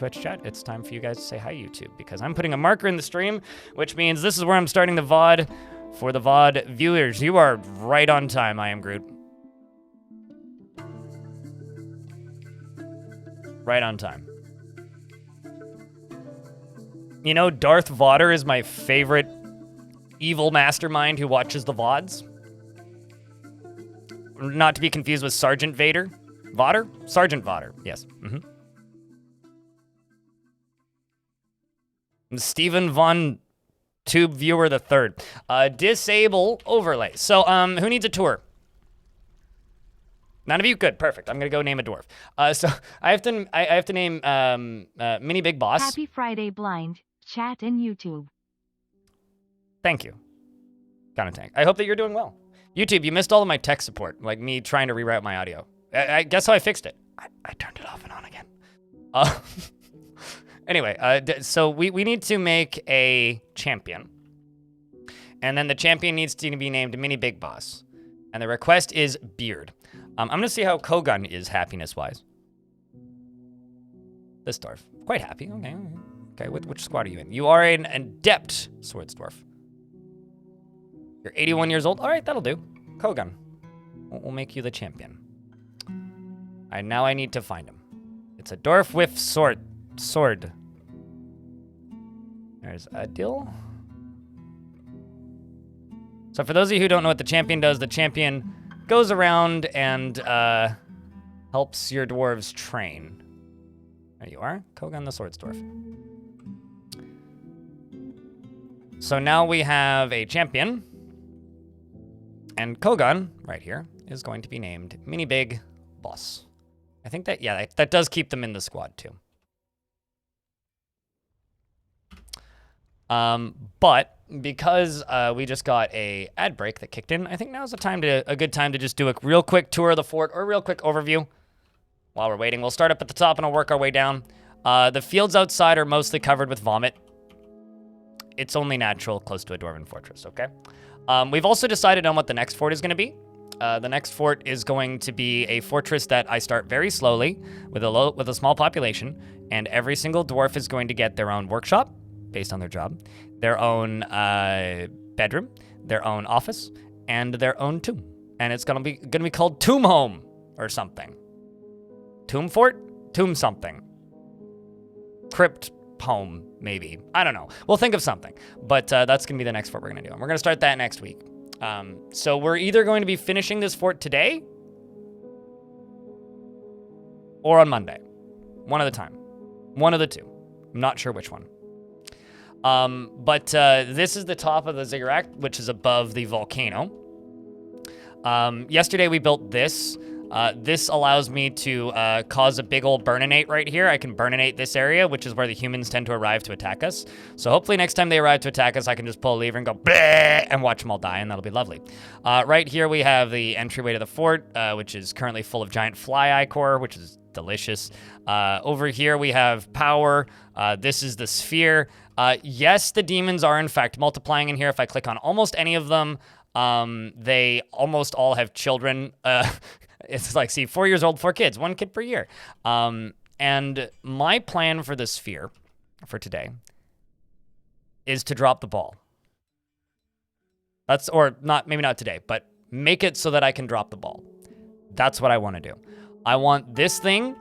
Twitch chat, it's time for you guys to say hi, YouTube, because I'm putting a marker in the stream, which means this is where I'm starting the VOD for the VOD viewers. You are right on time, I am Groot. Right on time. You know, Darth Vader is my favorite evil mastermind who watches the VODs. Not to be confused with Sergeant Vader. Vader? Sergeant Vader, yes. Stephen Von Tube Viewer the Third. Disable overlay. So, who needs a tour? None of you? Good, perfect. I'm gonna go name a dwarf. So I have to name Mini Big Boss. Happy Friday, Blind, chat and YouTube. Thank you. Tank. I hope that you're doing well. YouTube, you missed all of my tech support, like me trying to reroute my audio. I guess how I fixed it. I turned it off and on again. Anyway, so we need to make a champion. And then the champion needs to be named Mini Big Boss. And the request is Beard. I'm going to see how Kogun is happiness-wise. This dwarf. Quite happy. Okay, which squad are you in? You are an adept swords dwarf. You're 81 years old. All right, that'll do. Kogun. We'll make you the champion. Now I need to find him. It's a dwarf with sword. There's Adil. So for those of you who don't know what the champion does, the champion goes around and helps your dwarves train. There you are, Kogun the Swords Dwarf. So now we have a champion, and Kogun, right here, is going to be named Mini Big Boss. I think that, yeah, that does keep them in the squad too. But because we just got a ad break that kicked in, I think now's a good time to just do a real quick tour of the fort or a real quick overview. While we're waiting, we'll start up at the top and I'll work our way down. The fields outside are mostly covered with vomit. It's only natural close to a dwarven fortress, okay? We've also decided on what the next fort is going to be. The next fort is going to be a fortress that I start very slowly with a small population, and every single dwarf is going to get their own workshop based on their job, their own bedroom, their own office, and their own tomb. And it's gonna be called Tomb Home or something. Tomb Fort? Tomb something. Crypt Home, maybe. I don't know. We'll think of something. But that's gonna be the next fort we're gonna do. And we're gonna start that next week. So we're either going to be finishing this fort today or on Monday. One at a time. One of the two. I'm not sure which one. But this is the top of the ziggurat, which is above the volcano. Yesterday we built this. This allows me to cause a big old burninate right here. I can burninate this area, which is where the humans tend to arrive to attack us. So hopefully next time they arrive to attack us, I can just pull a lever and go bleh, and watch them all die, and that'll be lovely. Right here we have the entryway to the fort, which is currently full of giant fly ichor, which is delicious. Over here we have power. This is the sphere. Yes, the demons are in fact multiplying in here. If I click on almost any of them, they almost all have children. It's like, see, 4 years old, 4 kids, 1 kid per year. And my plan for the sphere for today is to drop the ball. Or not, maybe not today, but make it so that I can drop the ball. That's what I want to do. I want this thing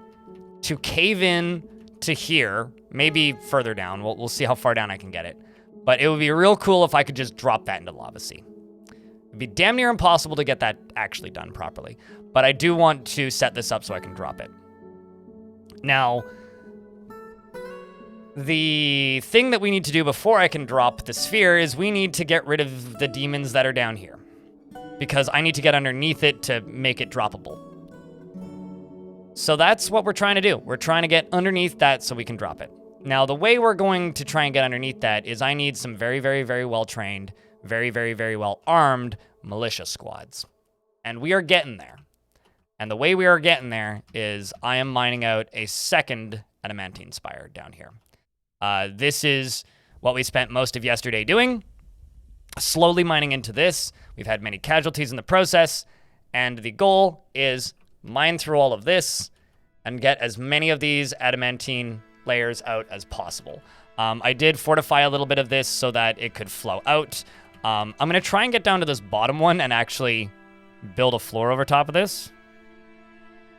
to cave in to here, maybe further down. We'll see how far down I can get it. But it would be real cool if I could just drop that into the lava sea. It'd be damn near impossible to get that actually done properly. But I do want to set this up so I can drop it. Now, the thing that we need to do before I can drop the sphere is we need to get rid of the demons that are down here. Because I need to get underneath it to make it droppable. So that's what we're trying to do. We're trying to get underneath that so we can drop it. Now, the way we're going to try and get underneath that is I need some very, very, very well-trained, very, very, very well-armed militia squads. And we are getting there. And the way we are getting there is I am mining out a second adamantine spire down here. This is what we spent most of yesterday doing. Slowly mining into this. We've had many casualties in the process. And the goal is mine through all of this and get as many of these adamantine layers out as possible. I did fortify a little bit of this so that it could flow out. I'm going to try and get down to this bottom one and actually build a floor over top of this.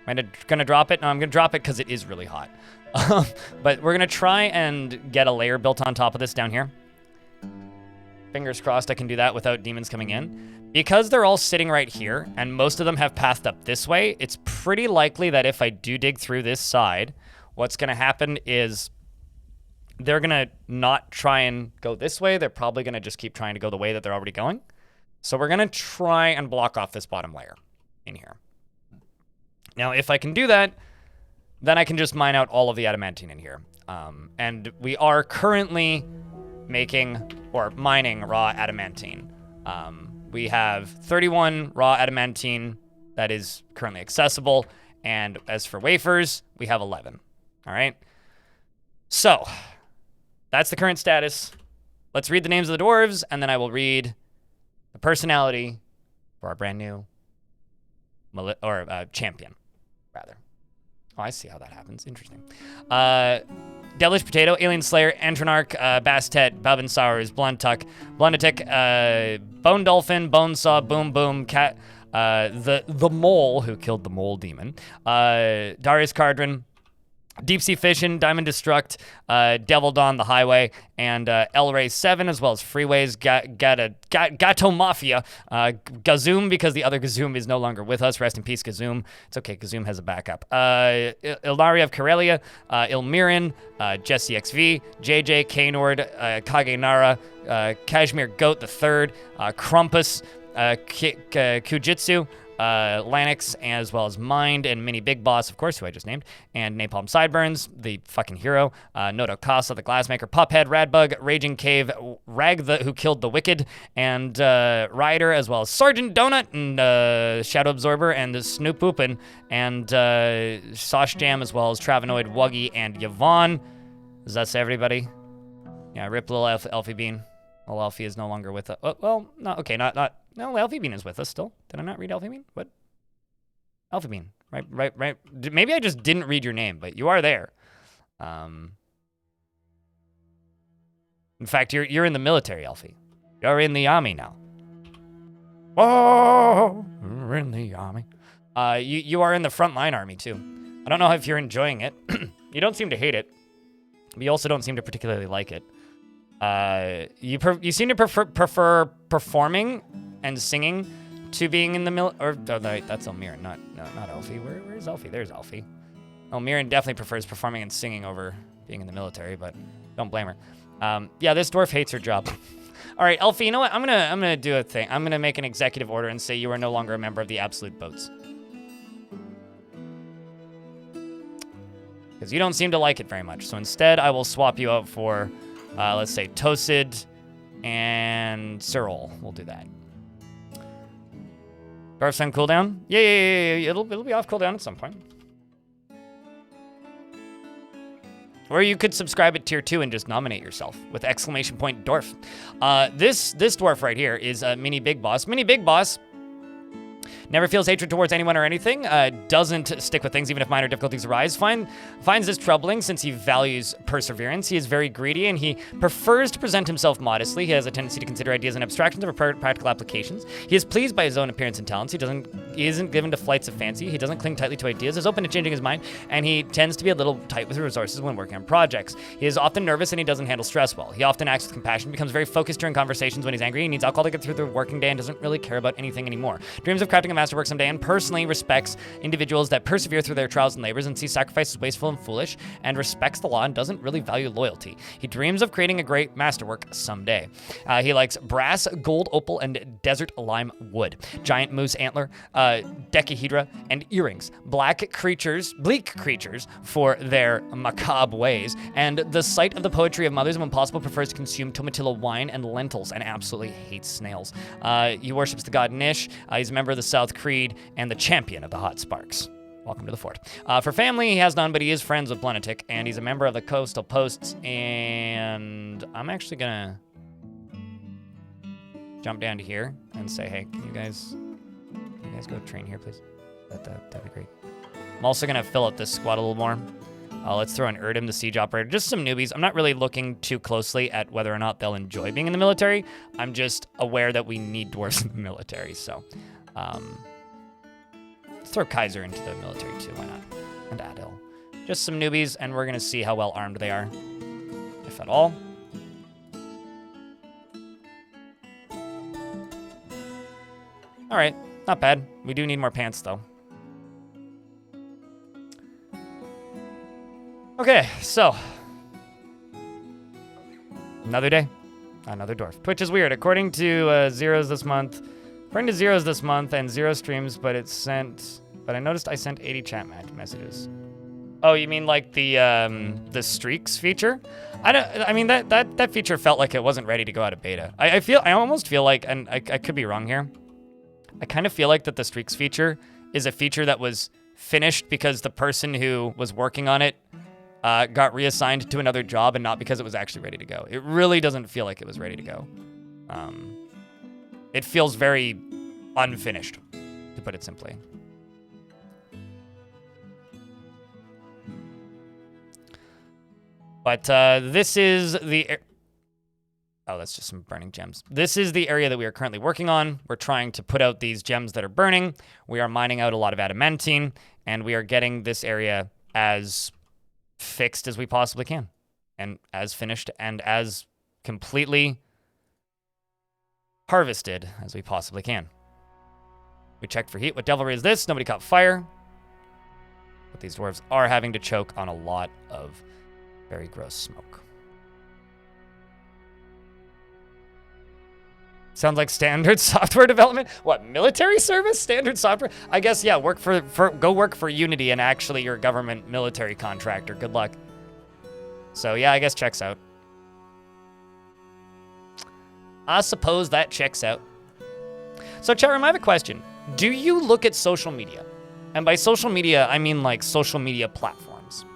Am I going to drop it? No, I'm going to drop it because it is really hot. But we're going to try and get a layer built on top of this down here. Fingers crossed I can do that without demons coming in. Because they're all sitting right here, and most of them have pathed up this way, it's pretty likely that if I do dig through this side, what's going to happen is they're going to not try and go this way. They're probably going to just keep trying to go the way that they're already going. So we're going to try and block off this bottom layer in here. Now, if I can do that, then I can just mine out all of the adamantine in here. And we are currently making or mining raw adamantine. We have 31 raw adamantine that is currently accessible. And as for wafers, we have 11. All right. So that's the current status. Let's read the names of the dwarves, and then I will read the personality for our brand new champion, rather. Oh, I see how that happens. Interesting. Devilish Potato, Alien Slayer, Antronarch, Bastet, Babin Sours, Bluntuck, Blundatic, Bone Dolphin, Bonesaw, Boom Boom, Cat, the Mole, who killed the Mole Demon, Darius Cardron, Deep Sea Fishin', Diamond Destruct, Devil Dawn, The Highway, and El Rey 7, as well as Freeways, Gato Mafia, Gazoom, because the other Gazoom is no longer with us. Rest in peace, Gazoom. It's okay, Gazoom has a backup. Ilnaria of Karelia, Ilmirin, Jesse XV, JJ, Kanord, Kage Nara, Kashmir Goat the Third, Crumpus, Kujitsu, Lanix, as well as Mind and Mini Big Boss, of course, who I just named, and Napalm Sideburns, the fucking hero, Noto Casa, the Glassmaker, Puphead, Radbug, Raging Cave, Rag, who killed the Wicked, and Ryder, as well as Sergeant Donut, and Shadow Absorber, and Snoop Poopin, and Sosh Jam, as well as Travenoid, Wuggy, and Yvonne. Does that say everybody? Yeah, rip little Elfie Bean. Well, Elfie is no longer with us. Oh, well, no, okay, not. No, Elfie Bean is with us still. Did I not read Elfie Bean? What? Elfie Bean. Right. Maybe I just didn't read your name, but you are there. In fact, you're in the military, Elfie. You're in the army now. Oh, we're in the army. You are in the frontline army too. I don't know if you're enjoying it. You don't seem to hate it, but you also don't seem to particularly like it. You seem to prefer performing and singing to being in the that's Elmiran, not Elfie. Where's Elfie? There's Elfie. Elmiran definitely prefers performing and singing over being in the military, but don't blame her. Yeah, this dwarf hates her job. All right, Elfie, you know what? I'm gonna do a thing. I'm gonna make an executive order and say you are no longer a member of the Absolute Boats. Because you don't seem to like it very much. So instead, I will swap you out for, let's say, Tosid and Cyril. We'll do that. Dwarf's on cooldown? Yeah. It'll be off cooldown at some point. Or you could subscribe at tier 2 and just nominate yourself with ! Dwarf. This dwarf right here is Mini Big Boss. Mini Big Boss never feels hatred towards anyone or anything, doesn't stick with things even if minor difficulties arise, finds this troubling since he values perseverance. He is very greedy and he prefers to present himself modestly. He has a tendency to consider ideas and abstractions over practical applications. He is pleased by his own appearance and talents. He isn't given to flights of fancy. He doesn't cling tightly to ideas, is open to changing his mind, and he tends to be a little tight with resources when working on projects. He is often nervous and he doesn't handle stress well. He often acts with compassion, becomes very focused during conversations when he's angry. He needs alcohol to get through the working day and doesn't really care about anything anymore. Dreams of crafting a masterwork someday, and personally respects individuals that persevere through their trials and labors and sees sacrifice as wasteful and foolish, and respects the law and doesn't really value loyalty. He dreams of creating a great masterwork someday. He likes brass, gold opal, and desert lime wood, giant moose antler, decahedra, and earrings, bleak creatures for their macabre ways, and the sight of the poetry of mothers, and when possible prefers to consume tomatillo wine and lentils, and absolutely hates snails. He worships the god Nish. He's a member of the South Creed and the champion of the Hot Sparks. Welcome to the fort. For family, he has none, but he is friends with Blundatic, and he's a member of the Coastal Posts, and I'm actually gonna jump down to here and say, hey, can you guys go train here, please? That'd be great. I'm also gonna fill out this squad a little more. Let's throw in Erdem, the siege operator. Just some newbies. I'm not really looking too closely at whether or not they'll enjoy being in the military. I'm just aware that we need dwarves in the military, so... let's throw Kaiser into the military too, why not? And Adil. Just some newbies, and we're gonna see how well armed they are, if at all. All right, not bad. We do need more pants, though. Okay, so. Another day, another dwarf. Twitch is weird. According to Zeros this month, and Zero streams, but I noticed I sent 80 chat messages. Oh, you mean like the streaks feature? I mean that feature felt like it wasn't ready to go out of beta. I almost feel like, and I could be wrong here. I kind of feel like that the streaks feature is a feature that was finished because the person who was working on it got reassigned to another job and not because it was actually ready to go. It really doesn't feel like it was ready to go. It feels very unfinished, to put it simply. But this is the... Oh, that's just some burning gems. This is the area that we are currently working on. We're trying to put out these gems that are burning. We are mining out a lot of adamantine, and we are getting this area as fixed as we possibly can, and as finished and as completely harvested as we possibly can. We checked for heat. What devilry is this? Nobody caught fire. But these dwarves are having to choke on a lot of very gross smoke. Sounds like standard software development. What, military service? Standard software? I guess, yeah, go work for Unity and actually your government military contractor. Good luck. So, yeah, I guess checks out. I suppose that checks out. So, Chatroom, I have a question. Do you look at social media? And by social media, I mean like social media platforms.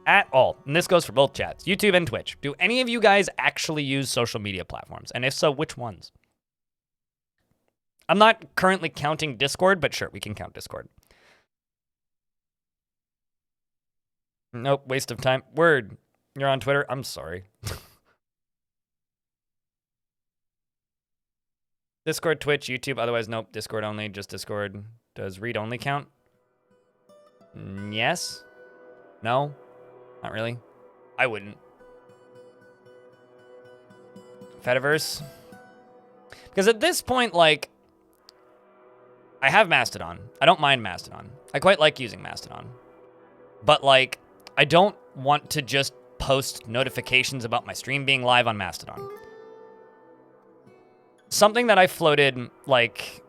At all. And this goes for both chats, YouTube and Twitch. Do any of you guys actually use social media platforms? And if so, which ones? I'm not currently counting Discord, but sure, we can count Discord. Nope, waste of time. Word, you're on Twitter? I'm sorry. Discord, Twitch, YouTube, otherwise nope, Discord only, just Discord. Does read only count? Yes? No? Not really. I wouldn't. Fediverse. Because at this point, like, I have Mastodon. I don't mind Mastodon. I quite like using Mastodon. But, like, I don't want to just post notifications about my stream being live on Mastodon. Something that I floated, like,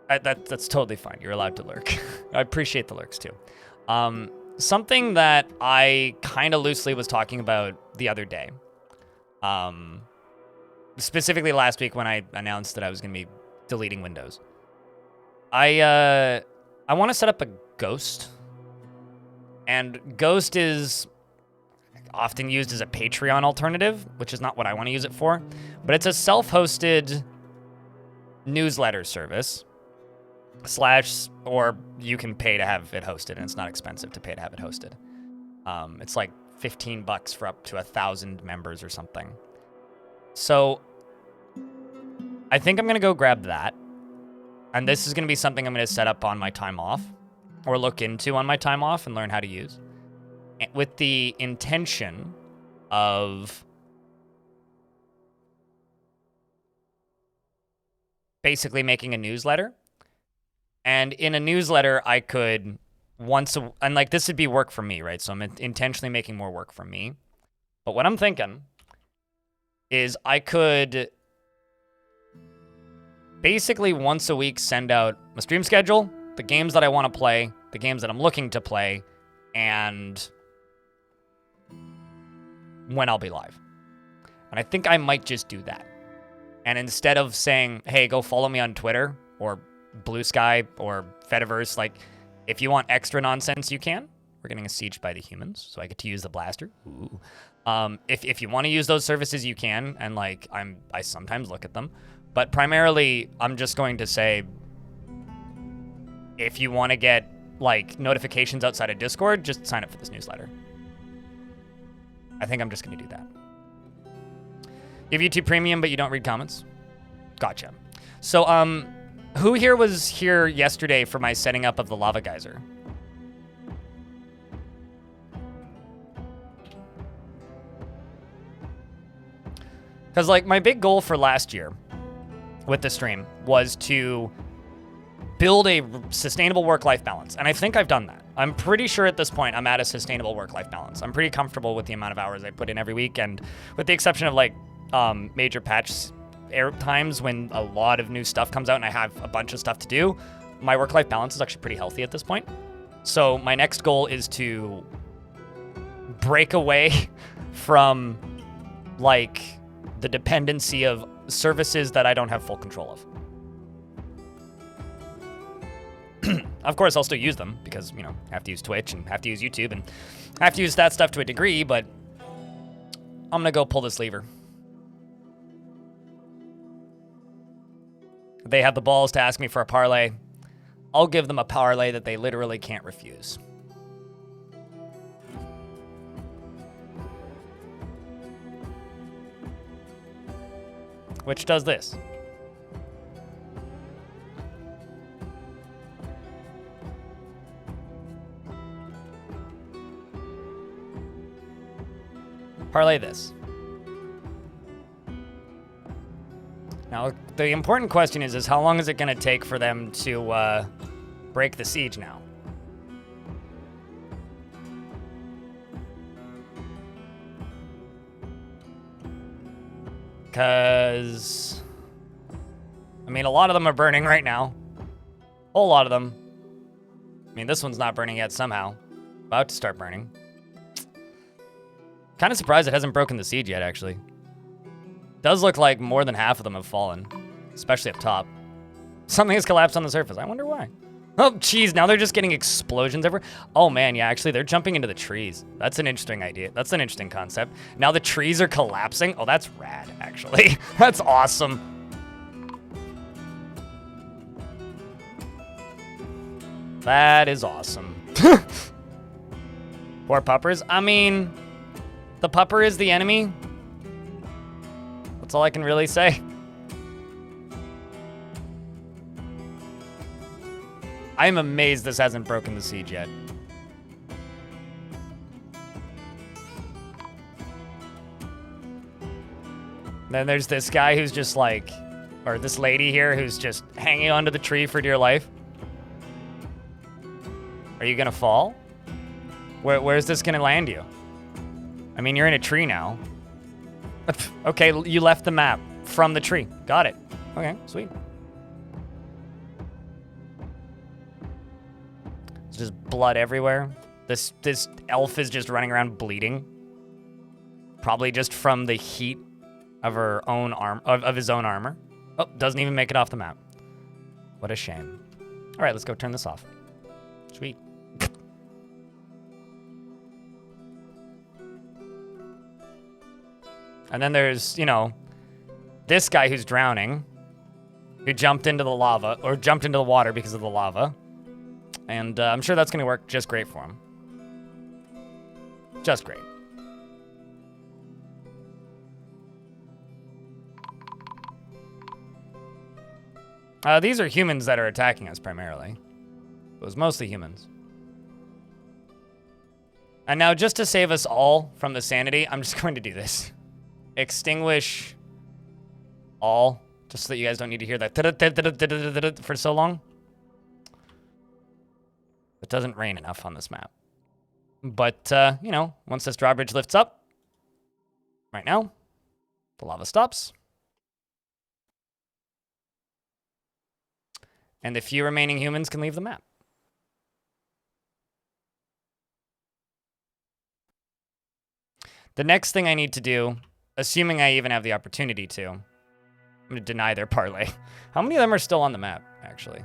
that's totally fine. You're allowed to lurk. I appreciate the lurks, too. Something that I kind of loosely was talking about the other day. Specifically last week when I announced that I was going to be deleting Windows. I want to set up a Ghost. And Ghost is often used as a Patreon alternative, which is not what I want to use it for. But it's a self-hosted newsletter service. Or you can pay to have it hosted, and it's not expensive to pay to have it hosted. It's like $15 for up to 1,000 members or something. So I think I'm going to go grab that. And this is going to be something I'm going to set up on my time off, or look into on my time off and learn how to use, with the intention of basically making a newsletter. And in a newsletter, I could and like this would be work for me, right? So I'm intentionally making more work for me. But what I'm thinking is I could basically once a week send out a stream schedule, the games that I want to play, the games that I'm looking to play, and when I'll be live. And I think I might just do that. And instead of saying, hey, go follow me on Twitter or Blue Sky or Fediverse, like, if you want extra nonsense, you can. We're getting sieged by the humans, so I get to use the blaster. Ooh. If you want to use those services, you can, and like I sometimes look at them, but primarily I'm just going to say, if you want to get like notifications outside of Discord, just sign up for this newsletter. I think I'm just going to do that. You have YouTube Premium, but you don't read comments? Gotcha. So, who here was here yesterday for my setting up of the lava geyser? Because, like, my big goal for last year with the stream was to build a sustainable work-life balance. And I think I've done that. I'm pretty sure at this point I'm at a sustainable work-life balance. I'm pretty comfortable with the amount of hours I put in every week. And with the exception of, like, major patch air times when a lot of new stuff comes out and I have a bunch of stuff to do, my work-life balance is actually pretty healthy at this point. So my next goal is to break away from, like, the dependency of services that I don't have full control of. Of course, I'll still use them because, you know, I have to use Twitch and have to use YouTube and I have to use that stuff to a degree, but I'm gonna go pull this lever. They have the balls to ask me for a parlay. I'll give them a parlay that they literally can't refuse. Which does this. Parlay this. Now, the important question is how long is it going to take for them to break the siege now? Because, I mean, a lot of them are burning right now. A whole lot of them. I mean, this one's not burning yet somehow. About to start burning. Kind of surprised it hasn't broken the siege yet, actually. Does look like more than half of them have fallen, especially up top. Something has collapsed on the surface. I wonder why. Oh, geez, now they're just getting explosions everywhere. Oh, man, yeah, actually, they're jumping into the trees. That's an interesting idea. That's an interesting concept. Now the trees are collapsing. Oh, that's rad, actually. That's awesome. That is awesome. Poor puppers. I mean, the pupper is the enemy. That's all I can really say. I'm amazed this hasn't broken the siege yet. Then there's this guy who's just like, or this lady here who's just hanging onto the tree for dear life. Are you gonna fall? Where's this gonna land you? I mean, you're in a tree now. Okay, you left the map from the tree. Got it. Okay, sweet. There's just blood everywhere. This elf is just running around bleeding. Probably just from the heat of her own of his own armor. Oh, doesn't even make it off the map. What a shame. All right, let's go turn this off. Sweet. And then there's, you know, this guy who's drowning, who jumped into the lava, or jumped into the water because of the lava. And I'm sure that's going to work just great for him. Just great. These are humans that are attacking us primarily. It was mostly humans. And now, just to save us all from the sanity, I'm just going to do this. Extinguish all, just so that you guys don't need to hear that for so long. It doesn't rain enough on this map. But, you know, once this drawbridge lifts up, right now, the lava stops. And the few remaining humans can leave the map. The next thing I need to do, assuming I even have the opportunity to, I'm going to deny their parlay. How many of them are still on the map, actually?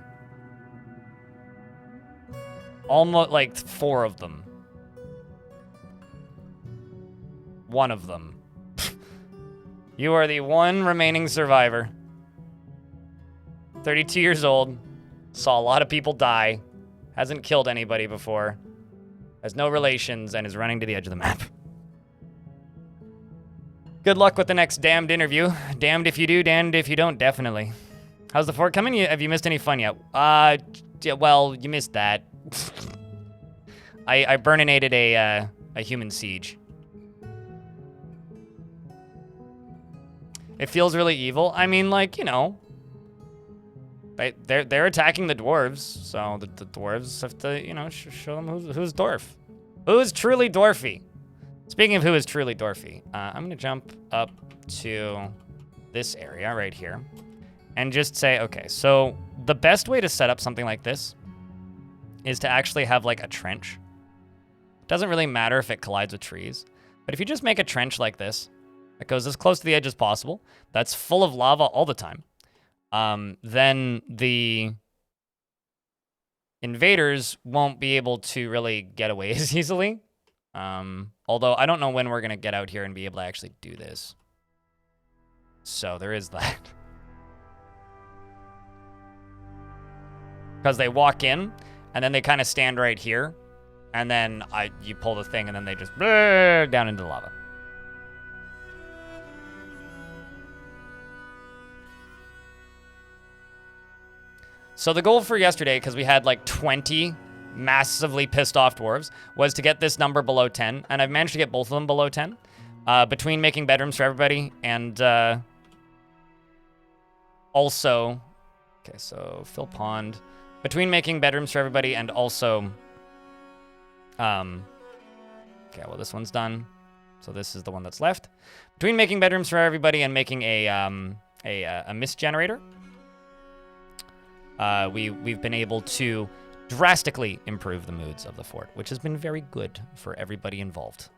Almost, like, 4 of them. 1 of them. You are the one remaining survivor. 32 years old. Saw a lot of people die. Hasn't killed anybody before. Has no relations and is running to the edge of the map. Good luck with the next damned interview. Damned if you do, damned if you don't, definitely. How's the fort coming? Have you missed any fun yet? Yeah, well, you missed that. I burninated a human siege. It feels really evil. I mean, like, you know, they're attacking the dwarves, so the dwarves have to, you know, show them who's dwarf. Who's truly dwarfy? Speaking of who is truly dwarfy, I'm gonna jump up to this area right here and just say, okay, so the best way to set up something like this is to actually have like a trench. Doesn't really matter if it collides with trees, but if you just make a trench like this, that goes as close to the edge as possible, that's full of lava all the time, then the invaders won't be able to really get away as easily. Although I don't know when we're going to get out here and be able to actually do this. So there is that. Because they walk in, and then they kind of stand right here, and then you pull the thing, and then they just down into the lava. So the goal for yesterday, because we had like 20 massively pissed off dwarves, was to get this number below 10, and I've managed to get both of them below 10. Between making bedrooms for everybody and also, okay, so fill pond. Between making bedrooms for everybody and also, okay, well this one's done, so this is the one that's left. Between making bedrooms for everybody and making a mist generator, we've been able to drastically improve the moods of the fort, which has been very good for everybody involved.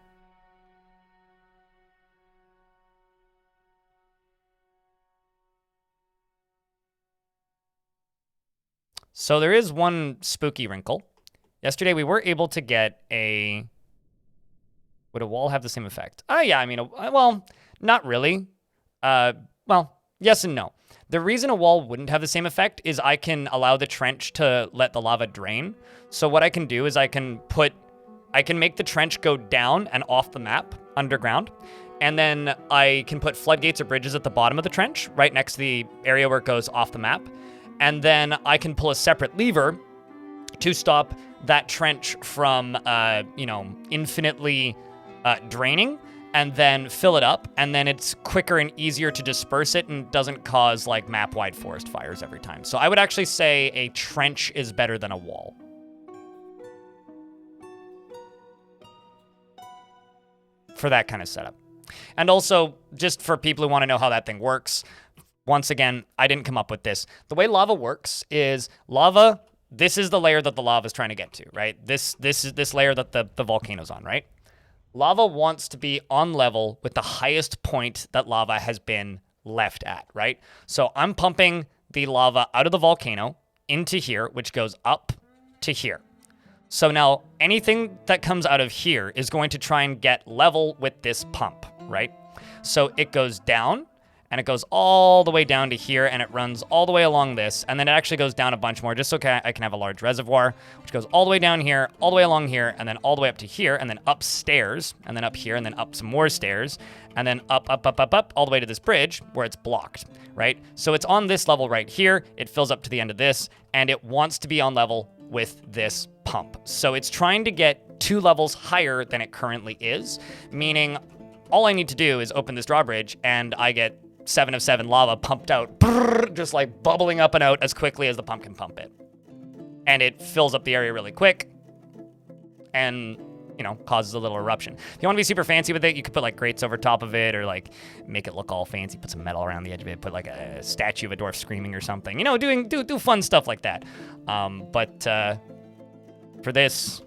So there is one spooky wrinkle. Yesterday we were able to get a... Would a wall have the same effect? Yeah, I mean, well, not really. Well, yes and no. The reason a wall wouldn't have the same effect is I can allow the trench to let the lava drain. So what I can do is I can make the trench go down and off the map underground. And then I can put floodgates or bridges at the bottom of the trench, right next to the area where it goes off the map. And then I can pull a separate lever to stop that trench from, you know, infinitely draining, and then fill it up, and then it's quicker and easier to disperse it and doesn't cause like map-wide forest fires every time. So I would actually say a trench is better than a wall. For that kind of setup. And also, just for people who want to know how that thing works, once again, I didn't come up with this. The way lava works is lava, this is the layer that the lava is trying to get to, right? This is this layer that the volcano's on, right? Lava wants to be on level with the highest point that lava has been left at, right? So I'm pumping the lava out of the volcano into here, which goes up to here. So now anything that comes out of here is going to try and get level with this pump, right? So it goes down, and it goes all the way down to here, and it runs all the way along this, and then it actually goes down a bunch more just so I can have a large reservoir, which goes all the way down here, all the way along here, and then all the way up to here, and then upstairs, and then up here, and then up some more stairs, and then up, all the way to this bridge where it's blocked, right? So it's on this level right here, it fills up to the end of this, and it wants to be on level with this pump. So it's trying to get 2 levels higher than it currently is, meaning all I need to do is open this drawbridge, and I get 7 of 7 lava pumped out, just like bubbling up and out as quickly as the pump can pump it. And it fills up the area really quick and, you know, causes a little eruption. If you want to be super fancy with it, you could put like grates over top of it or like make it look all fancy, put some metal around the edge of it, put like a statue of a dwarf screaming or something, you know, do fun stuff like that. But for this,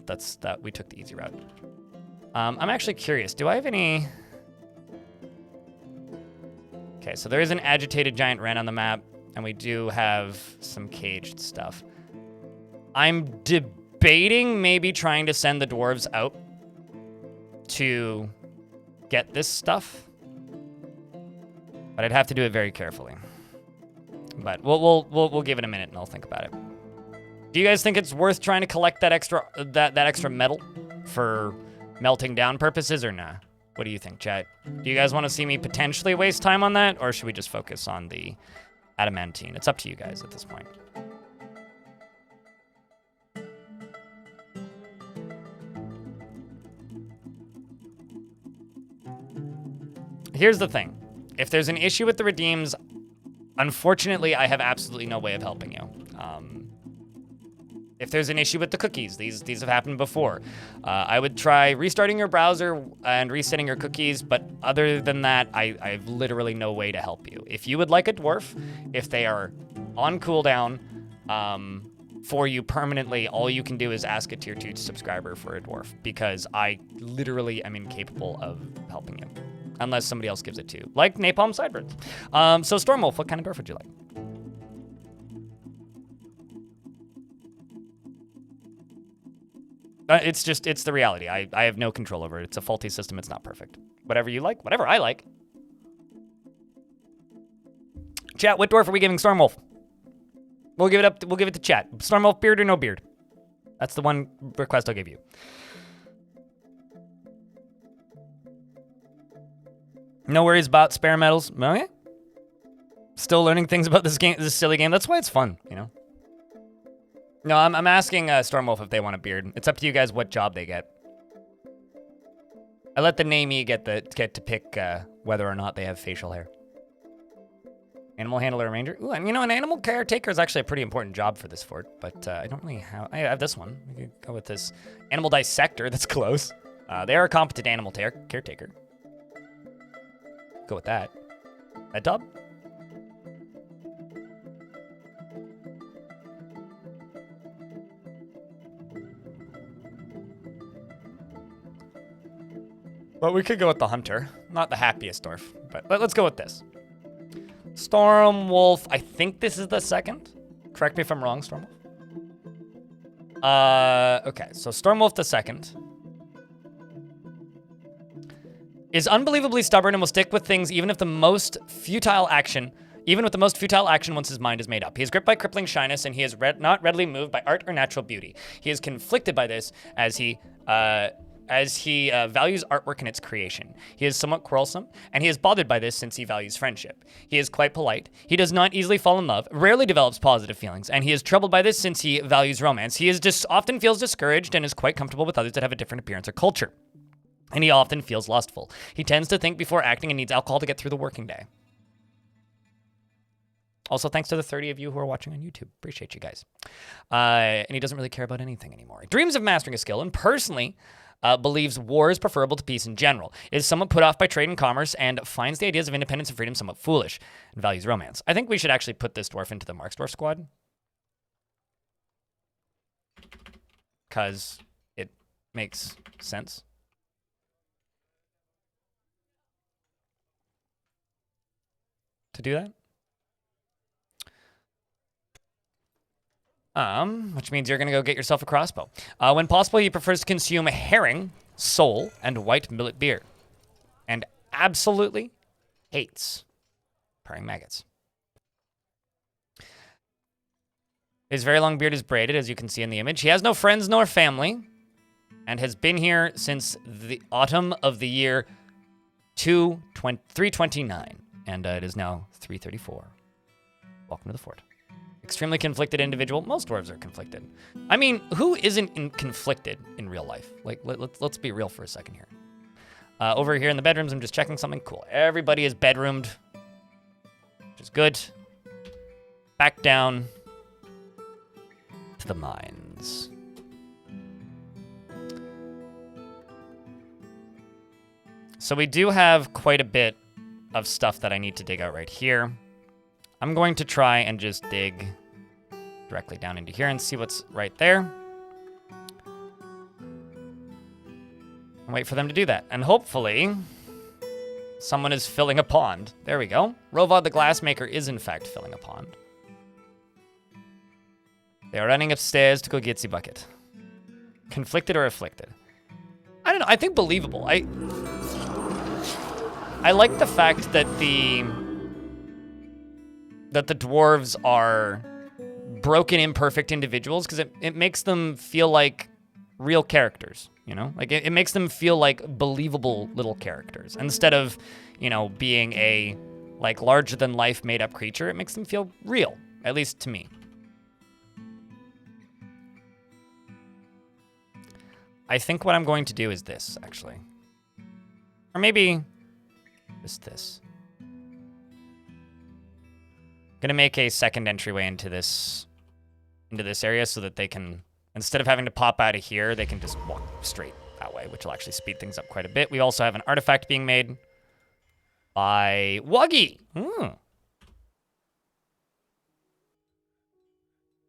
that's we took the easy route. I'm actually curious, do I have any... Okay, so there is an agitated giant wren on the map, and we do have some caged stuff. I'm debating maybe trying to send the dwarves out to get this stuff, but I'd have to do it very carefully. But we'll give it a minute, and I'll think about it. Do you guys think it's worth trying to collect that extra metal for melting down purposes or nah? What do you think, chat? Do you guys want to see me potentially waste time on that, or should we just focus on the adamantine? It's up to you guys at this point. Here's the thing. If there's an issue with the redeems, unfortunately, I have absolutely no way of helping you. If there's an issue with the cookies, these have happened before. I would try restarting your browser and resetting your cookies, but other than that, I have literally no way to help you. If you would like a dwarf, if they are on cooldown for you permanently, all you can do is ask a tier 2 subscriber for a dwarf, because I literally am incapable of helping you. Unless somebody else gives it to you, like Napalm Sideburns. So Stormwolf, what kind of dwarf would you like? It's the reality. I have no control over it. It's a faulty system. It's not perfect. Whatever you like, whatever I like. Chat, what dwarf are we giving Stormwolf? We'll give it to chat. Stormwolf, beard or no beard? That's the one request I'll give you. No worries about spare medals. Okay. Still learning things about this game, this silly game. That's why it's fun, you know? No, I'm asking Stormwolf if they want a beard. It's up to you guys what job they get. I let the namey get to pick whether or not they have facial hair. Animal handler, ranger. Ooh, and you know, an animal caretaker is actually a pretty important job for this fort, but I don't really have. I have this one. We could go with this animal dissector. That's close. They are a competent animal caretaker. Go with that. Red Top? Well, we could go with the hunter. Not the happiest dwarf, but let's go with this. Stormwolf, I think this is the second. Correct me if I'm wrong, Stormwolf. Okay, so Stormwolf the second is unbelievably stubborn and will stick with things even with the most futile action once his mind is made up. He is gripped by crippling shyness, and he is not readily moved by art or natural beauty. He is conflicted by this as he values artwork and its creation. He is somewhat quarrelsome, and he is bothered by this since he values friendship. He is quite polite. He does not easily fall in love, rarely develops positive feelings, and he is troubled by this since he values romance. He is often feels discouraged and is quite comfortable with others that have a different appearance or culture. And he often feels lustful. He tends to think before acting and needs alcohol to get through the working day. Also, thanks to the 30 of you who are watching on YouTube. Appreciate you guys. And he doesn't really care about anything anymore. He dreams of mastering a skill and personally believes war is preferable to peace in general, is somewhat put off by trade and commerce, and finds the ideas of independence and freedom somewhat foolish, and values romance. I think we should actually put this dwarf into the Marks Dwarf squad. Because it makes sense. To do that. Which means you're gonna go get yourself a crossbow. When possible, he prefers to consume herring, sole, and white millet beer. And absolutely hates purring maggots. His very long beard is braided, as you can see in the image. He has no friends nor family, and has been here since the autumn of the year 329. And it is now 334. Welcome to the fort. Extremely conflicted individual. Most dwarves are conflicted. I mean, who isn't conflicted in real life? Like, let's be real for a second here. Over here in the bedrooms, I'm just checking something cool. Everybody is bedroomed, which is good. Back down to the mines. So we do have quite a bit of stuff that I need to dig out right here. I'm going to try and just dig directly down into here and see what's right there. And wait for them to do that. And hopefully, someone is filling a pond. There we go. Rovad the Glassmaker is in fact filling a pond. They are running upstairs to go get the bucket. Conflicted or afflicted? I don't know. I think believable. I like the fact that the dwarves are broken, imperfect individuals because it makes them feel like real characters, you know? Like, it makes them feel like believable little characters. Instead of, you know, being a, like, larger-than-life made-up creature, it makes them feel real, at least to me. I think what I'm going to do is this, actually. Or maybe just this. Gonna make a second entryway into this area so that they can, instead of having to pop out of here, they can just walk straight that way, which will actually speed things up quite a bit. We also have an artifact being made by Wuggy.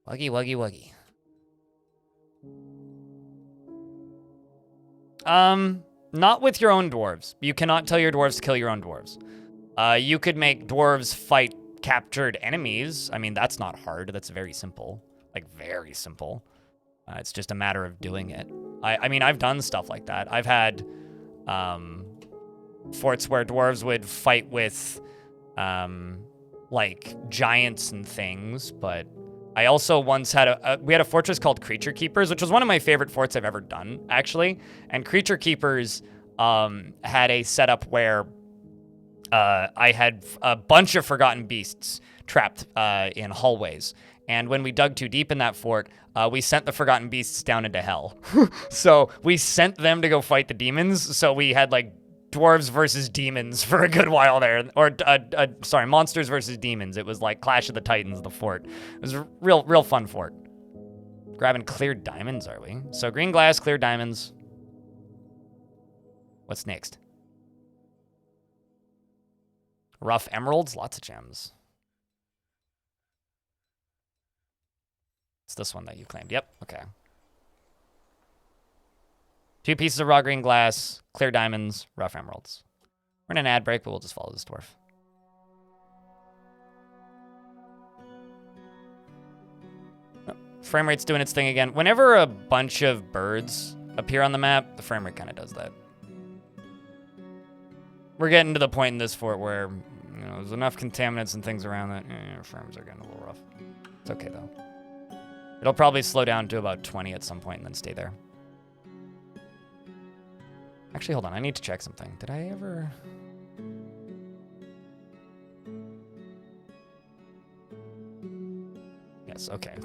Wuggy. Not with your own dwarves. You cannot tell your dwarves to kill your own dwarves. You could make dwarves fight captured enemies. I mean, that's not hard. That's very simple. Like, very simple. It's just a matter of doing it. I mean, I've done stuff like that. I've had forts where dwarves would fight with, like, giants and things, but I also once had we had a fortress called Creature Keepers, which was one of my favorite forts I've ever done, actually. And Creature Keepers had a setup where I had a bunch of forgotten beasts trapped in hallways. And when we dug too deep in that fort, we sent the forgotten beasts down into hell. So we sent them to go fight the demons. So we had like dwarves versus demons for a good while there. Or, sorry, monsters versus demons. It was like Clash of the Titans, the fort. It was a real fun fort. Grabbing cleared diamonds, are we? So green glass, clear diamonds. What's next? Rough emeralds, lots of gems. It's this one that you claimed. Yep, okay. 2 pieces of raw green glass, clear diamonds, rough emeralds. We're in an ad break, but we'll just follow this dwarf. Oh, frame rate's doing its thing again. Whenever a bunch of birds appear on the map, the frame rate kind of does that. We're getting to the point in this fort where, you know, there's enough contaminants and things around that frames are getting a little rough. It's okay, though. It'll probably slow down to about 20 at some point and then stay there. Actually, hold on. I need to check something. Did I ever... Yes, okay.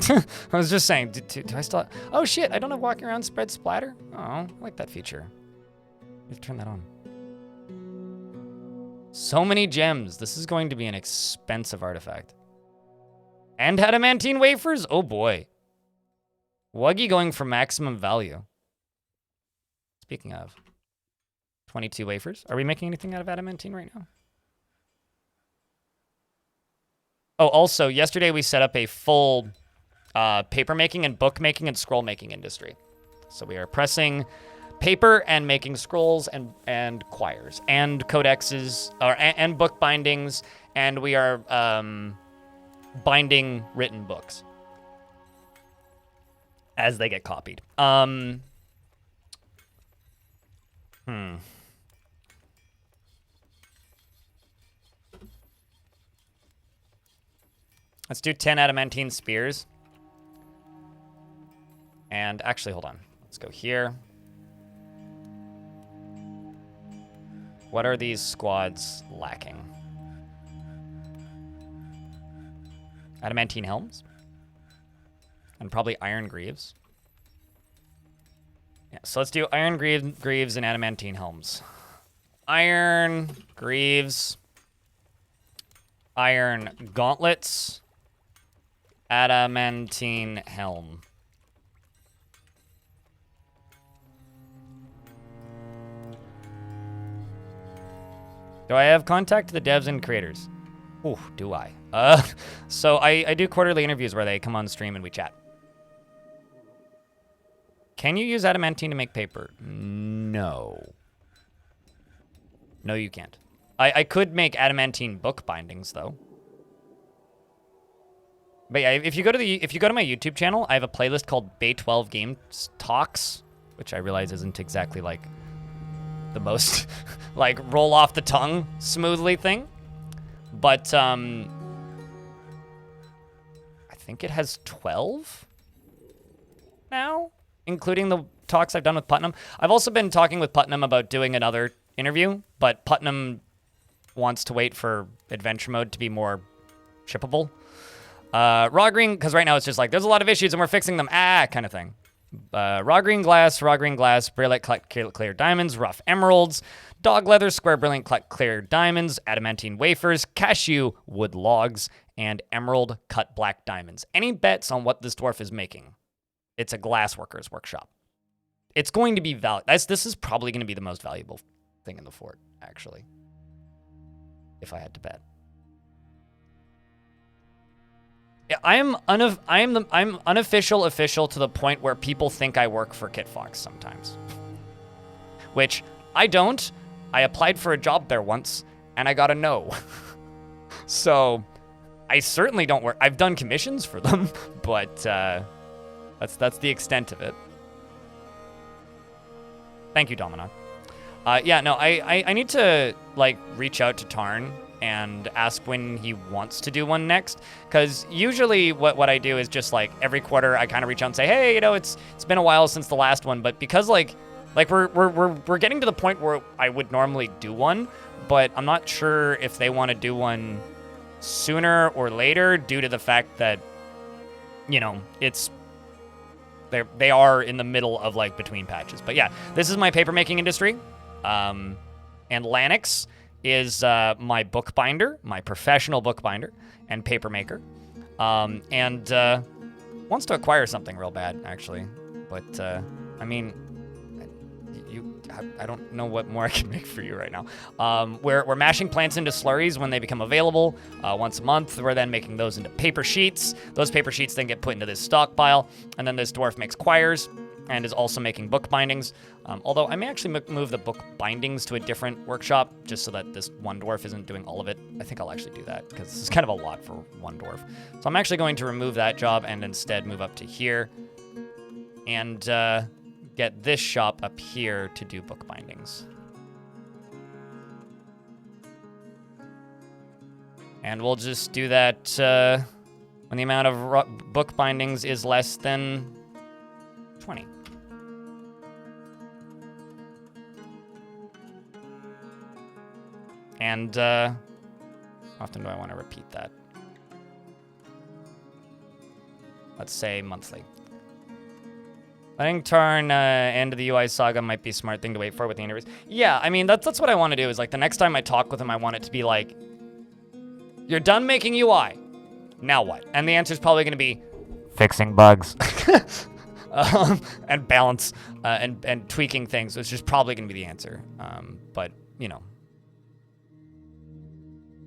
I was just saying, do I still... Oh, shit. I don't have walking around spread splatter. Oh, I like that feature. You have to turn that on. So many gems. This is going to be an expensive artifact. And adamantine wafers? Oh, boy. Wuggy going for maximum value. Speaking of, 22 wafers. Are we making anything out of adamantine right now? Oh, also, yesterday we set up a full paper making and book making and scroll making industry. So we are pressing paper and making scrolls and quires and codexes and book bindings, and we are binding written books as they get copied. Let's do 10 adamantine spears. And actually, hold on. Let's go here. What are these squads lacking? Adamantine helms? And probably iron greaves. Yeah, so let's do iron greaves and adamantine helms. Iron greaves. Iron gauntlets. Adamantine helm. Do I have contact to the devs and creators? Ooh, do I? So I do quarterly interviews where they come on stream and we chat. Can you use adamantine to make paper? No. No, you can't. I could make adamantine book bindings though. But yeah, if you go to my YouTube channel, I have a playlist called Bay 12 Game Talks, which I realize isn't exactly like the most like roll off the tongue smoothly thing. But I think it has 12 now, including the talks I've done with Putnam. I've also been talking with Putnam about doing another interview, but Putnam wants to wait for adventure mode to be more shippable. Raw green, because right now it's just like, there's a lot of issues and we're fixing them, kind of thing. Raw green glass, brilliant clear diamonds, rough emeralds, dog leather, square brilliant clear diamonds, adamantine wafers, cashew wood logs, and emerald cut black diamonds. Any bets on what this dwarf is making? It's a glassworker's workshop. It's going to be this is probably going to be the most valuable thing in the fort, actually, if I had to bet. Yeah, I'm unofficial official to the point where people think I work for KitFox sometimes. Which I don't. I applied for a job there once and I got a no. So I certainly don't work. I've done commissions for them, but that's the extent of it. Thank you, Domino. Yeah, no, I need to like reach out to Tarn and ask when he wants to do one next, because usually what I do is just like every quarter I kind of reach out and say, hey, you know, it's been a while since the last one, but because like we're getting to the point where I would normally do one, but I'm not sure if they want to do one sooner or later due to the fact that, you know, they are in the middle of like between patches. But yeah, this is my papermaking industry, and Lanix is my bookbinder, my professional bookbinder and papermaker, and wants to acquire something real bad, actually. But I mean, I don't know what more I can make for you right now. We're mashing plants into slurries when they become available once a month. We're then making those into paper sheets. Those paper sheets then get put into this stockpile, and then this dwarf makes quires and is also making book bindings. Although I may actually move the book bindings to a different workshop just so that this one dwarf isn't doing all of it. I think I'll actually do that because this is kind of a lot for one dwarf. So I'm actually going to remove that job and instead move up to here and get this shop up here to do book bindings. And we'll just do that when the amount of book bindings is less than 20. And how often do I want to repeat that? Let's say monthly. Letting Tarn end the UI saga might be a smart thing to wait for with the interviews. Yeah, I mean, that's what I want to do is like the next time I talk with him, I want it to be like, you're done making UI. Now what? And the answer is probably going to be fixing bugs. And balance and tweaking things, which is probably going to be the answer. But, you know.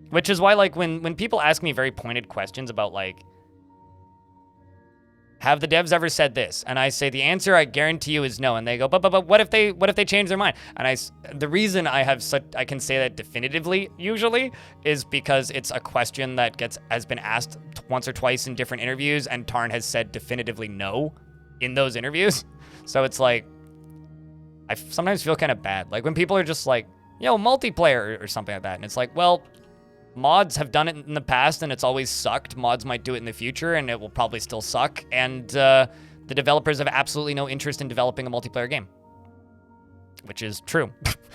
Which is why, like, when people ask me very pointed questions about, like, have the devs ever said this? And I say the answer, I guarantee you, is no. And they go, but what if they change their mind? And the reason I can say that definitively usually is because it's a question that has been asked once or twice in different interviews, and Tarn has said definitively no in those interviews. So it's like, I sometimes feel kind of bad. Like when people are just like, yo, multiplayer or something like that. And it's like, well, mods have done it in the past and it's always sucked. Mods might do it in the future and it will probably still suck. And the developers have absolutely no interest in developing a multiplayer game, which is true.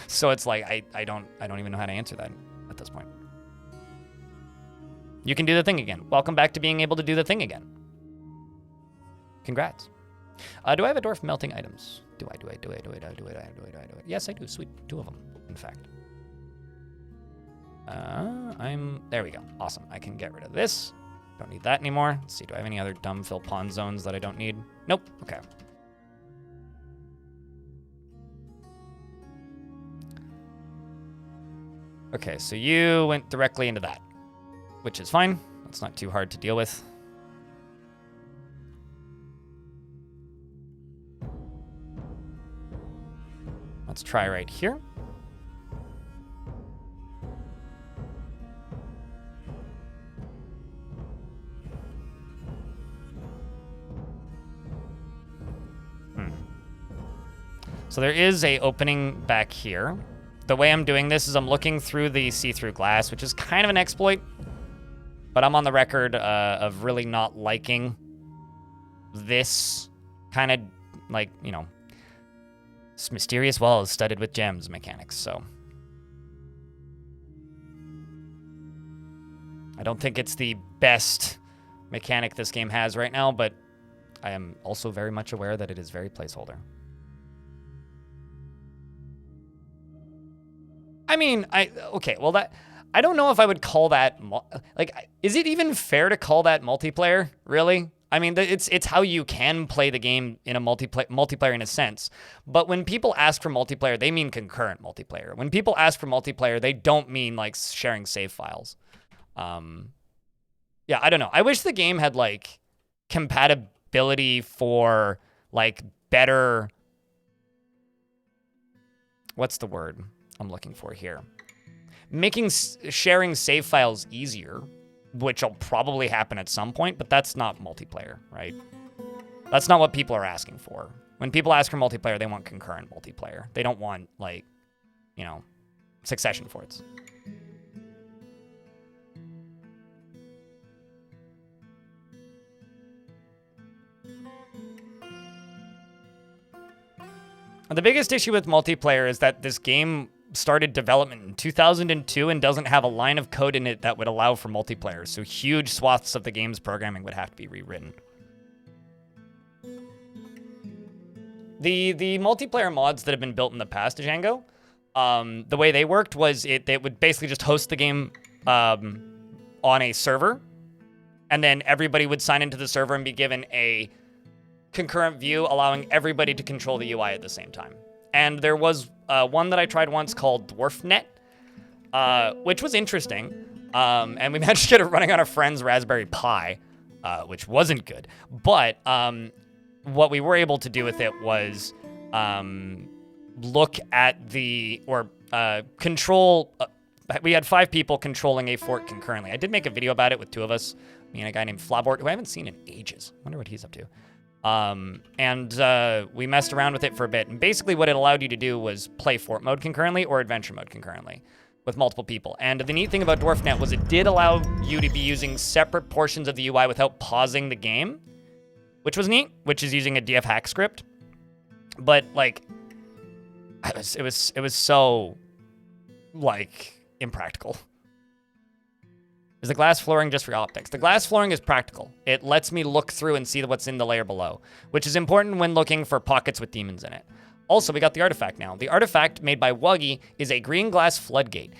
So it's like, I don't even know how to answer that at this point. You can do the thing again. Welcome back to being able to do the thing again. Congrats. Do I have a dwarf melting items? Do I? Yes, I do. Sweet. 2 of them, in fact. There we go. Awesome. I can get rid of this. Don't need that anymore. Let's see, do I have any other dumb fill pond zones that I don't need? Nope. Okay. Okay, so you went directly into that, which is fine. That's not too hard to deal with. Let's try right here. So there is a opening back here. The way I'm doing this is I'm looking through the see-through glass, which is kind of an exploit. But I'm on the record of really not liking this kind of, like, you know, mysterious walls studded with gems mechanics, so. I don't think it's the best mechanic this game has right now, but I am also very much aware that it is very placeholder. I mean, okay, well, that, I don't know if I would call that, like, is it even fair to call that multiplayer, really? I mean, it's how you can play the game in a multiplayer in a sense. But when people ask for multiplayer, they mean concurrent multiplayer. When people ask for multiplayer, they don't mean, like, sharing save files. Yeah, I don't know. I wish the game had, like, compatibility for, like, better... What's the word I'm looking for here? Making sharing save files easier, which will probably happen at some point, but that's not multiplayer, right? That's not what people are asking for. When people ask for multiplayer, they want concurrent multiplayer. They don't want, like, you know, succession forts. The biggest issue with multiplayer is that this game started development in 2002 and doesn't have a line of code in it that would allow for multiplayer, so huge swaths of the game's programming would have to be rewritten. The multiplayer mods that have been built in the past to Django, the way they worked was they would basically just host the game on a server, and then everybody would sign into the server and be given a concurrent view, allowing everybody to control the UI at the same time. And there was one that I tried once called Dwarf, which was interesting. And we managed to get it running on a friend's Raspberry Pi, which wasn't good. But what we were able to do with it was look at control. We had 5 people controlling a fort concurrently. I did make a video about it with 2 of us, me and a guy named Flabort, who I haven't seen in ages. Wonder what he's up to. We messed around with it for a bit, and basically what it allowed you to do was play fort mode concurrently or adventure mode concurrently with multiple people. And the neat thing about Dwarf was it did allow you to be using separate portions of the UI without pausing the game, which was neat, which is using a DF hack script. But, like, it was so, like, impractical. Is the glass flooring just for optics? The glass flooring is practical. It lets me look through and see what's in the layer below, which is important when looking for pockets with demons in it. Also, we got the artifact now. The artifact made by Wuggy is a green glass floodgate,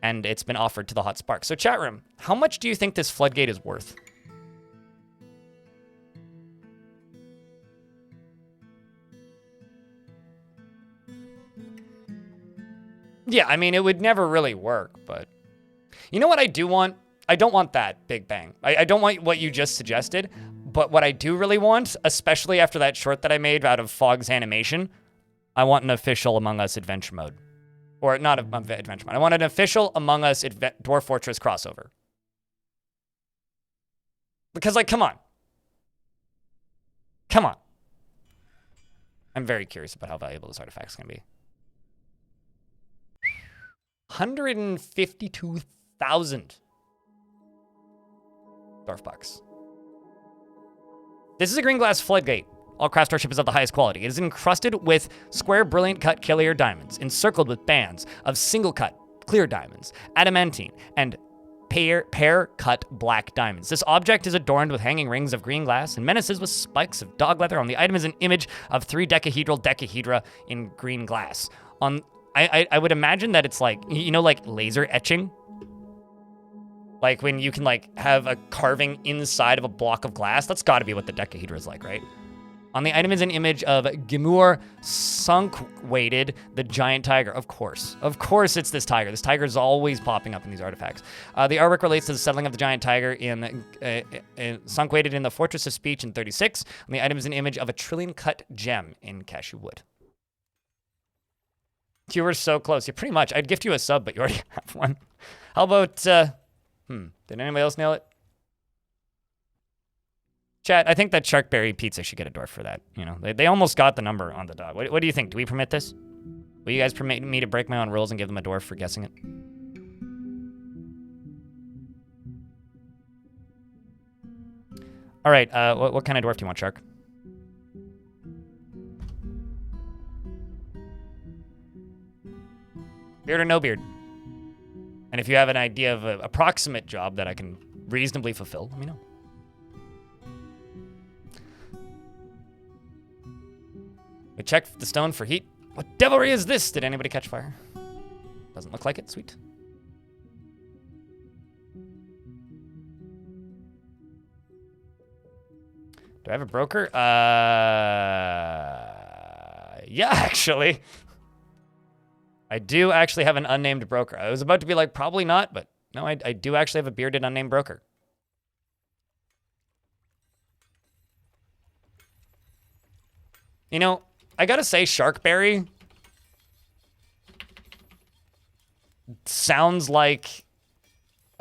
and it's been offered to the Hot Spark. So chat room, how much do you think this floodgate is worth? Yeah, I mean, it would never really work, but... You know what I do want? I don't want that Big Bang. I don't want what you just suggested, but what I do really want, especially after that short that I made out of Fog's animation, I want an official Among Us adventure mode. Or not adventure mode. I want an official Among Us Dwarf Fortress crossover. Because, like, come on. Come on. I'm very curious about how valuable this artifact's going to be. 152,000 Dwarf bucks. This is a green glass floodgate. All craftsmanship is of the highest quality. It is encrusted with square, brilliant cut clear diamonds, encircled with bands of single cut clear diamonds, adamantine, and pair cut black diamonds. This object is adorned with hanging rings of green glass and menaces with spikes of dog leather. On the item is an image of 3 decahedra in green glass. I would imagine that it's like, you know, like laser etching? Like when you can, like, have a carving inside of a block of glass. That's got to be what the decahedra is like, right? On the item is an image of Gemur sunk-weighted, the giant tiger. Of course. Of course it's this tiger. This tiger is always popping up in these artifacts. The artwork relates to the settling of the giant tiger in sunk-weighted in the Fortress of Speech in 36. On the item is an image of a trillion-cut gem in cashew wood. You were so close. Yeah, pretty much. I'd gift you a sub, but you already have one. How about, did anybody else nail it? Chat, I think that Sharkberry Pizza should get a dwarf for that. You know, they almost got the number on the dot. What do you think? Do we permit this? Will you guys permit me to break my own rules and give them a dwarf for guessing it? All right, what kind of dwarf do you want, Shark? Beard or no beard? And if you have an idea of an approximate job that I can reasonably fulfill, let me know. We checked the stone for heat. What devilry is this? Did anybody catch fire? Doesn't look like it. Sweet. Do I have a broker? Yeah, actually. I do actually have an unnamed broker. I was about to be like, probably not, but no, I do actually have a bearded unnamed broker. You know, I gotta say, Sharkberry sounds like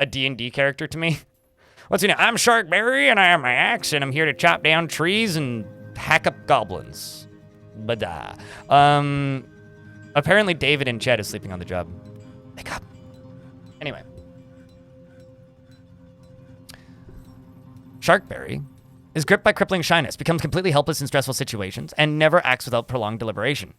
a D&D character to me. What's your name? I'm Sharkberry, and I have my axe, and I'm here to chop down trees and hack up goblins. Bada. Apparently David in chat is sleeping on the job. Wake up. Anyway. Sharkberry is gripped by crippling shyness, becomes completely helpless in stressful situations, and never acts without prolonged deliberation,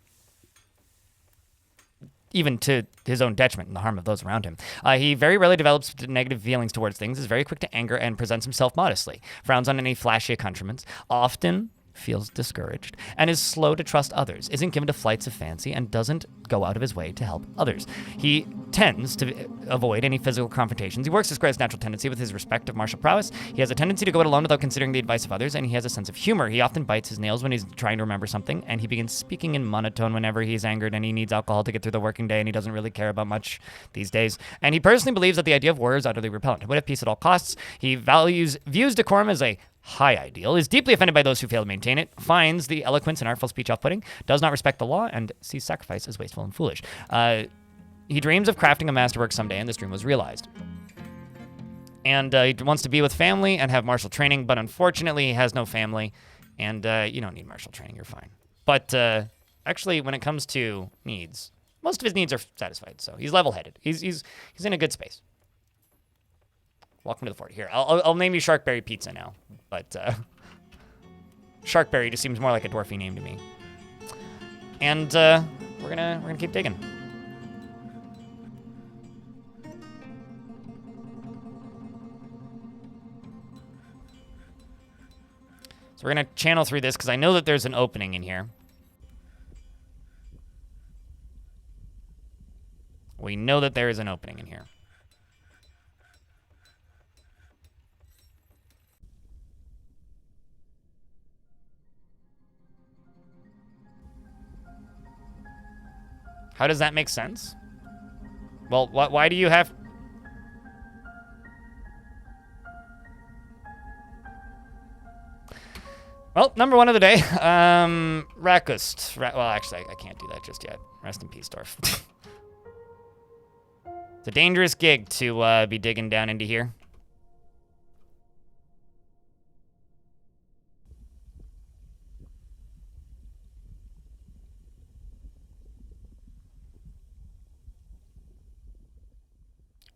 even to his own detriment and the harm of those around him. He very rarely develops negative feelings towards things, is very quick to anger, and presents himself modestly, frowns on any flashy accoutrements, often feels discouraged, and is slow to trust others, isn't given to flights of fancy, and doesn't go out of his way to help others. He tends to avoid any physical confrontations. He works to square his natural tendency with his respect of martial prowess. He has a tendency to go it alone without considering the advice of others, and he has a sense of humor. He often bites his nails when he's trying to remember something, and he begins speaking in monotone whenever he's angered and he needs alcohol to get through the working day, and he doesn't really care about much these days. And he personally believes that the idea of war is utterly repellent. He would have peace at all costs. He views decorum as a high ideal, is deeply offended by those who fail to maintain it, finds the eloquence and artful speech off-putting, does not respect the law, and sees sacrifice as wasteful and foolish. He dreams of crafting a masterwork someday, and this dream was realized. And he wants to be with family and have martial training, but unfortunately he has no family, and you don't need martial training, you're fine. But actually, when it comes to needs, most of his needs are satisfied, so he's level-headed. He's in a good space. Welcome to the fort. Here, I'll name you Sharkberry Pizza now, but Sharkberry just seems more like a dwarfy name to me. And we're gonna keep digging. So we're gonna channel through this because I know that there's an opening in here. We know that there is an opening in here. How does that make sense? Well, why do you have... Well, number one of the day, Rakust. Well, actually, I can't do that just yet. Rest in peace, Dwarf. It's a dangerous gig to be digging down into here.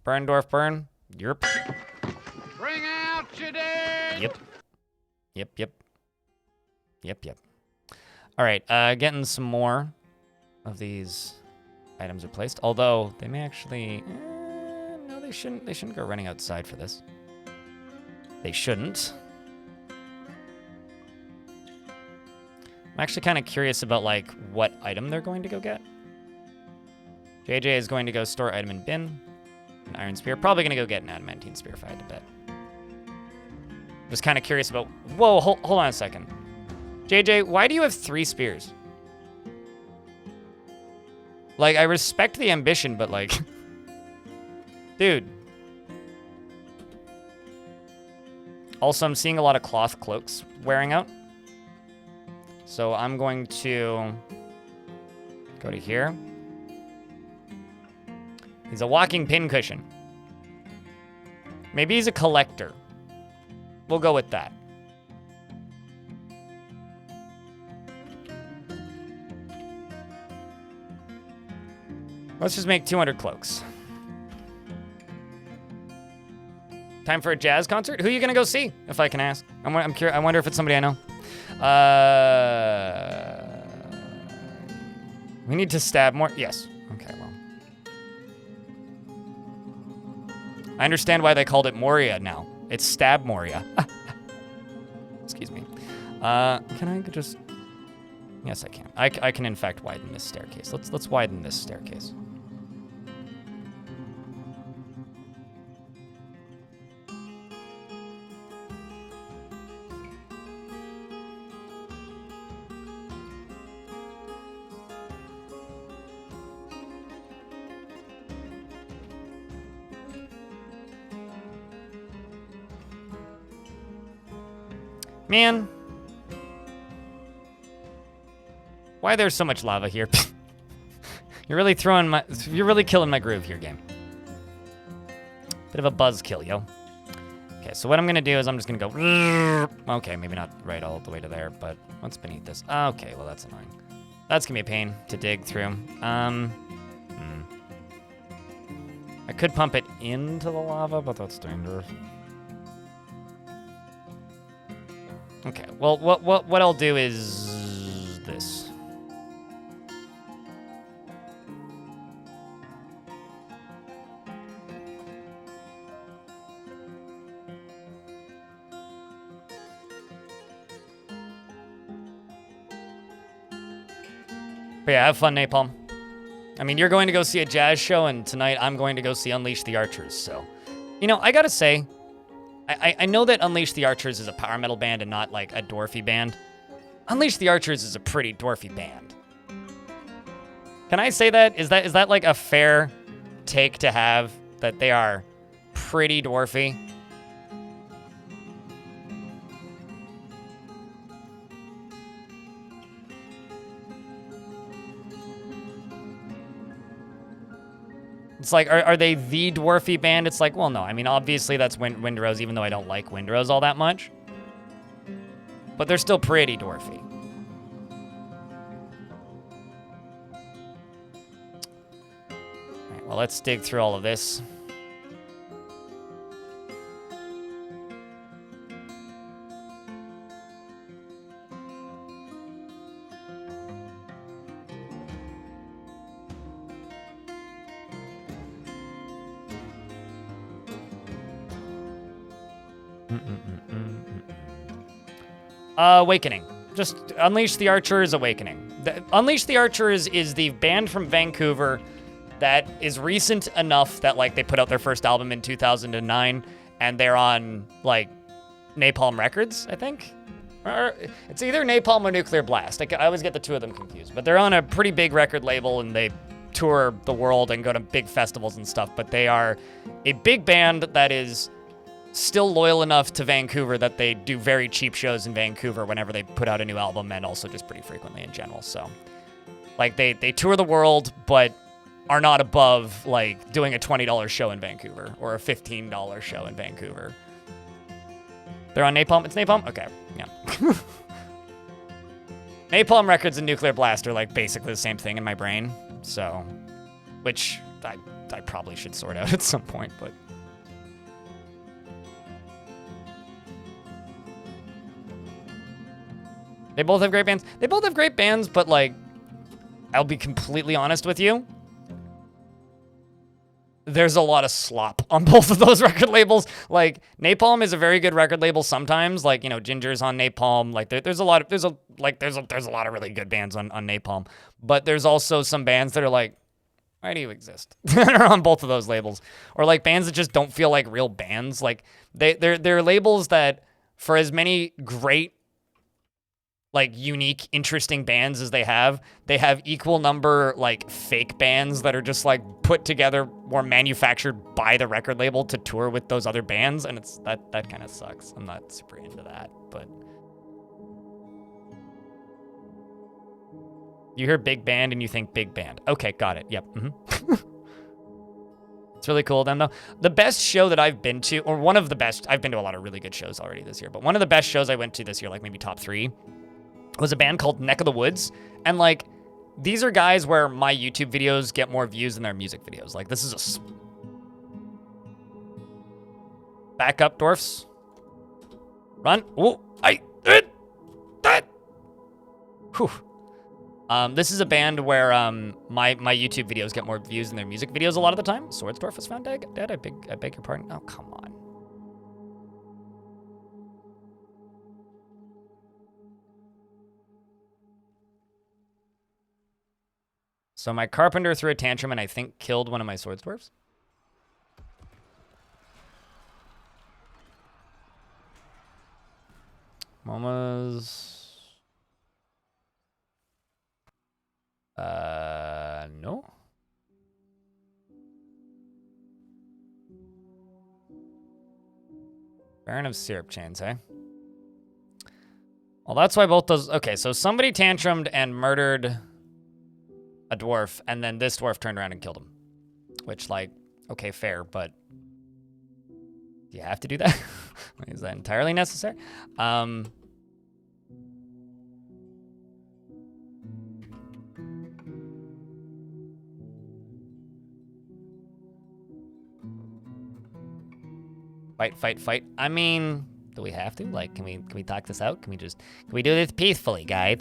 Burn, Dwarf, burn. Yerp. Bring out your dead. Yep. Yep, yep. Yep, yep. All right, getting some more of these items replaced. Although they may actually, no, they shouldn't. They shouldn't go running outside for this. They shouldn't. I'm actually kind of curious about like what item they're going to go get. JJ is going to go store item in bin. An iron spear. Probably going to go get an adamantine spear if I had to bet. Just kind of curious about... Whoa, hold on a second. JJ, why do you have 3 spears? Like, I respect the ambition, but like... Dude. Also, I'm seeing a lot of cloth cloaks wearing out. So I'm going to go to here. He's a walking pincushion. Maybe he's a collector. We'll go with that. Let's just make 200 cloaks. Time for a jazz concert? Who are you gonna go see, if I can ask? I'm curious. I wonder if it's somebody I know. We need to stab more. Yes. Okay, well. I understand why they called it Moria now. It's Stab Moria. Excuse me. Can I just... Yes, I can. I can in fact widen this staircase. Let's widen this staircase. Man. Why there's so much lava here? You're really killing my groove here, game. Bit of a buzzkill, yo. Okay, so what I'm gonna do is I'm just gonna go. Okay, maybe not right all the way to there, but what's beneath this? Okay, well that's annoying. That's gonna be a pain to dig through. I could pump it into the lava, but that's dangerous. Okay, well, what I'll do is this. But yeah, have fun, Napalm. I mean, you're going to go see a jazz show, and tonight I'm going to go see Unleash the Archers, so. You know, I gotta say, I know that Unleash the Archers is a power metal band and not like a dwarfy band. Unleash the Archers is a pretty dwarfy band. Can I say that? Is that like a fair take to have, that they are pretty dwarfy? It's like, are they the dwarfy band? It's like, well, no. I mean, obviously that's Windrose, even though I don't like Windrose all that much. But they're still pretty dwarfy. All right, well, let's dig through all of this. Awakening. Just Unleash the Archers, Awakening. Unleash the Archers is the band from Vancouver that is recent enough that, like, they put out their first album in 2009, and they're on, like, Napalm Records, I think? Or it's either Napalm or Nuclear Blast. I always get the two of them confused. But they're on a pretty big record label, and they tour the world and go to big festivals and stuff. But they are a big band that is still loyal enough to Vancouver that they do very cheap shows in Vancouver whenever they put out a new album, and also just pretty frequently in general. So, like, they tour the world, but are not above, like, doing a $20 show in Vancouver or a $15 show in Vancouver. They're on Napalm? It's Napalm? Okay, yeah. Napalm Records and Nuclear Blast are, like, basically the same thing in my brain, so, which I probably should sort out at some point, but... They both have great bands. They both have great bands, but, like, I'll be completely honest with you. There's a lot of slop on both of those record labels. Like, Napalm is a very good record label sometimes. Like, you know, Ginger's on Napalm. Like, there's a lot of really good bands on Napalm. But there's also some bands that are like, why do you exist? That are on both of those labels. Or, like, bands that just don't feel like real bands. Like, they're labels that, for as many great, like, unique, interesting bands as they have equal number, like, fake bands that are just, like, put together or manufactured by the record label to tour with those other bands, and it's that kind of sucks. I'm not super into that, but you hear big band and you think big band. Okay, got it. Yep. It's really cool of them, though. The best show that I've been to, or one of the best, I've been to a lot of really good shows already this year, but one of the best shows I went to this year, like maybe top 3, was a band called Neck of the Woods. And, like, these are guys where my YouTube videos get more views than their music videos. Like, this is Back up, dwarfs. Run. Oh, Whew. This is a band where my YouTube videos get more views than their music videos a lot of the time. Swordsdwarf was found dead. I beg your pardon. Oh, come on. So my carpenter threw a tantrum and I think killed one of my swordsdwarfs. Moma's... no. Baron of syrup chains, eh? Well, that's why both those... Okay, so somebody tantrumed and murdered a dwarf, and then this dwarf turned around and killed him. Which, like, okay, fair, but... Do you have to do that? Is that entirely necessary? Fight. I mean, do we have to? Like, can we talk this out? Can we do this peacefully, guys?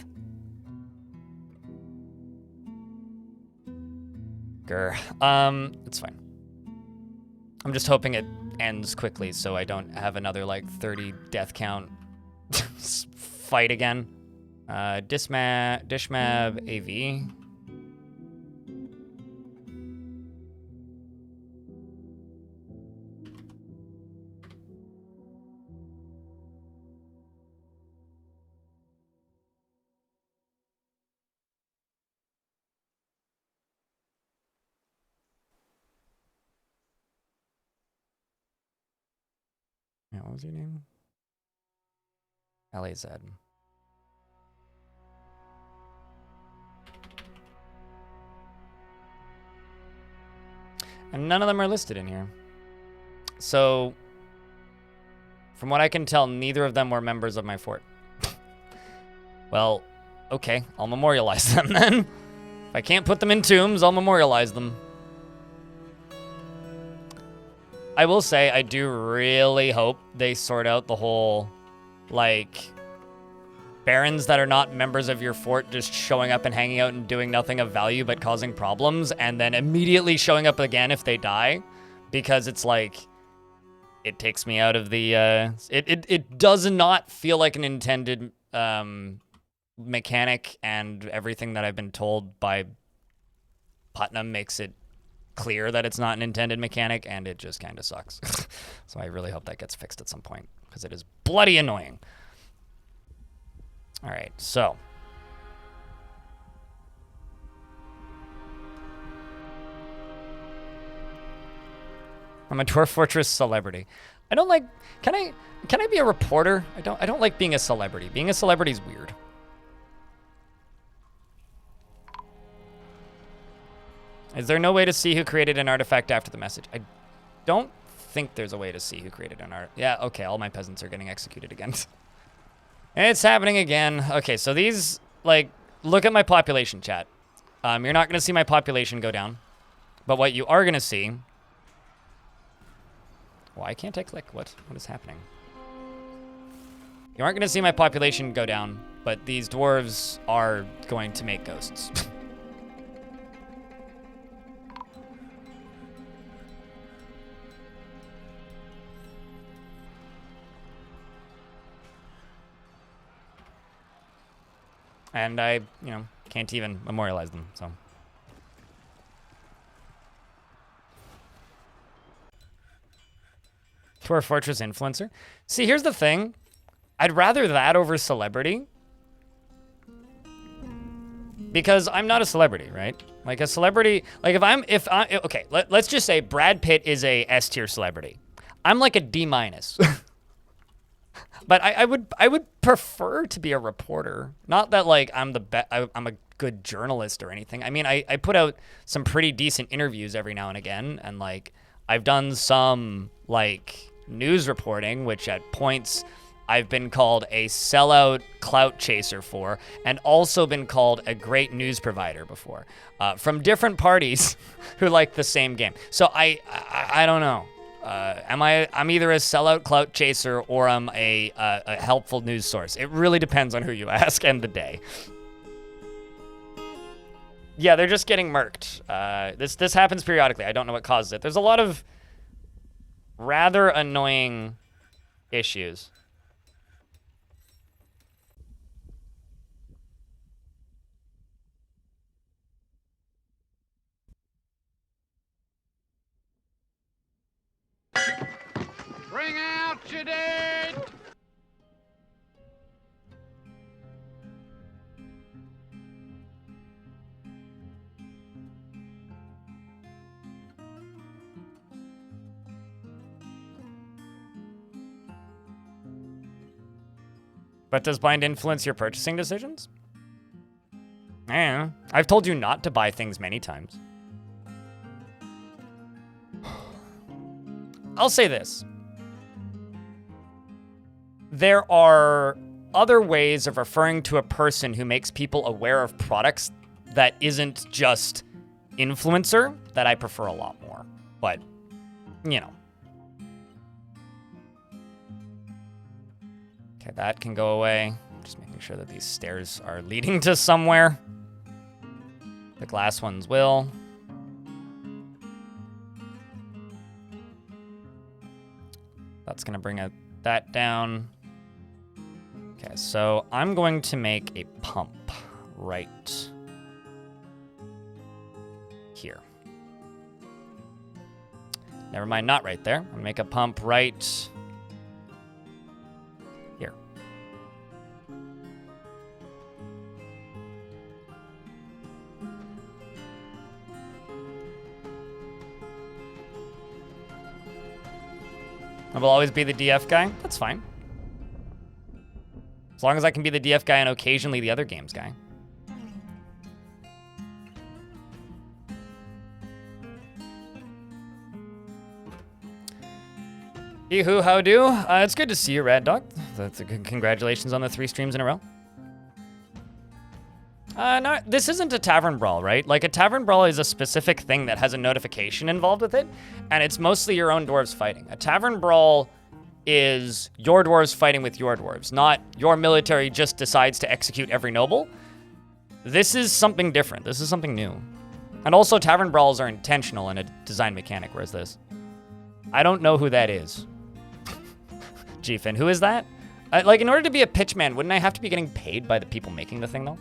Grr. It's fine. I'm just hoping it ends quickly so I don't have another, like, 30 death count fight again. Dishmab AV. What was your name? LAZ. And none of them are listed in here. So, from what I can tell, neither of them were members of my fort. Well, okay, I'll memorialize them then. If I can't put them in tombs, I'll memorialize them. I will say, I do really hope they sort out the whole, like, barons that are not members of your fort just showing up and hanging out and doing nothing of value but causing problems, and then immediately showing up again if they die, because it's like, it takes me out of the, it does not feel like an intended mechanic, and everything that I've been told by Putnam makes it clear that it's not an intended mechanic, and it just kind of sucks. So I really hope that gets fixed at some point, because it is bloody annoying. All right, so. I'm a Dwarf Fortress celebrity. I don't like, can I be a reporter? I don't like being a celebrity. Being a celebrity is weird. Is there no way to see who created an artifact after the message? I don't think there's a way to see who created an art. Yeah, okay, all my peasants are getting executed again. It's happening again. Okay, so these, like, look at my population, chat. You're not going to see my population go down. But what you are going to see... Why can't I click? What is happening? You aren't going to see my population go down, but these dwarves are going to make ghosts. And I, can't even memorialize them, so. Dwarf Fortress influencer. See, here's the thing. I'd rather that over celebrity. Because I'm not a celebrity, right? Like a celebrity, like okay, let's just say Brad Pitt is a S tier celebrity. I'm like a D-. But I would prefer to be a reporter. Not that like I'm a good journalist or anything. I mean, I put out some pretty decent interviews every now and again, and like I've done some like news reporting, which at points I've been called a sellout clout chaser for, and also been called a great news provider before, from different parties who like the same game. So I don't know. I'm either a sellout clout chaser or I'm a helpful news source. It really depends on who you ask and the day. Yeah, they're just getting murked. This happens periodically. I don't know what causes it. There's a lot of rather annoying issues. Bring out your dead. But does blind influence your purchasing decisions? I've told you not to buy things many times. I'll say this. There are other ways of referring to a person who makes people aware of products that isn't just influencer that I prefer a lot more. But, you know. Okay, that can go away. Just making sure that these stairs are leading to somewhere. The glass ones will. That's gonna bring that down. Okay, so I'm going to make a pump right here. Never mind, not right there. I'll make a pump right here. I will always be the DF guy. That's fine. As long as I can be the DF guy and occasionally the other games guy. Yee-hoo, how do? It's good to see you, Rad Dog. That's a good, congratulations on the 3 streams in a row. No, this isn't a tavern brawl, right? Like, a tavern brawl is a specific thing that has a notification involved with it, and it's mostly your own dwarves fighting. A tavern brawl is your dwarves fighting with your dwarves, not your military just decides to execute every noble. This is something different. This is something new. And also, tavern brawls are intentional in a design mechanic, whereas this. I don't know who that is. G-Fin, who is that? Like, in order to be a pitchman, wouldn't I have to be getting paid by the people making the thing, though?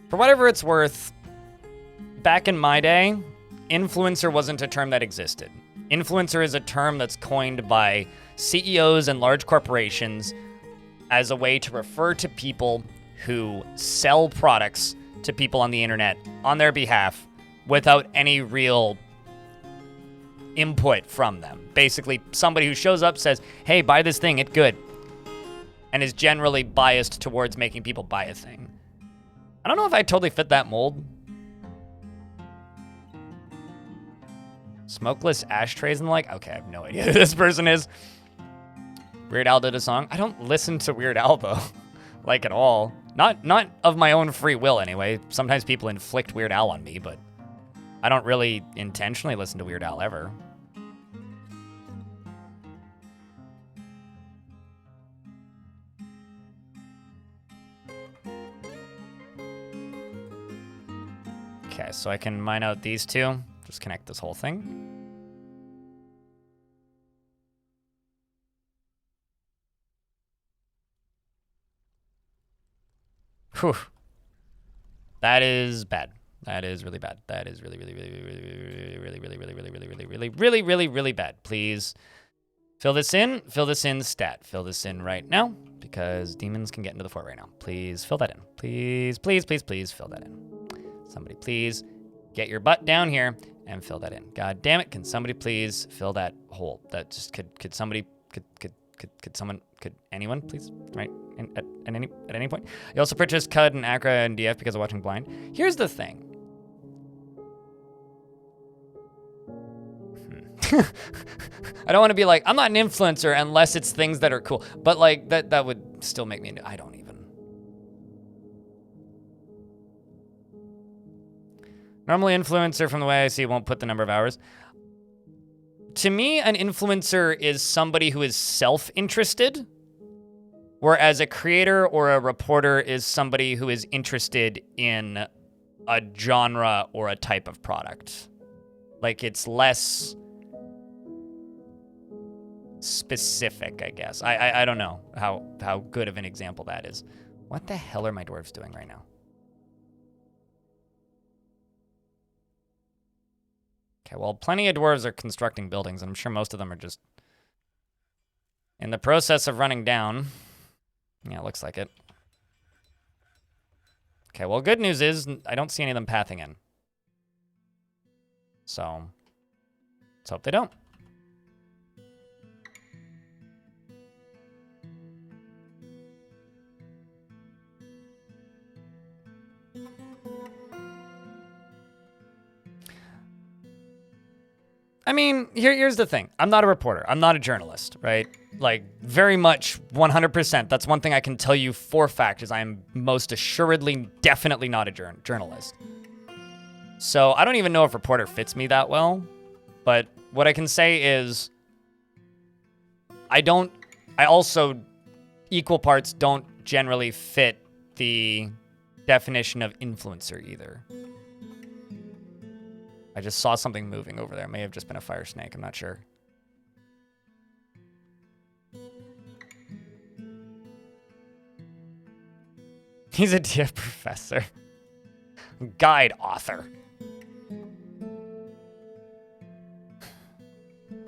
For whatever it's worth, back in my day, influencer wasn't a term that existed. Influencer is a term that's coined by CEOs and large corporations as a way to refer to people who sell products to people on the internet on their behalf without any real input from them. Basically, somebody who shows up, says, hey, buy this thing, it's good, and is generally biased towards making people buy a thing. I don't know if I totally fit that mold. Smokeless ashtrays and the like? Okay, I have no idea who this person is. Weird Al did a song. I don't listen to Weird Al, though. Like, at all. Not of my own free will, anyway. Sometimes people inflict Weird Al on me, but I don't really intentionally listen to Weird Al ever. Okay, so I can mine out these two. Just connect this whole thing. Whew. That is bad. That is really bad. That is really bad. Please fill this in. Fill this in stat. Fill this in right now because demons can get into the fort right now. Please fill that in. Please, please, please, please fill that in. Somebody please get your butt down here and fill that in. God damn it, can somebody please fill that hole? That just could anyone please, right? At any point. You also purchased CUD and Acra and DF because of watching blind. Here's the thing. I don't want to be like, I'm not an influencer unless it's things that are cool. But like that would still make me, I don't even. Normally influencer from the way I see won't put the number of hours. To me, an influencer is somebody who is self-interested, whereas a creator or a reporter is somebody who is interested in a genre or a type of product. Like, it's less specific, I guess. I don't know how good of an example that is. What the hell are my dwarves doing right now? Okay, well, plenty of dwarves are constructing buildings, and I'm sure most of them are just in the process of running down. Yeah, it looks like it. Okay, well, good news is I don't see any of them pathing in. So, let's hope they don't. I mean, here's the thing. I'm not a reporter. I'm not a journalist, right? Like, very much 100%. That's one thing I can tell you for fact is I am most assuredly, definitely not a journalist. So I don't even know if reporter fits me that well. But what I can say is I also equal parts don't generally fit the definition of influencer either. I just saw something moving over there. It may have just been a fire snake. I'm not sure. He's a DF professor. Guide author.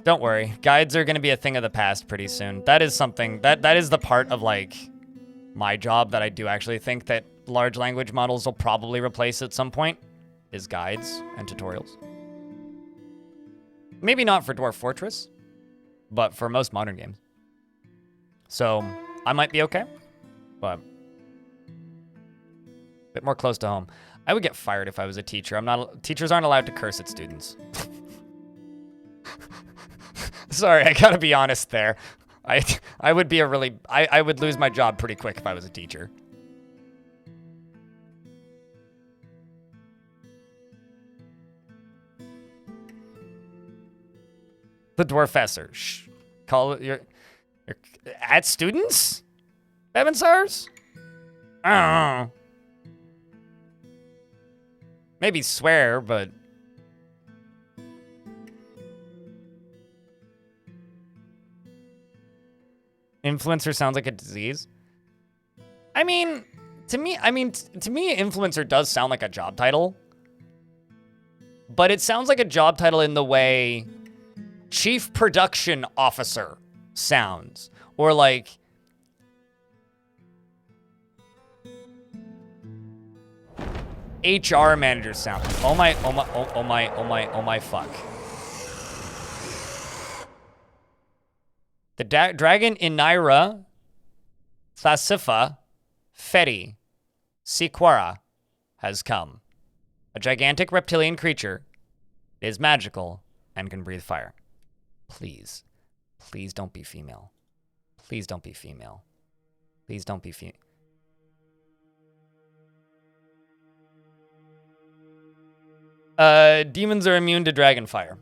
Don't worry. Guides are going to be a thing of the past pretty soon. That is something, that is the part of, like, my job that I do actually think that large language models will probably replace at some point. Is guides and tutorials. Maybe not for Dwarf Fortress, but for most modern games. So I might be okay, but a bit more close to home. I would get fired if I was a teacher. Teachers aren't allowed to curse at students. Sorry, I gotta be honest there. I would be I would lose my job pretty quick if I was a teacher. The Dwarfessor. Shh. Call it your at students? Bevensars? I don't know. Maybe swear, but influencer sounds like a disease. To me, influencer does sound like a job title. But it sounds like a job title in the way Chief Production Officer sounds. Or like HR manager sounds. Oh my fuck. The dragon Inaira Thasifa Feti Siquara has come. A gigantic reptilian creature. It is magical and can breathe fire. Please. Please don't be female. Please don't be female. Please don't be female. Demons are immune to dragon fire,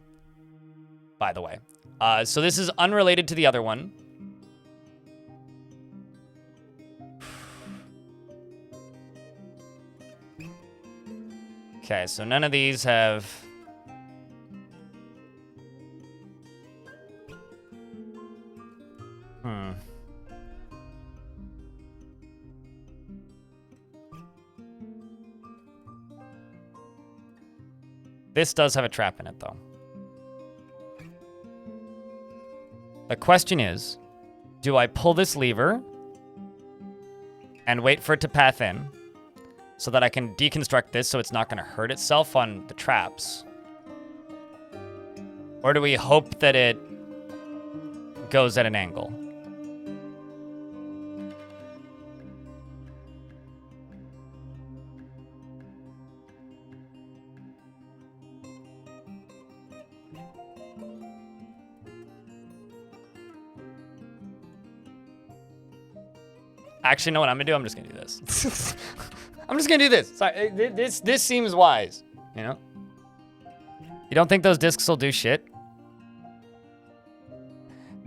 by the way. So this is unrelated to the other one. Okay, so none of these have... This does have a trap in it, though. The question is, do I pull this lever and wait for it to path in so that I can deconstruct this so it's not going to hurt itself on the traps? Or do we hope that it goes at an angle? Actually, know what I'm gonna do? I'm just gonna do this. I'm just gonna do this. Sorry, this seems wise, you know? You don't think those discs will do shit?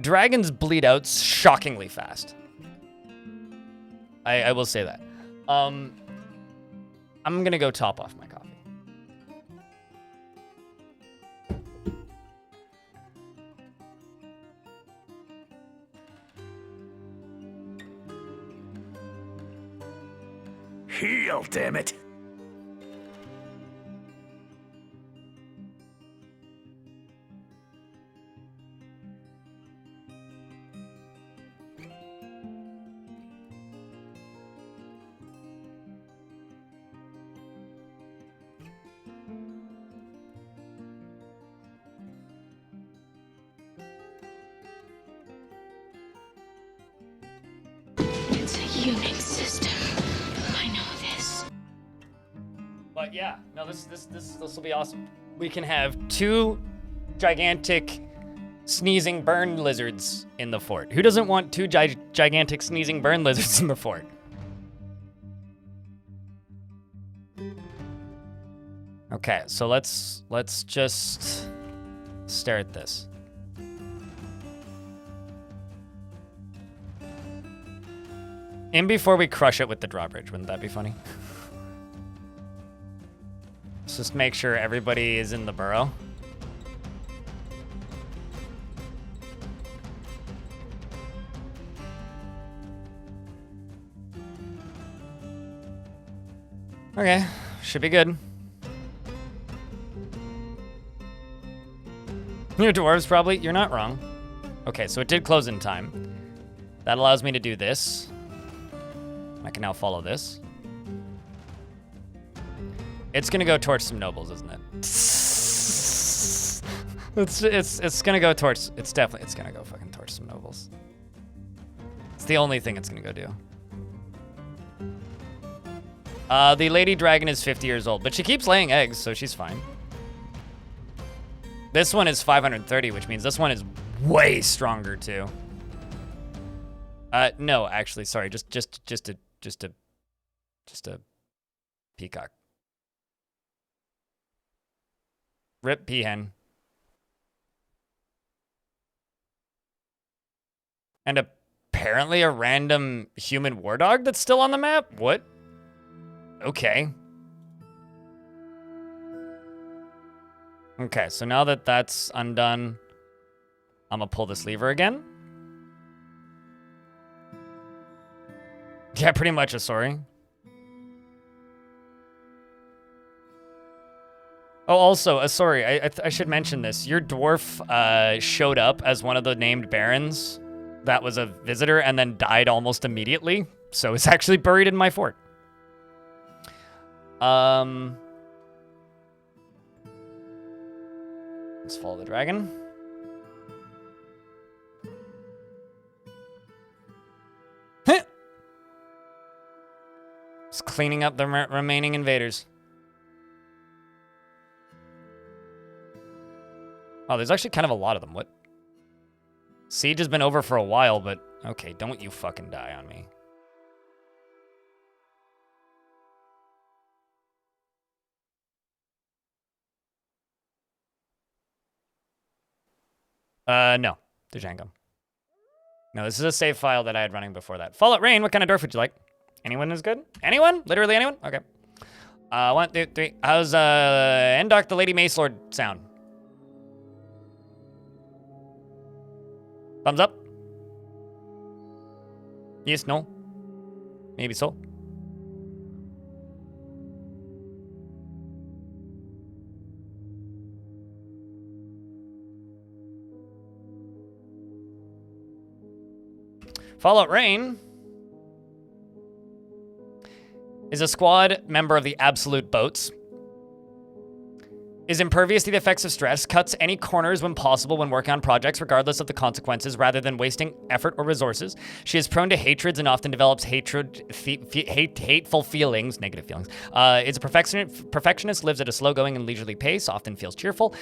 Dragons bleed out shockingly fast. I will say that. I'm gonna go top off my coffee. Heal, damn it. It's a Unix system. I know this. But yeah, no, this will be awesome. We can have 2 gigantic sneezing burn lizards in the fort. Who doesn't want 2 gigantic sneezing burn lizards in the fort? Okay, so let's just stare at this. In before we crush it with the drawbridge, wouldn't that be funny? Let's just make sure everybody is in the burrow. Okay, should be good. Your dwarves probably, you're not wrong. Okay, so it did close in time. That allows me to do this. I can now follow this. It's gonna go towards some nobles, isn't it? It's gonna go towards, it's gonna go fucking towards some nobles. It's the only thing it's gonna go do. The lady dragon is 50 years old, but she keeps laying eggs, so she's fine. This one is 530, which means this one is way stronger too. No, actually, sorry, just a peacock. Rip peahen. And apparently a random human war dog that's still on the map? What? Okay. Okay, so now that that's undone, I'm gonna pull this lever again. Yeah, pretty much a sorry. Oh, also, sorry, I should mention this. Your dwarf showed up as one of the named barons that was a visitor and then died almost immediately. So it's actually buried in my fort. Let's follow the dragon. Just cleaning up the remaining invaders. Oh, there's actually kind of a lot of them. What? Siege has been over for a while, but okay, don't you fucking die on me. No, Django. No, this is a save file that I had running before that. Fallout Rain, what kind of dwarf would you like? Anyone is good? Anyone? Literally anyone? Okay. 1, 2, 3. How's Endok the Lady Mace Lord sound? Thumbs up? Yes, no? Maybe so. Fallout Rain is a squad member of the Absolute Boats. Is impervious to the effects of stress, cuts any corners when possible when working on projects, regardless of the consequences, rather than wasting effort or resources. She is prone to hatreds and often develops hateful feelings, negative feelings. Is a perfectionist, lives at a slow-going and leisurely pace, often feels cheerful.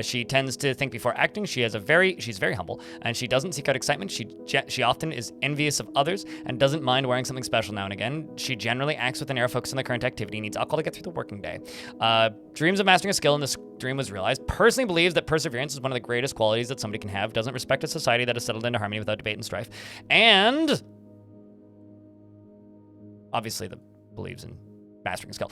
She tends to think before acting. She's very humble, and she doesn't seek out excitement. She often is envious of others and doesn't mind wearing something special now and again. She generally acts with an narrow focus on the current activity, needs alcohol to get through the working day. Dreams of mastering a skill in this dream was realized. Personally believes that perseverance is one of the greatest qualities that somebody can have. Doesn't respect a society that is settled into harmony without debate and strife. And obviously believes in mastering a skill.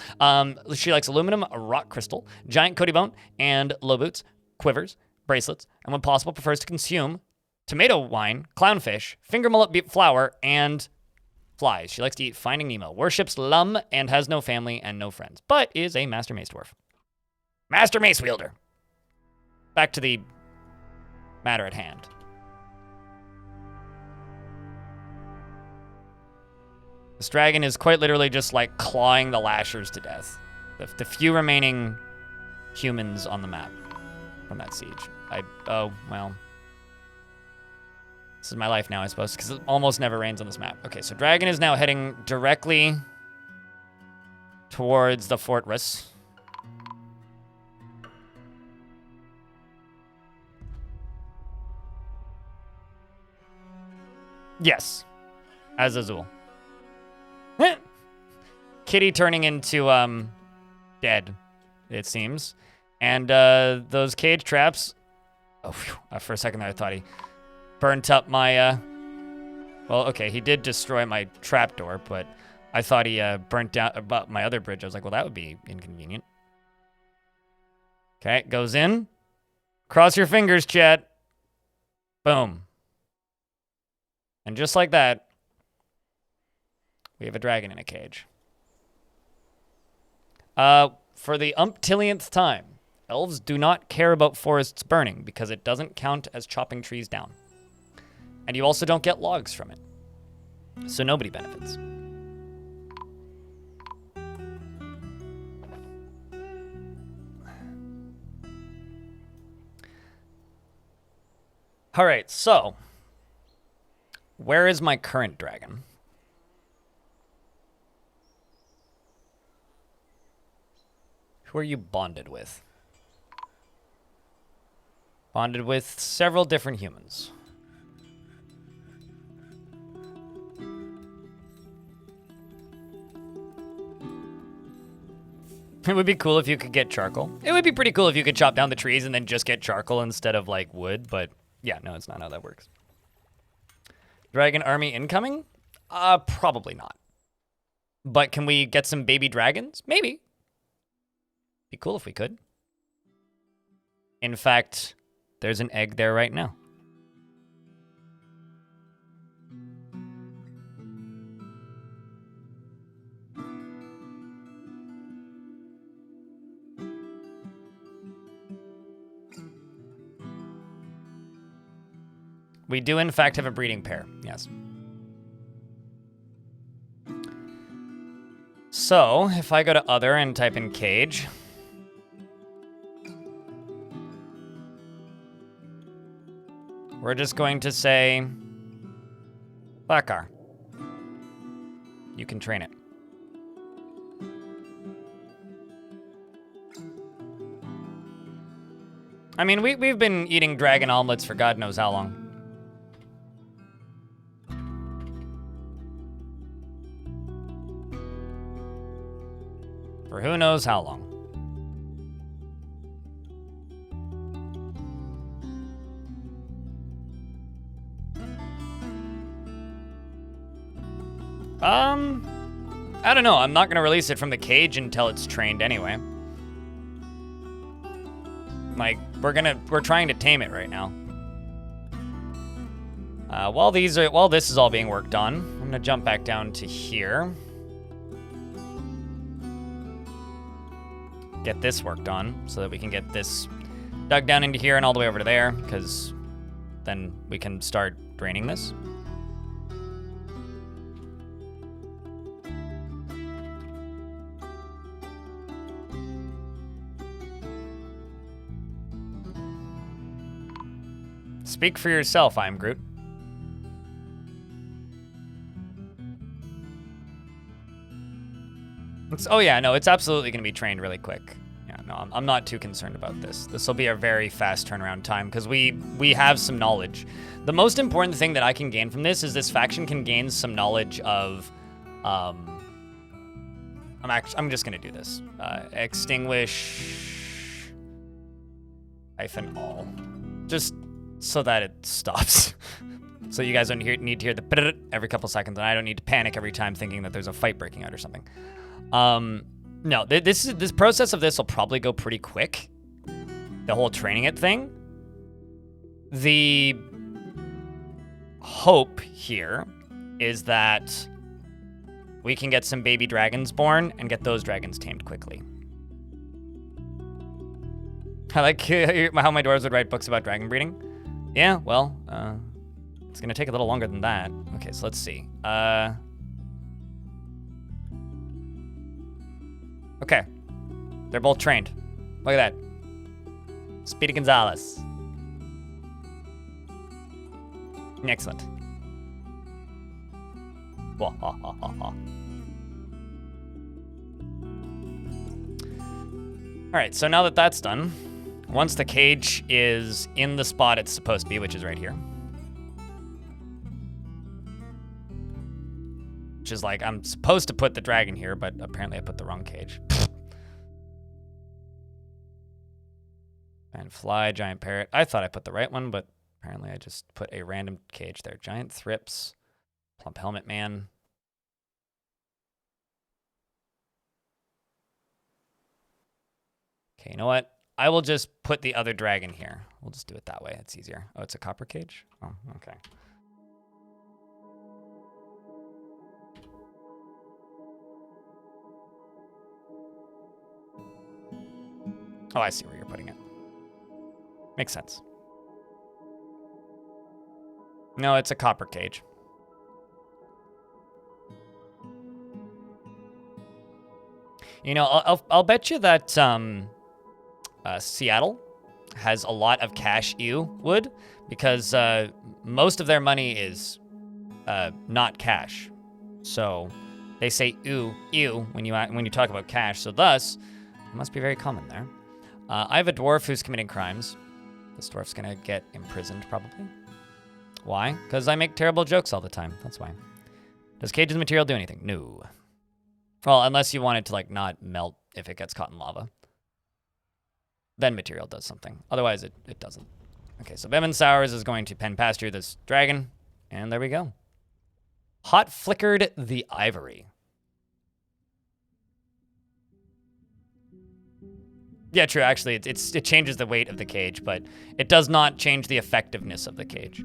She likes aluminum, rock crystal, giant Cody bone, and low boots, quivers, bracelets, and when possible prefers to consume tomato wine, clownfish, finger mullet flour, and flies. She likes to eat Finding Nemo, worships Lum, and has no family and no friends, but is a master mace dwarf. Master mace wielder. Back to the matter at hand. This dragon is quite literally just like clawing the lashers to death. The few remaining humans on the map from that siege. Oh, well. This is my life now, I suppose, because it almost never rains on this map. Okay, so dragon is now heading directly towards the fortress. Yes, as Azul. Kitty turning into, dead, it seems. And, those cage traps... Oh, phew. For a second there, I thought he burnt up my, Well, okay, he did destroy my trapdoor, but I thought he, burnt down about my other bridge. I was like, well, that would be inconvenient. Okay, goes in. Cross your fingers, chat. Boom. And just like that, we have a dragon in a cage. For the umptillionth time, elves do not care about forests burning because it doesn't count as chopping trees down. And you also don't get logs from it. So nobody benefits. All right, so where is my current dragon? Who are you bonded with? Bonded with several different humans. It would be cool if you could get charcoal. It would be pretty cool if you could chop down the trees and then just get charcoal instead of, like, wood, but yeah, no, it's not how that works. Dragon army incoming? Probably not. But can we get some baby dragons? Maybe. Be cool if we could. In fact, there's an egg there right now. We do, in fact, have a breeding pair. Yes. So, if I go to other and type in cage... we're just going to say... Bakar. You can train it. I mean, we've been eating dragon omelets for God knows how long. For who knows how long. I don't know. I'm not gonna release it from the cage until it's trained anyway. Like, we're trying to tame it right now. While this is all being worked on, I'm gonna jump back down to here. Get this worked on so that we can get this dug down into here and all the way over to there, because then we can start draining this. Speak for yourself, I am Groot. Oh yeah, no, it's absolutely going to be trained really quick. Yeah, no, I'm not too concerned about this. This will be a very fast turnaround time because we have some knowledge. The most important thing that I can gain from this is this faction can gain some knowledge of, I'm just going to do this. Extinguish -all. Just so that it stops. So you guys don't need to hear the every couple seconds, and I don't need to panic every time thinking that there's a fight breaking out or something. No, this process of this will probably go pretty quick. The whole training it thing. The hope here is that we can get some baby dragons born and get those dragons tamed quickly. I like how my dwarves would write books about dragon breeding. Yeah, well, it's gonna take a little longer than that. Okay, so let's see. Okay. They're both trained. Look at that. Speedy Gonzalez. Excellent. All right, so now that that's done, once the cage is in the spot it's supposed to be, which is right here, which is like, I'm supposed to put the dragon here, but apparently I put the wrong cage. And fly, giant parrot. I thought I put the right one, but apparently I just put a random cage there. Giant thrips, plump helmet man. Okay, you know what? I will just put the other dragon here. We'll just do it that way. It's easier. Oh, it's a copper cage? Oh, okay. Oh, I see where you're putting it. Makes sense. No, it's a copper cage. You know, I'll bet you that Seattle has a lot of cash wood because most of their money is not cash. So they say ew when you talk about cash. So thus, it must be very common there. I have a dwarf who's committing crimes. This dwarf's gonna get imprisoned probably. Why? Because I make terrible jokes all the time. That's why. Does Cage's material do anything? No. Well, unless you want it to like not melt if it gets caught in lava. Then material does something. Otherwise, it doesn't. Okay, so Bevan Sowers is going to pen pasture this dragon. And there we go. Hot flickered the ivory. Yeah, true. Actually, it changes the weight of the cage, but it does not change the effectiveness of the cage.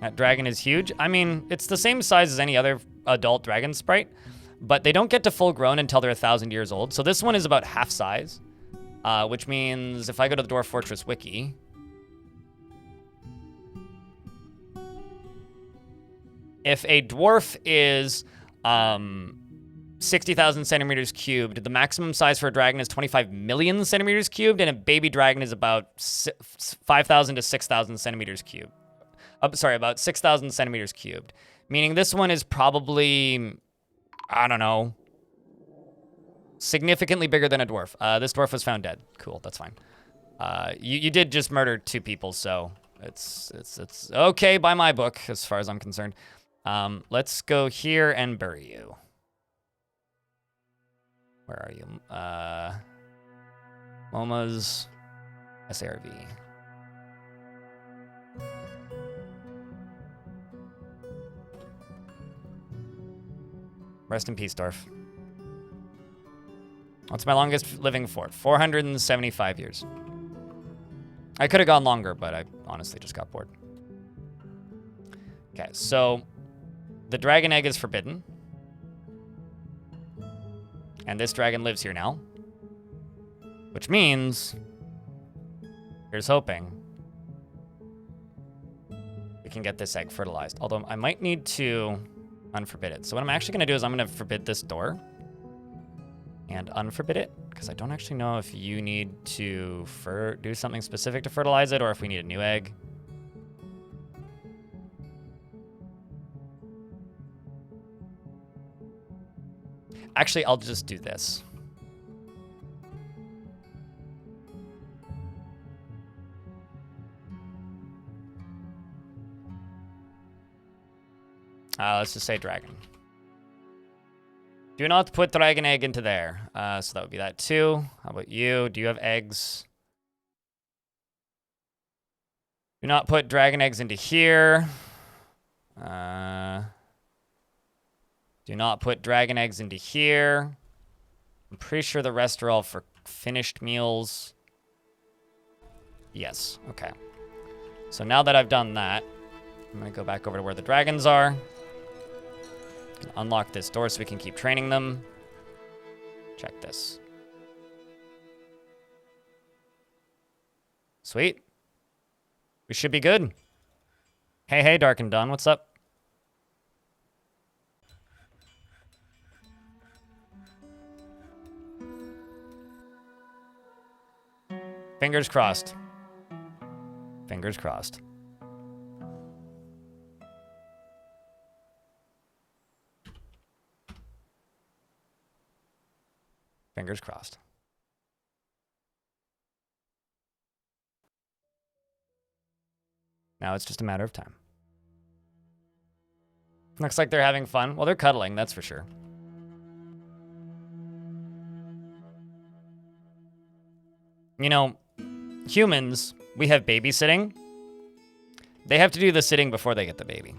That dragon is huge. I mean, it's the same size as any other adult dragon sprite, but they don't get to full grown until they're 1,000 years old. So this one is about half size, which means if I go to the Dwarf Fortress wiki, if a dwarf is 60,000 centimeters cubed, the maximum size for a dragon is 25 million centimeters cubed, and a baby dragon is about 5,000 to 6,000 centimeters cubed. About 6,000 centimeters cubed. Meaning this one is probably, I don't know, significantly bigger than a dwarf. This dwarf was found dead. Cool, that's fine. You did just murder 2 people, so it's okay by my book as far as I'm concerned. Let's go here and bury you. Where are you? MoMA's SARV. Rest in peace, Dwarf. What's my longest living fort? 475 years. I could have gone longer, but I honestly just got bored. Okay, so the dragon egg is forbidden. And this dragon lives here now. Which means, here's hoping, we can get this egg fertilized. Although I might need to unforbid it. So what I'm actually going to do is I'm going to forbid this door and unforbid it, because I don't actually know if you need to do something specific to fertilize it or if we need a new egg. Actually, I'll just do this. Let's just say dragon. Do not put dragon egg into there. So that would be that too. How about you? Do you have eggs? Do not put dragon eggs into here. Do not put dragon eggs into here. I'm pretty sure the rest are all for finished meals. Yes, okay. So now that I've done that, I'm gonna go back over to where the dragons are. Unlock this door so we can keep training them. Check this. Sweet. We should be good. Hey, Dark and Dawn, what's up? Fingers crossed. Fingers crossed. Fingers crossed. Now it's just a matter of time. Looks like they're having fun. Well, they're cuddling, that's for sure. You know, humans, we have babysitting. They have to do the sitting before they get the baby.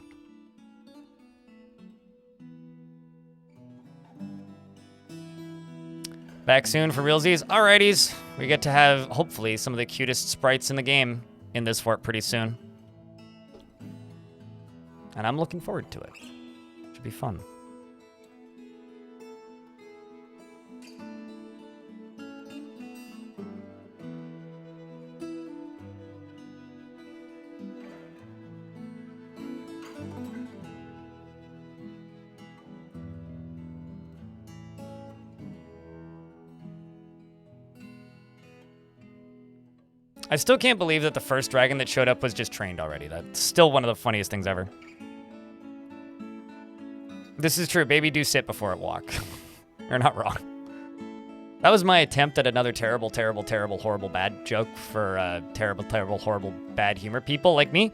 Back soon for realsies. Alrighties. We get to have, hopefully, some of the cutest sprites in the game in this fort pretty soon. And I'm looking forward to it. Should be fun. I still can't believe that the first dragon that showed up was just trained already. That's still one of the funniest things ever. This is true. Baby do sit before it walk. You're not wrong. That was my attempt at another terrible, horrible, bad joke for terrible, horrible, bad humor people like me.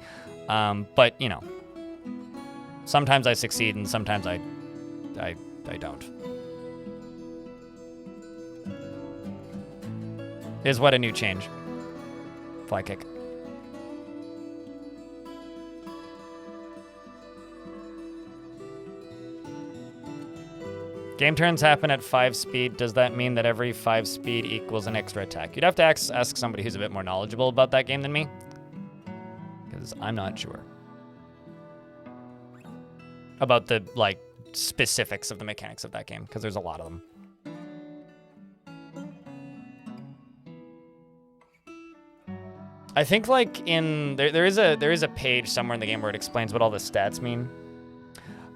But, you know, sometimes I succeed and sometimes I don't. Is what a new change. Fly kick. Game turns happen at 5 speed. Does that mean that every 5 speed equals an extra attack? You'd have to ask somebody who's a bit more knowledgeable about that game than me, because I'm not sure about the like specifics of the mechanics of that game, because there's a lot of them. I think like in there is a page somewhere in the game where it explains what all the stats mean.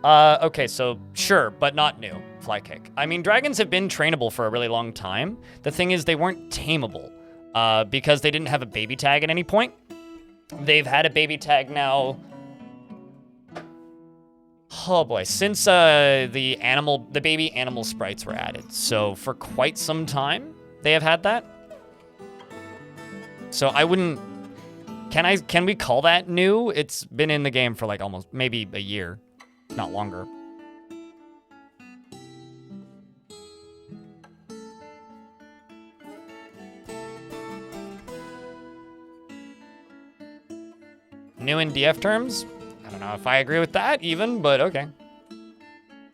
Okay, so sure, but not new. Fly kick. I mean, dragons have been trainable for a really long time. The thing is, they weren't tameable because they didn't have a baby tag at any point. They've had a baby tag now. Oh boy, since the baby animal sprites were added. So for quite some time, they have had that. So I wouldn't. Can we call that new? It's been in the game for like almost maybe a year, not longer. New in DF terms? I don't know if I agree with that even, but okay.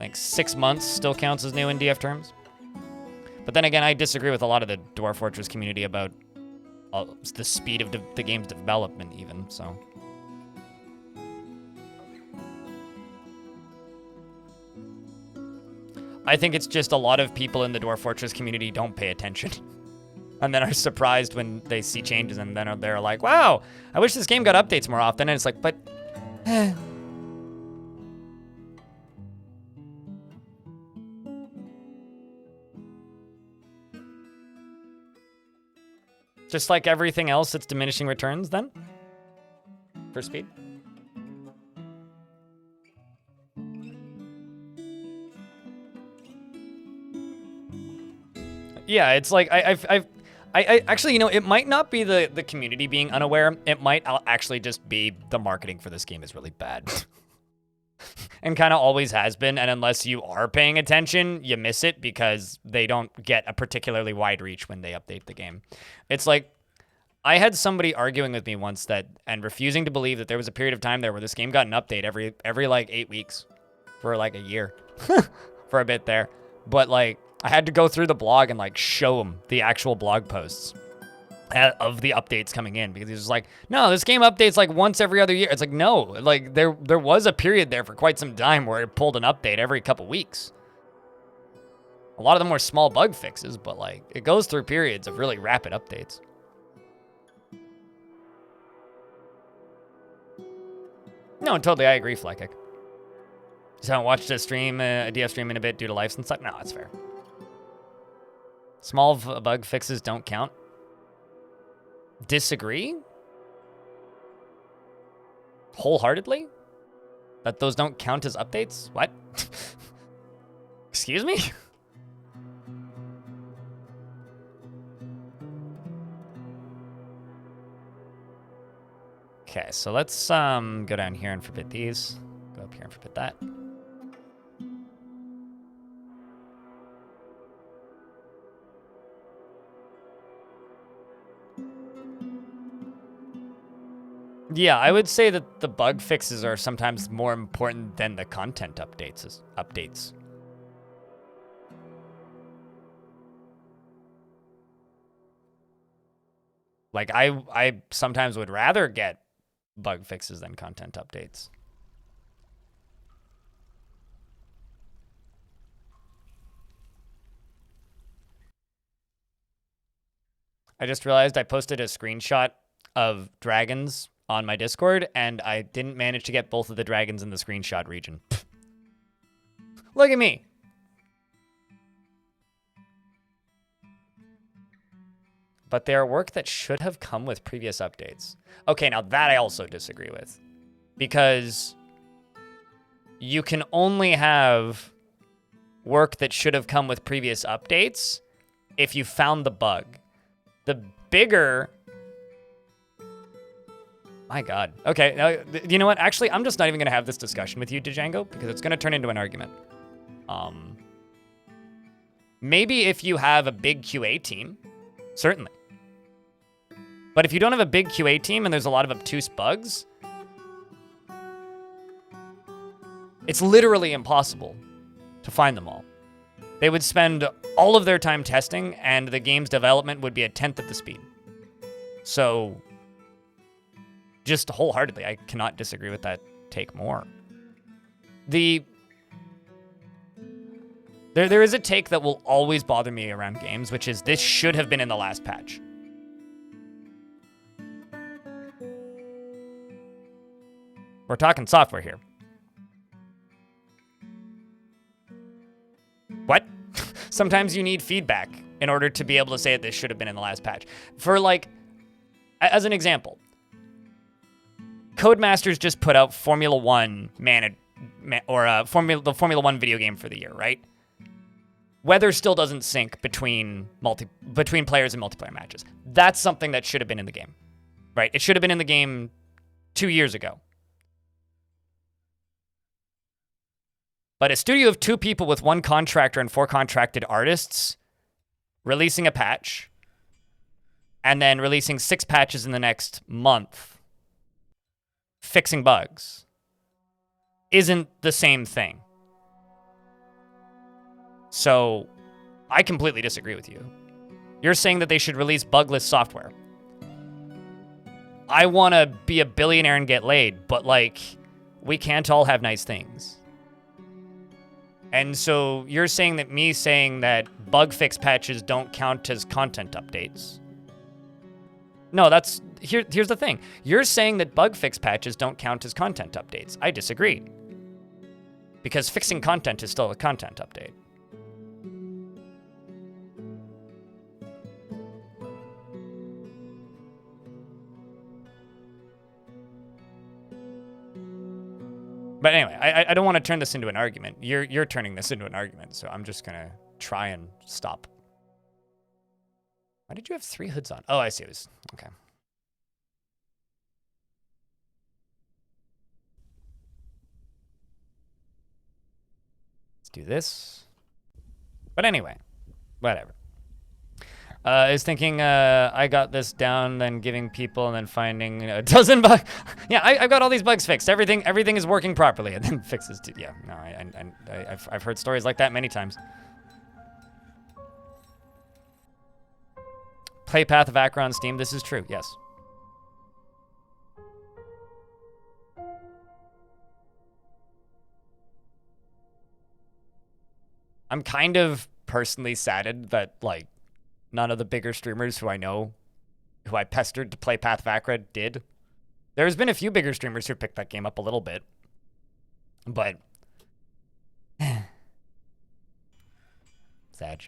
Like 6 months still counts as new in DF terms. But then again, I disagree with a lot of the Dwarf Fortress community about the speed of the game's development even, so. I think it's just a lot of people in the Dwarf Fortress community don't pay attention. And then are surprised when they see changes, and then they're like, wow, I wish this game got updates more often. And it's like, but Just like everything else, it's diminishing returns then? For speed? Yeah, it's like I actually, you know, it might not be the community being unaware. It might actually just be the marketing for this game is really bad. And kind of always has been. And unless you are paying attention, you miss it because they don't get a particularly wide reach when they update the game. It's like, I had somebody arguing with me once and refusing to believe that there was a period of time there where this game got an update every like 8 weeks for like a year for a bit there. But like, I had to go through the blog and like show them the actual blog posts of the updates coming in because he was like, no, this game updates like once every other year. It's like, no, like there was a period there for quite some time where it pulled an update every couple weeks. A lot of them were small bug fixes, but like it goes through periods of really rapid updates. No, totally, I agree, Fleckik. Just haven't watched a DF stream in a bit due to lives and stuff. No, that's fair. Small bug fixes don't count. Disagree? Wholeheartedly? That those don't count as updates? What? Excuse me? Okay, so let's go down here and forbid these. Go up here and forbid that. Yeah, I would say that the bug fixes are sometimes more important than the content updates. Like, I sometimes would rather get bug fixes than content updates. I just realized I posted a screenshot of dragons on my Discord, and I didn't manage to get both of the dragons in the screenshot region. Look at me. But they are work that should have come with previous updates. Okay, now that I also disagree with. Because you can only have work that should have come with previous updates if you found the bug. The bigger... My God. Okay, now, you know what? Actually, I'm just not even going to have this discussion with you, Django, because it's going to turn into an argument. Maybe if you have a big QA team, certainly. But if you don't have a big QA team and there's a lot of obtuse bugs, it's literally impossible to find them all. They would spend all of their time testing, and the game's development would be 1/10 of the speed. So, just wholeheartedly, I cannot disagree with that take more. There is a take that will always bother me around games, which is this should have been in the last patch. We're talking software here. What? Sometimes you need feedback in order to be able to say that this should have been in the last patch. For like, as an example, Codemasters just put out Formula One the Formula One video game for the year, right? Weather still doesn't sync between players and multiplayer matches. That's something that should have been in the game, right? It should have been in the game 2 years ago. But a studio of 2 people with 1 contractor and 4 contracted artists releasing a patch and then releasing 6 patches in the next month, fixing bugs, isn't the same thing. So I completely disagree with you. You're saying that they should release bugless software. I want to be a billionaire and get laid, but like, we can't all have nice things. And so you're saying that me saying that bug fix patches don't count as content updates No, that's here's the thing. You're saying that bug fix patches don't count as content updates. I disagree. Because fixing content is still a content update. But anyway, I don't want to turn this into an argument. You're turning this into an argument, so I'm just gonna try and stop. Why did you have 3 hoods on? Oh, I see. It was okay. Let's do this. But anyway, whatever. I was thinking I got this down, then giving people, and then finding a dozen bugs. Yeah, I've got all these bugs fixed. Everything is working properly, and then fixes too. Yeah, no, I've heard stories like that many times. Play Path of Acro on Steam. This is true. Yes. I'm kind of personally saddened that like none of the bigger streamers who I know, who I pestered to play Path of Acro did. There's been a few bigger streamers who picked that game up a little bit, but sad.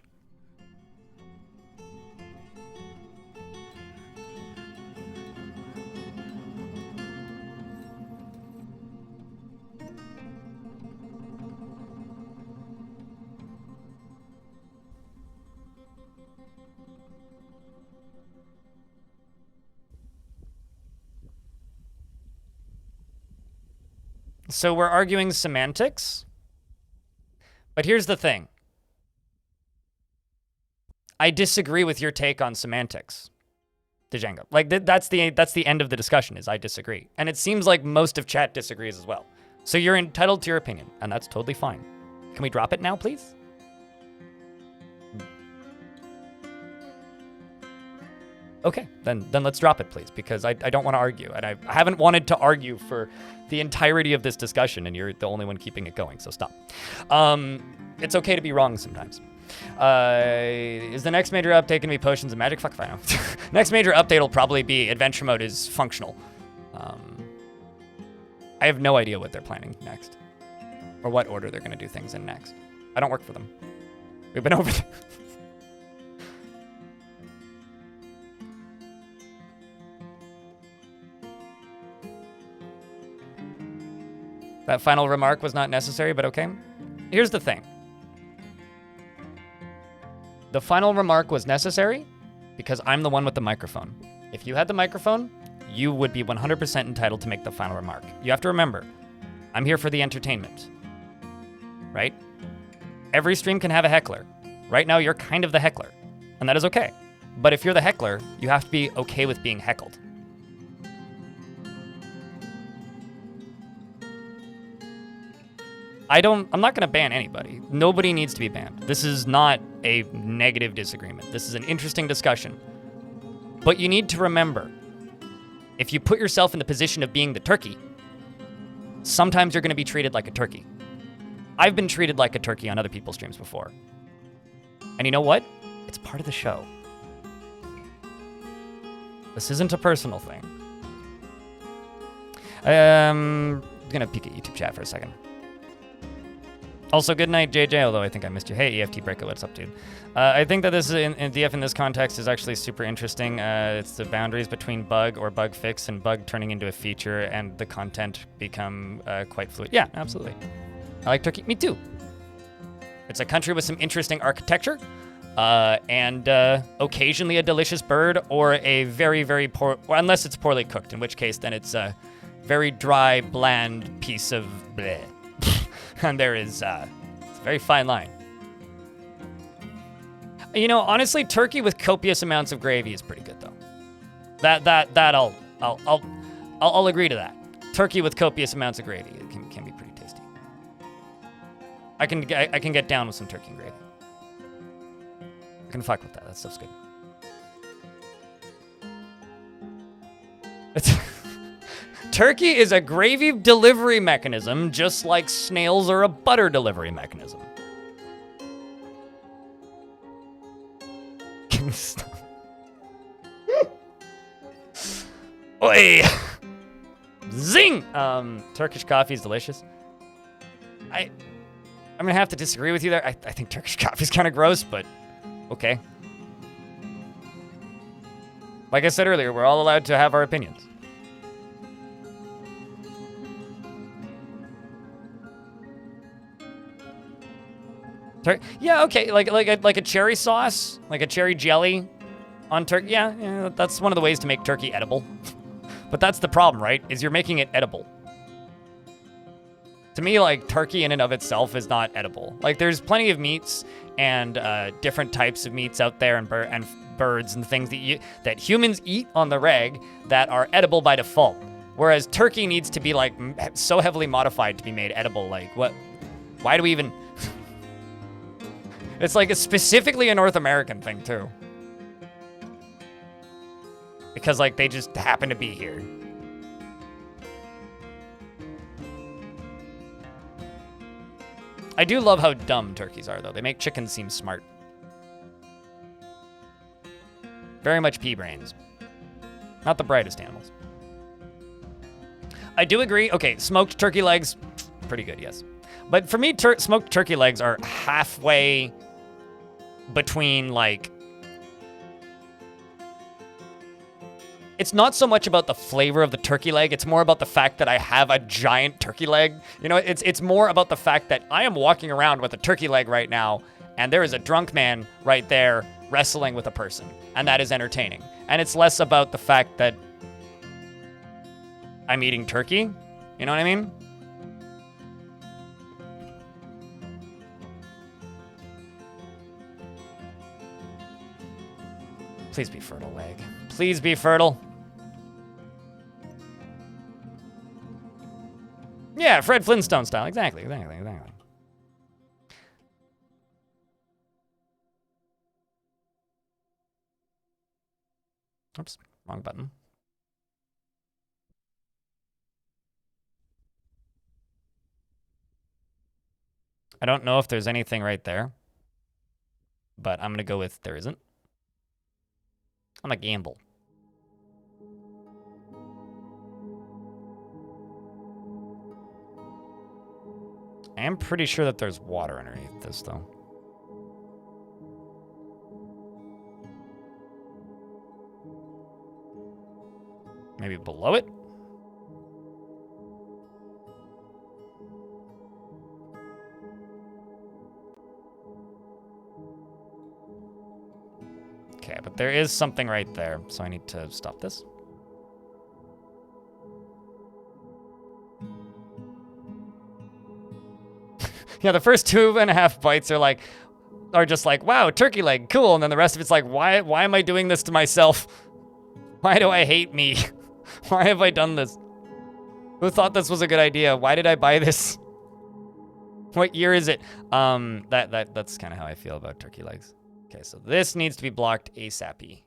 So we're arguing semantics, but here's the thing. I disagree with your take on semantics, Django. Like that's the end of the discussion. Is I disagree, and it seems like most of chat disagrees as well. So you're entitled to your opinion, and that's totally fine. Can we drop it now, please? Okay, then let's drop it, please, because I don't want to argue, and I haven't wanted to argue for the entirety of this discussion, and you're the only one keeping it going, so stop. It's okay to be wrong sometimes. Is the next major update going to be potions and magic? Fuck if I know. Next major update will probably be adventure mode is functional. I have no idea what they're planning next, or what order they're going to do things in next. I don't work for them. We've been over there. That final remark was not necessary, but okay. Here's the thing. The final remark was necessary because I'm the one with the microphone. If you had the microphone, you would be 100% entitled to make the final remark. You have to remember, I'm here for the entertainment, right? Every stream can have a heckler. Right now, you're kind of the heckler, and that is okay. But if you're the heckler, you have to be okay with being heckled. I'm not going to ban anybody. Nobody needs to be banned. This is not a negative disagreement. This is an interesting discussion. But you need to remember, if you put yourself in the position of being the turkey, sometimes you're going to be treated like a turkey. I've been treated like a turkey on other people's streams before. And you know what? It's part of the show. This isn't a personal thing. I'm going to peek at YouTube chat for a second. Also, good night, JJ, although I think I missed you. Hey, EFT Breaker, what's up, dude? I think that this is in DF in this context is actually super interesting. It's the boundaries between bug or bug fix and bug turning into a feature and the content become quite fluid. Yeah, absolutely. I like Turkey. Me too. It's a country with some interesting architecture and occasionally a delicious bird or a very, very poor, or unless it's poorly cooked, in which case then it's a very dry, bland piece of bleh. And there is it's a very fine line. You know, honestly, turkey with copious amounts of gravy is pretty good, though. That I'll agree to that. Turkey with copious amounts of gravy can be pretty tasty. I can get down with some turkey and gravy. I can fuck with that. That stuff's good. Turkey is a gravy delivery mechanism, just like snails are a butter delivery mechanism. Can you stop? Oi! Zing! Turkish coffee is delicious. I'm gonna have to disagree with you there. I think Turkish coffee is kind of gross, but okay. Like I said earlier, we're all allowed to have our opinions. Yeah, okay, like a cherry sauce, like a cherry jelly on turkey. Yeah, that's one of the ways to make turkey edible. But that's the problem, right? Is you're making it edible. To me, like, turkey in and of itself is not edible. Like, there's plenty of meats and different types of meats out there, and birds and things that humans eat on the reg that are edible by default. Whereas turkey needs to be, like, so heavily modified to be made edible. Like, what? Why do we even... It's like, it's specifically a North American thing, too. Because, like, they just happen to be here. I do love how dumb turkeys are, though. They make chickens seem smart. Very much pea brains. Not the brightest animals. I do agree. Okay, smoked turkey legs, pretty good, yes. But for me, smoked turkey legs are halfway between, like... It's not so much about the flavor of the turkey leg. It's more about the fact that I have a giant turkey leg. You know, it's more about the fact that I am walking around with a turkey leg right now, and there is a drunk man right there wrestling with a person, and that is entertaining. And it's less about the fact that I'm eating turkey. You know what I mean? Please be fertile, leg. Please be fertile. Yeah, Fred Flintstone style. Exactly. Oops, wrong button. I don't know if there's anything right there, but I'm going to go with there isn't. I'm a gamble. I am pretty sure that there's water underneath this, though. Maybe below it? Okay, but there is something right there, so I need to stop this. Yeah, the first 2.5 bites are just like, wow, turkey leg, cool. And then the rest of it's like, why am I doing this to myself? Why do I hate me? Why have I done this? Who thought this was a good idea? Why did I buy this? What year is it? That's kind of how I feel about turkey legs. Okay, so this needs to be blocked ASAP-y.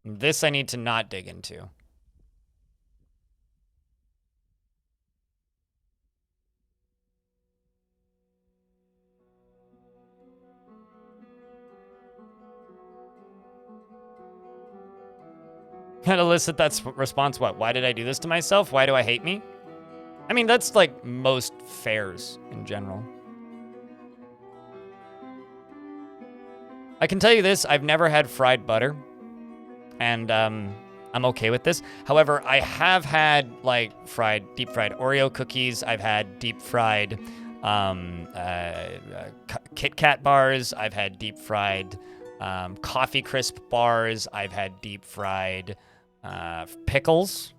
This I need to not dig into. And elicit that response, what? Why did I do this to myself? Why do I hate me? I mean, that's like most fairs in general. I can tell you this, I've never had fried butter. And I'm okay with this. However, I have had like deep fried Oreo cookies. I've had deep fried Kit Kat bars. I've had deep fried coffee crisp bars. I've had deep fried pickles.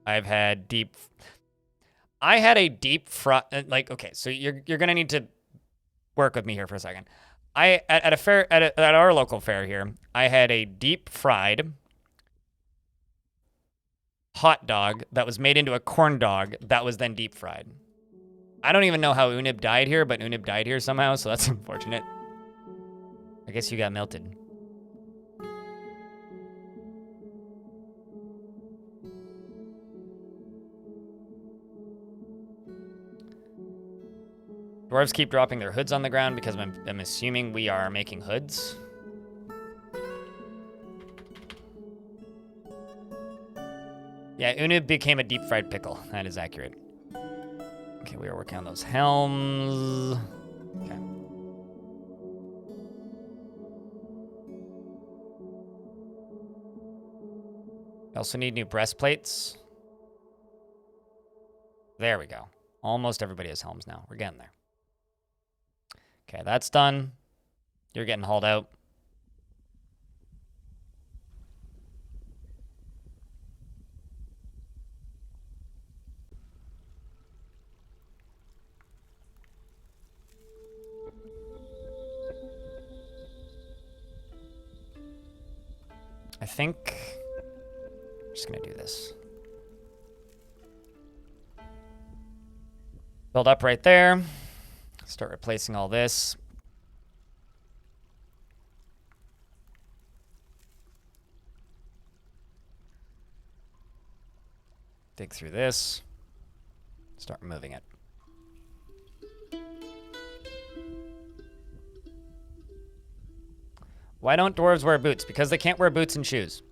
I've had I had a deep fry, okay, so you're gonna need to work with me here for a second. At a fair, at our local fair here, I had a deep fried hot dog that was made into a corn dog that was then deep fried. I don't even know how Unib died here, but Unib died here somehow, so that's unfortunate. I guess you got melted. Dwarves keep dropping their hoods on the ground because I'm assuming we are making hoods. Yeah, Una became a deep fried pickle. That is accurate. Okay, we are working on those helms. Okay. We also need new breastplates. There we go. Almost everybody has helms now. We're getting there. Okay, that's done. You're getting hauled out. I think I'm just gonna do this. Build up right there. Start replacing all this. Dig through this. Start removing it. Why don't dwarves wear boots? Because they can't wear boots and shoes.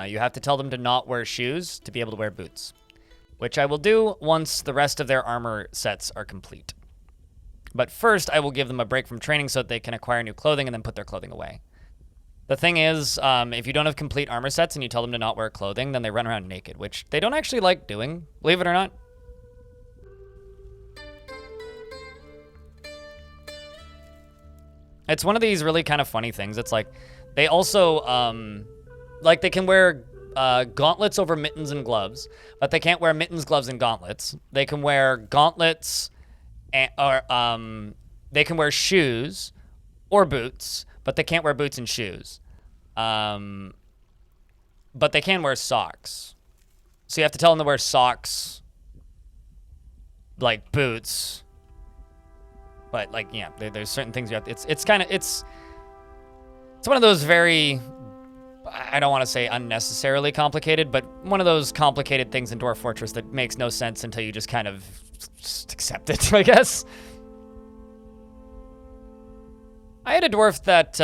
You have to tell them to not wear shoes to be able to wear boots, which I will do once the rest of their armor sets are complete. But first, I will give them a break from training so that they can acquire new clothing and then put their clothing away. The thing is, if you don't have complete armor sets and you tell them to not wear clothing, then they run around naked, which they don't actually like doing, believe it or not. It's one of these really kind of funny things. It's like, they also, like they can wear gauntlets over mittens and gloves, but they can't wear mittens, gloves, and gauntlets. They can wear gauntlets, or they can wear shoes or boots, but they can't wear boots and shoes. But they can wear socks. So you have to tell them to wear socks, like boots. But like, yeah, there's certain things you have to, it's one of those very, I don't want to say unnecessarily complicated, but one of those complicated things in Dwarf Fortress that makes no sense until you just kind of just accept it, I guess. I had a dwarf that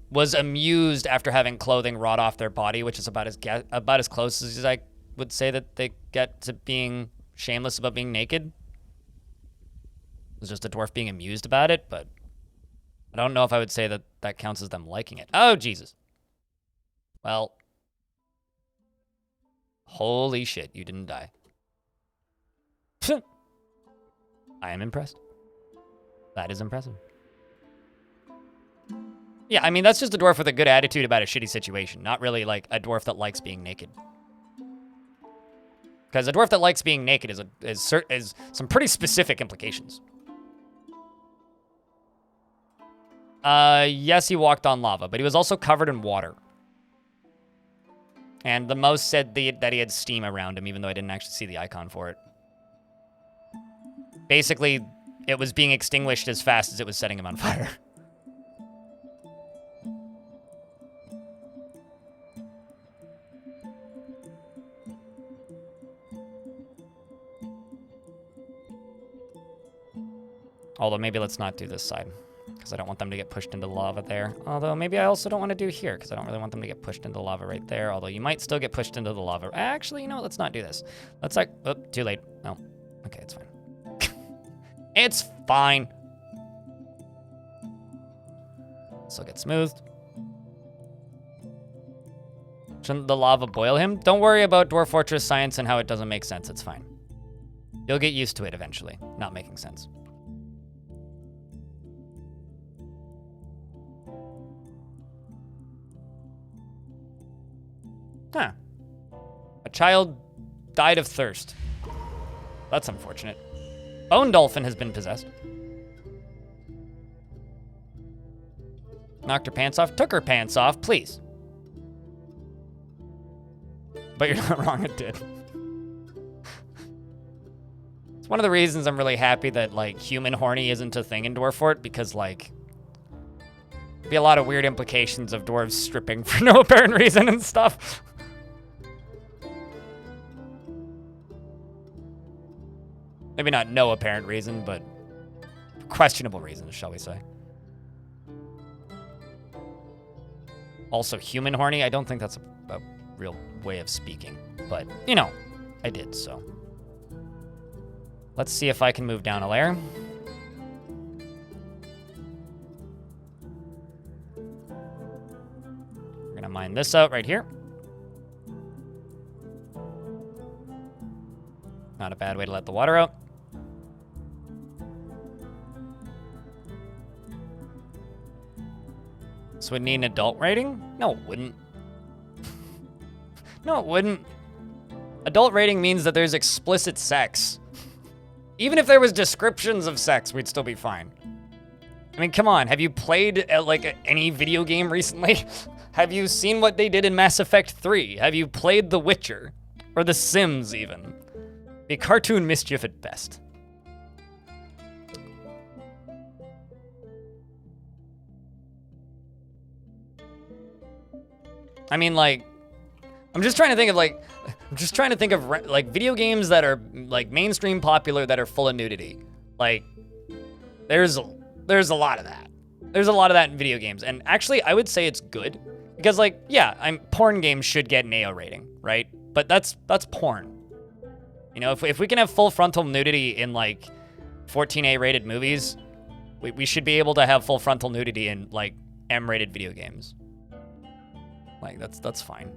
was amused after having clothing rot off their body, which is about as close as I would say that they get to being shameless about being naked. It was just a dwarf being amused about it, but I don't know if I would say that that counts as them liking it. Oh, Jesus. Well, holy shit, you didn't die. I am impressed. That is impressive. Yeah, I mean, that's just a dwarf with a good attitude about a shitty situation, not really like a dwarf that likes being naked. Because a dwarf that likes being naked is some pretty specific implications. Yes, he walked on lava, but he was also covered in water. And the mouse said that he had steam around him, even though I didn't actually see the icon for it. Basically, it was being extinguished as fast as it was setting him on fire. Although maybe let's not do this side, because I don't want them to get pushed into the lava there. Although maybe I also don't want to do here, because I don't really want them to get pushed into the lava right there. Although you might still get pushed into the lava. Actually, you know what? Let's not do this. Let's like, oh, too late. No. Okay, it's fine. It's fine. This will get smoothed. Shouldn't the lava boil him? Don't worry about Dwarf Fortress science and how it doesn't make sense. It's fine. You'll get used to it eventually, not making sense. Huh. A child died of thirst. That's unfortunate. Bone Dolphin has been possessed. Knocked her pants off. Took her pants off, please. But you're not wrong, it did. It's one of the reasons I'm really happy that, like, human horny isn't a thing in Dwarf Fort, because, like, be a lot of weird implications of dwarves stripping for no apparent reason and stuff. Maybe not no apparent reason, but questionable reasons, shall we say. Also, human horny. I don't think that's a real way of speaking, but you know, I did so. Let's see if I can move down a layer. We're gonna mine this out right here. Not a bad way to let the water out. This would need an adult rating? No, it wouldn't. No, it wouldn't. Adult rating means that there's explicit sex. Even if there was descriptions of sex, we'd still be fine. I mean, come on. Have you played like any video game recently? Have you seen what they did in Mass Effect 3? Have you played The Witcher? Or The Sims, even? Be cartoon mischief at best. I mean, like, I'm just trying to think of like video games that are like mainstream popular that are full of nudity. Like, there's a lot of that. There's a lot of that in video games, and actually, I would say it's good because, like, yeah, porn games should get an AO rating, right? But that's porn. You know, if we can have full frontal nudity in like 14A rated movies, we should be able to have full frontal nudity in like M rated video games. Like, that's fine.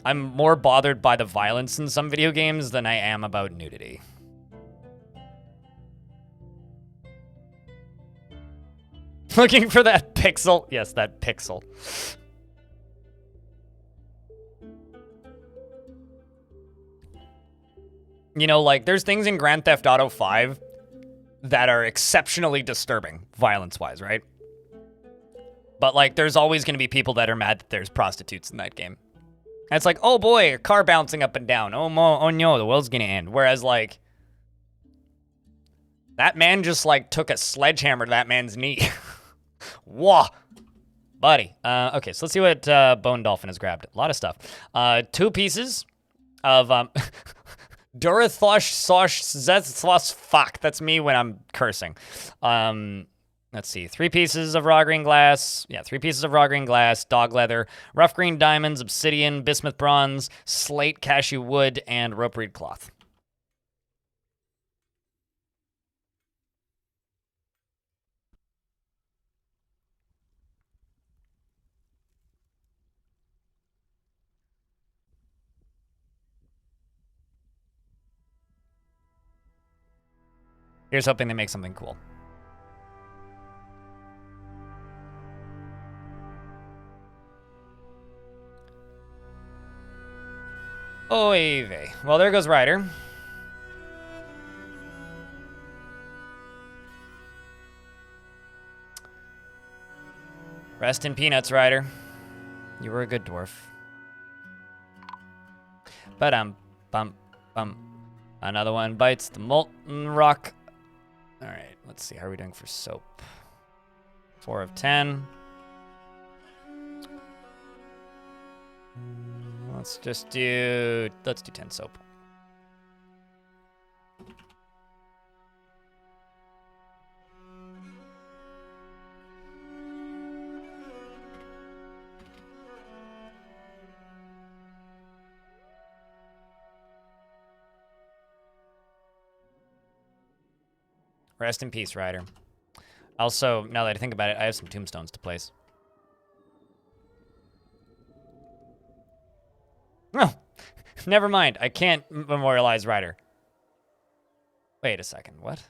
I'm more bothered by the violence in some video games than I am about nudity. Looking for that pixel. Yes, that pixel. You know, like, there's things in Grand Theft Auto 5 that are exceptionally disturbing, violence-wise, right? But, like, there's always going to be people that are mad that there's prostitutes in that game. And it's like, oh boy, a car bouncing up and down. Oh no, the world's going to end. Whereas, like, that man just, like, took a sledgehammer to that man's knee. Whoa. Buddy. Okay, so let's see what Bone Dolphin has grabbed. A lot of stuff. 2 pieces of... Durathosh Sosh Zethlos fuck. That's me when I'm cursing. Let's see. 3 pieces of raw green glass. Yeah, 3 pieces of raw green glass, dog leather, rough green diamonds, obsidian, bismuth bronze, slate, cashew wood, and rope reed cloth. Here's hoping they make something cool. Oy vey. Well, there goes Ryder. Rest in peanuts, Ryder. You were a good dwarf. Bum. Another one bites the molten rock. All right, let's see. How are we doing for soap? 4 of 10. Let's do 10 soap. Rest in peace, Ryder. Also, now that I think about it, I have some tombstones to place. Oh, never mind. I can't memorialize Ryder. Wait a second. What?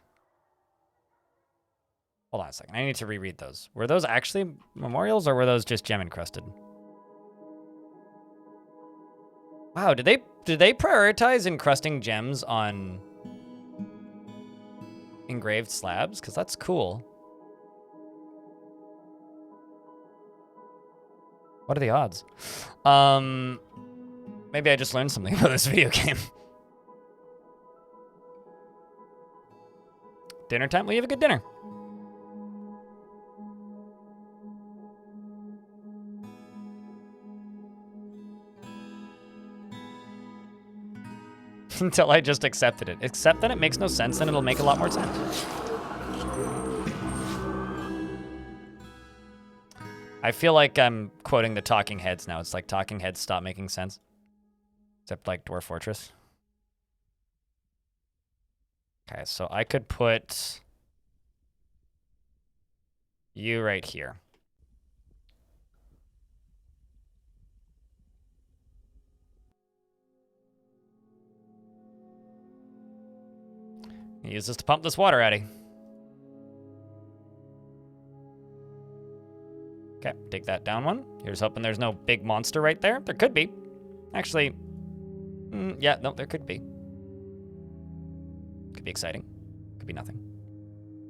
Hold on a second. I need to reread those. Were those actually memorials or were those just gem encrusted? Wow, did they prioritize encrusting gems on engraved slabs? Because that's cool. What are the odds? Maybe I just learned something about this video game. Dinner time? Well, you have a good dinner. until I just accepted it. Except that it makes no sense, then it'll make a lot more sense. I feel like I'm quoting the Talking Heads now. It's like Talking Heads stop making sense. Except like Dwarf Fortress. Okay, so I could put you right here. Use this to pump this water out of you. Okay, take that down one. Here's hoping there's no big monster right there. There could be. Actually, yeah, no, there could be. Could be exciting. Could be nothing.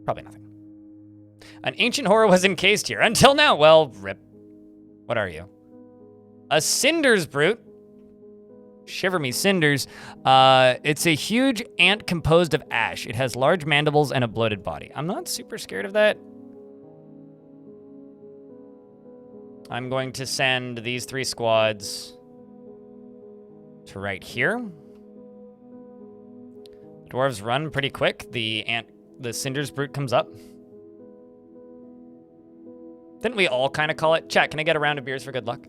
Probably nothing. An ancient horror was encased here. Until now. Well, rip. What are you? A Cinders Brute. Shiver me cinders. It's a huge ant composed of ash. It has large mandibles and a bloated body. I'm not super scared of that. I'm going to send these 3 squads to right here. Dwarves run pretty quick. The Cinders Brute comes up. Didn't we all kind of call it? Chat, can I get a round of beers for good luck?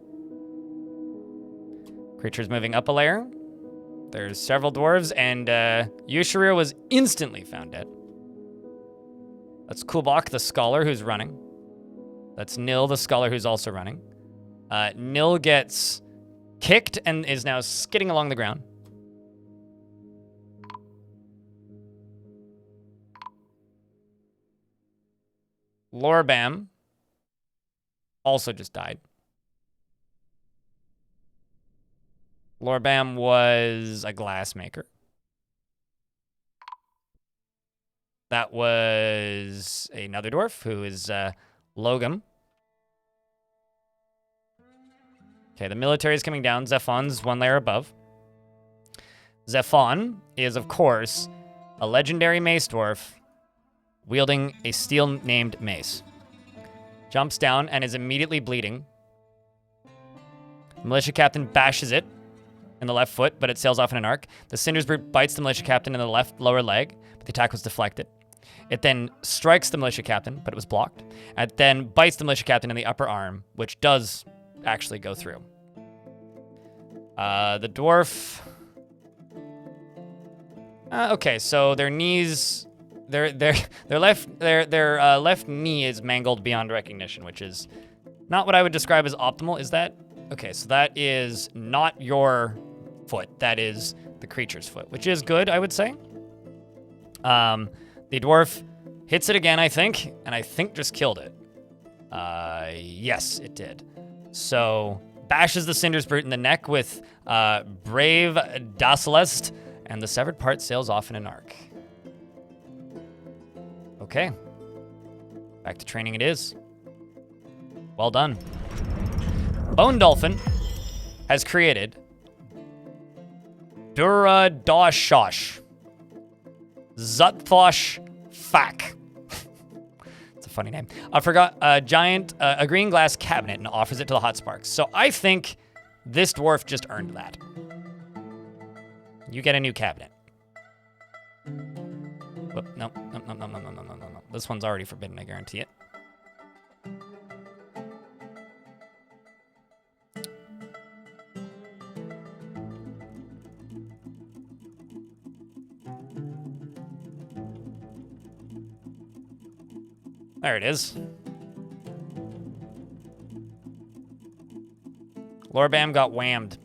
Creature's moving up a layer. There's several dwarves, and Yushirir was instantly found dead. That's Kulbak, the scholar, who's running. That's Nil, the scholar, who's also running. Nil gets kicked and is now skidding along the ground. Lorbam also just died. Lorbam was a glassmaker. That was another dwarf who is Logum. Okay, the military is coming down. Zephon's 1 layer above. Zephon is, of course, a legendary mace dwarf wielding a steel-named mace. Jumps down and is immediately bleeding. The militia captain bashes it in the left foot, but it sails off in an arc. The Cinders Brute bites the militia captain in the left lower leg, but the attack was deflected. It then strikes the militia captain, but it was blocked. And then bites the militia captain in the upper arm, which does actually go through. The dwarf... okay, so their knees... Their left knee is mangled beyond recognition, which is not what I would describe as optimal. Is that... Okay, so that is not your foot. That is the creature's foot, which is good, I would say. The dwarf hits it again, I think, and I think just killed it. Yes, it did. So bashes the Cinders Brute in the neck with Brave Dacelest, and the severed part sails off in an arc. Okay. Back to training it is. Well done. Bone Dolphin has created Duradashosh Zutphosh Fak. It's a funny name. I forgot a giant, a green glass cabinet, and offers it to the Hot Sparks. So I think this dwarf just earned that. You get a new cabinet. Whoop, no. This one's already forbidden, I guarantee it. There it is. Lorbam got whammed.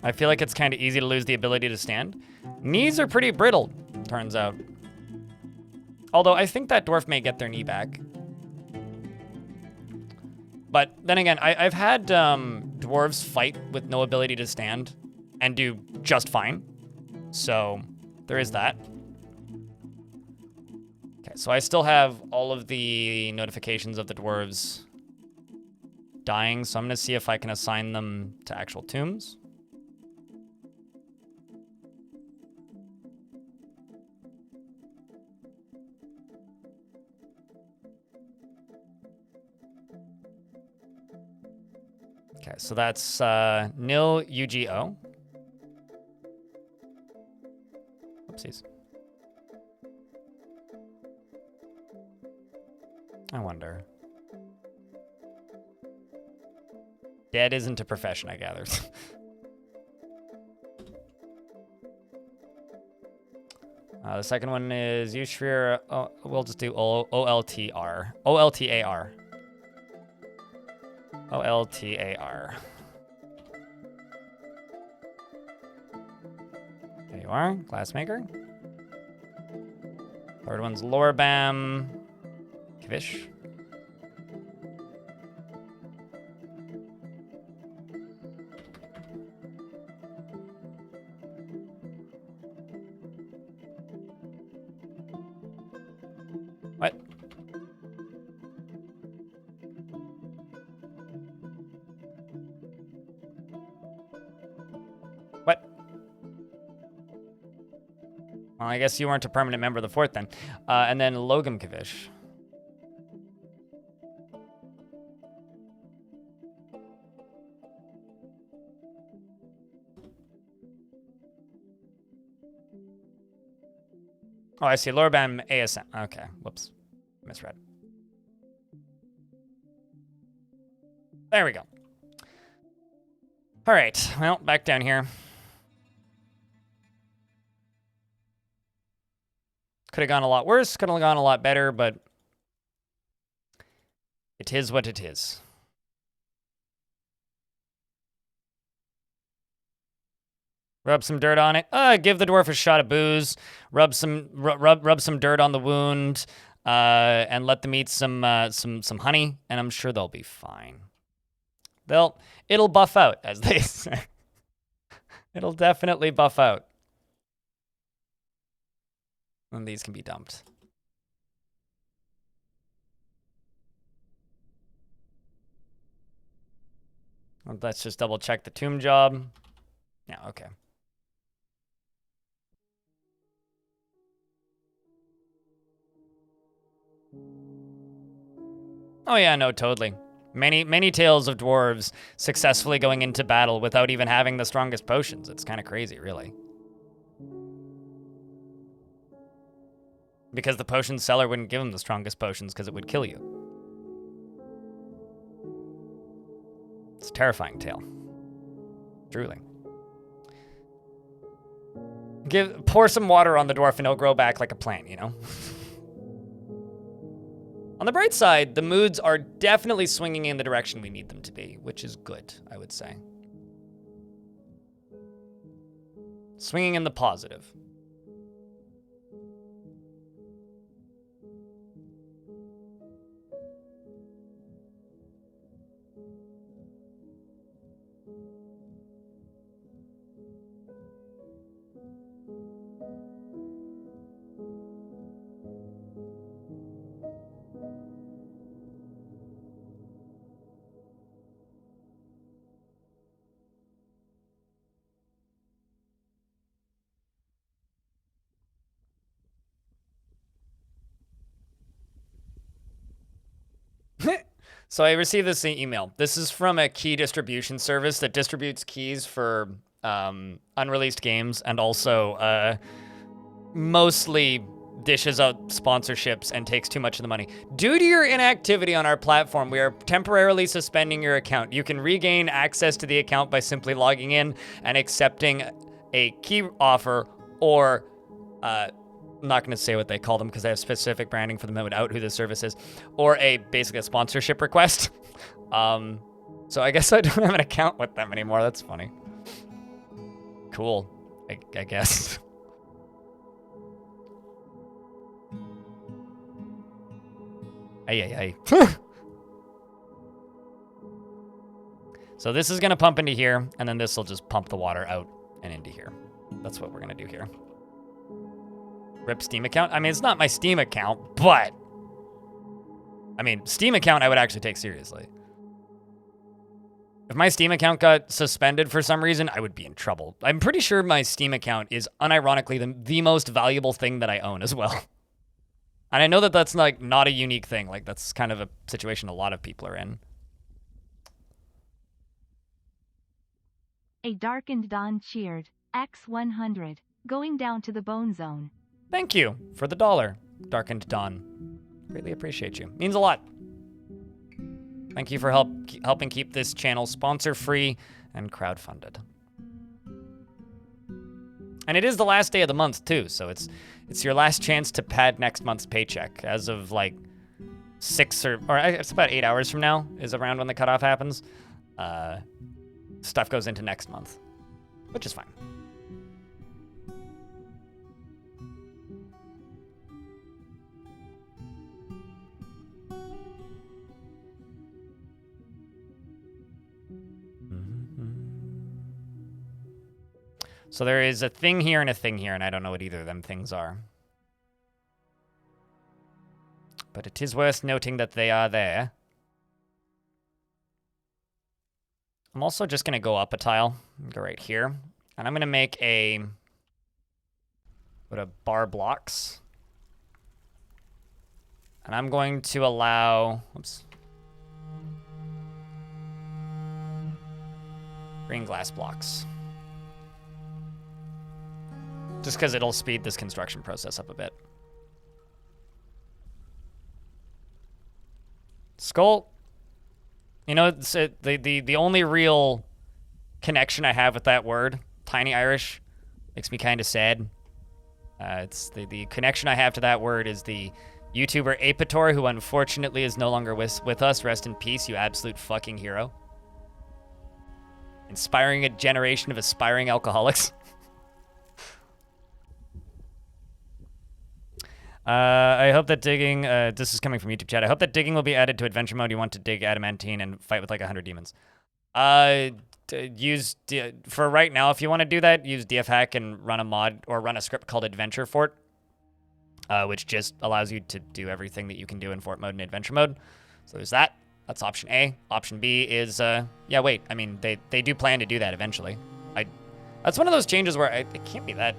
I feel like it's kind of easy to lose the ability to stand. Knees are pretty brittle, turns out. Although I think that dwarf may get their knee back. But then again, I've had dwarves fight with no ability to stand and do just fine. So there is that. Okay, so I still have all of the notifications of the dwarves dying, so I'm gonna see if I can assign them to actual tombs. Okay, so that's nil UGO. Oopsies. I wonder. Dead isn't a profession, I gather. The second one is Ushrir. Oh, we'll just do OLTR. OLTAR. OLTAR. There you are, glassmaker. Third one's Lorbam Kvish. What? What? Well, I guess you weren't a permanent member of the fort then. And then Logum Kavish. Oh, I see. Lorbam ASM. Okay. Whoops. Misread. There we go. All right. Well, back down here. Could have gone a lot worse. Could have gone a lot better, but it is what it is. Rub some dirt on it. Give the dwarf a shot of booze. Rub some dirt on the wound, and let them eat some honey, and I'm sure they'll be fine. It'll buff out, as they say. It'll definitely buff out. And these can be dumped. Let's just double check the tomb job. Yeah, okay. Oh yeah, no, totally. Many tales of dwarves successfully going into battle without even having the strongest potions. It's kind of crazy, really. Because the potion seller wouldn't give them the strongest potions because it would kill you. It's a terrifying tale. Truly. Pour some water on the dwarf and it'll grow back like a plant, you know? On the bright side, the moods are definitely swinging in the direction we need them to be, which is good, I would say. Swinging in the positive. So I received this email. This is from a key distribution service that distributes keys for unreleased games and also mostly dishes out sponsorships and takes too much of the money. Due to your inactivity on our platform, we are temporarily suspending your account. You can regain access to the account by simply logging in and accepting a key offer or I'm not going to say what they call them because they have specific branding for them without who the service is, or basically a sponsorship request. So I guess I don't have an account with them anymore. That's funny. Cool, I guess. Ay. So this is going to pump into here, and then this will just pump the water out and into here. That's what we're going to do here. Rip Steam account. I mean, it's not my Steam account, but I mean, Steam account I would actually take seriously. If my Steam account got suspended for some reason, I would be in trouble. I'm pretty sure my Steam account is unironically the most valuable thing that I own as well. And I know that that's like not a unique thing. Like that's kind of a situation a lot of people are in. A darkened dawn cheered. X100. Going down to the bone zone. Thank you for the $1, Darkened Dawn. Greatly appreciate you. Means a lot. Thank you for helping keep this channel sponsor-free and crowdfunded. And it is the last day of the month too, so it's your last chance to pad next month's paycheck. As of like 6 or it's about 8 hours from now is around when the cutoff happens. Stuff goes into next month, which is fine. So there is a thing here and a thing here, and I don't know what either of them things are. But it is worth noting that they are there. I'm also just going to go up a tile. Go right here. And I'm going to make a... Put a bar blocks. And I'm going to allow... Oops. Green glass blocks. Just because it'll speed this construction process up a bit. Skull. You know, it's, the only real connection I have with that word, Tiny Irish, makes me kind of sad. It's the connection I have to that word is the YouTuber Apator, who unfortunately is no longer with us. Rest in peace, you absolute fucking hero. Inspiring a generation of aspiring alcoholics. I hope that digging, this is coming from YouTube chat. I hope that digging will be added to adventure mode. You want to dig adamantine and fight with like 100 demons. For right now, if you want to do that, use dfhack and run a mod or run a script called Adventure Fort, which just allows you to do everything that you can do in Fort mode and adventure mode. So there's that. That's option A. Option B is, yeah, wait. I mean, they do plan to do that eventually. That's one of those changes where it can't be that.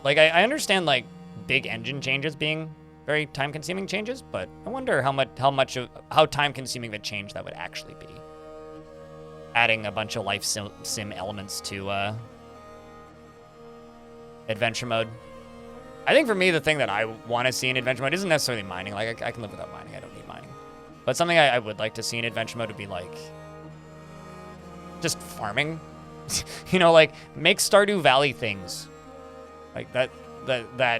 Like, I understand, like, big engine changes being very time-consuming changes, but I wonder how time-consuming of a change that would actually be. Adding a bunch of life sim elements to adventure mode. I think for me, the thing that I want to see in adventure mode isn't necessarily mining. Like, I can live without mining. I don't need mining. But something I would like to see in adventure mode would be like just farming. You know, like make Stardew Valley things like that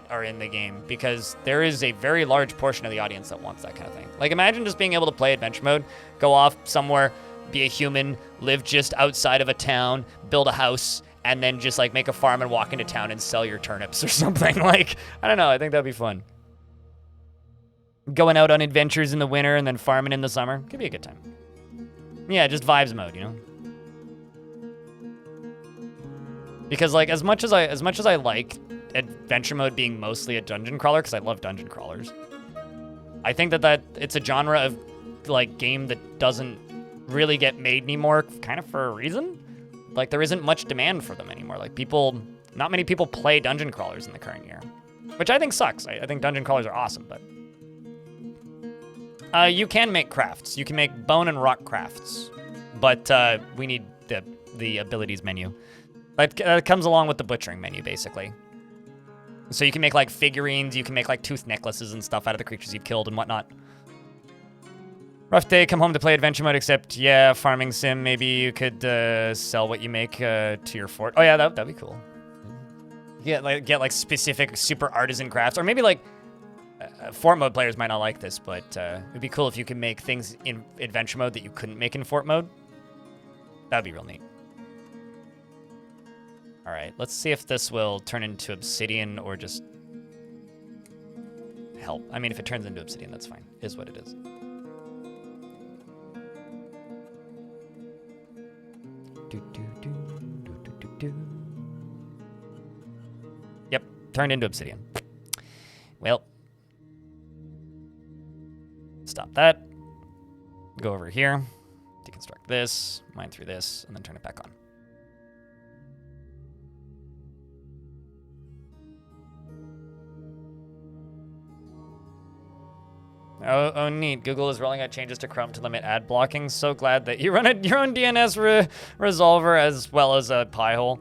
are in the game, because there is a very large portion of the audience that wants that kind of thing. Like, imagine just being able to play adventure mode, go off somewhere, be a human, live just outside of a town, build a house, and then just like make a farm and walk into town and sell your turnips or something. Like, I don't know, I think that'd be fun. Going out on adventures in the winter and then farming in the summer could be a good time. Yeah, just vibes mode, you know. Because like as much as I like adventure mode being mostly a dungeon crawler, because I love dungeon crawlers, I think that it's a genre of like game that doesn't really get made anymore, kind of for a reason. Like, there isn't much demand for them anymore. Like, not many people play dungeon crawlers in the current year, which I think sucks. I think dungeon crawlers are awesome, but you can make crafts. You can make bone and rock crafts, but we need the abilities menu. That comes along with the butchering menu, basically. So you can make like figurines, you can make like tooth necklaces and stuff out of the creatures you've killed and whatnot. Rough day, come home to play adventure mode, except, yeah, farming sim, maybe you could sell what you make to your fort. Oh yeah, that'd be cool. Get like specific super artisan crafts, or maybe like fort mode players might not like this, but it'd be cool if you could make things in adventure mode that you couldn't make in fort mode. That'd be real neat. All right, let's see if this will turn into obsidian or just help. I mean, if it turns into obsidian, that's fine. It is what it is. Yep, turned into obsidian. Well, stop that. Go over here, deconstruct this, mine through this, and then turn it back on. Oh, neat. Google is rolling out changes to Chrome to limit ad blocking. So glad that you run your own DNS resolver as well as a Pi-hole.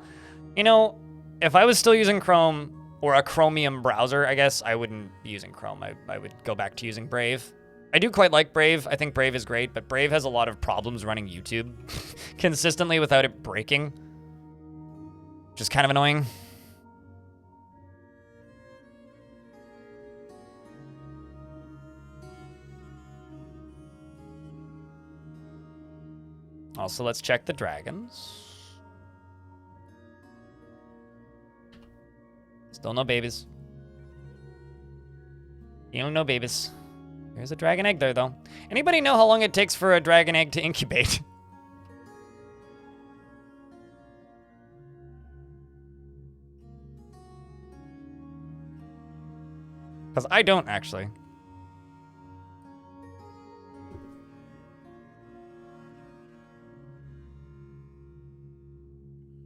You know, if I was still using Chrome or a Chromium browser, I guess I wouldn't be using Chrome. I would go back to using Brave. I do quite like Brave. I think Brave is great, but Brave has a lot of problems running YouTube consistently without it breaking, which is kind of annoying. Also, let's check the dragons. Still no babies. Still no babies. There's a dragon egg there, though. Anybody know how long it takes for a dragon egg to incubate? Because I don't, actually.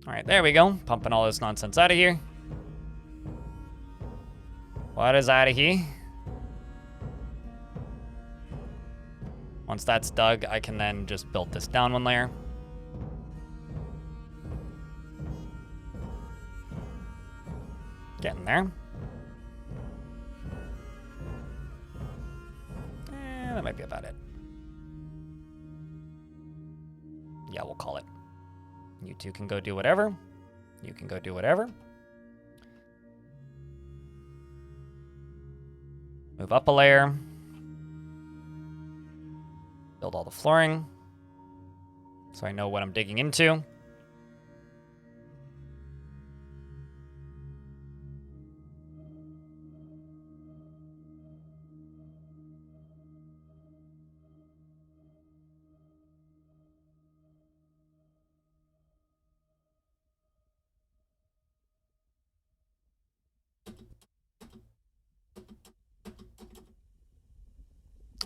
All right, there we go. Pumping all this nonsense out of here. What is out of here? Once that's dug, I can then just build this down one layer. Getting there. That might be about it. Yeah, we'll call it. You two can go do whatever. You can go do whatever. Move up a layer. Build all the flooring so I know what I'm digging into.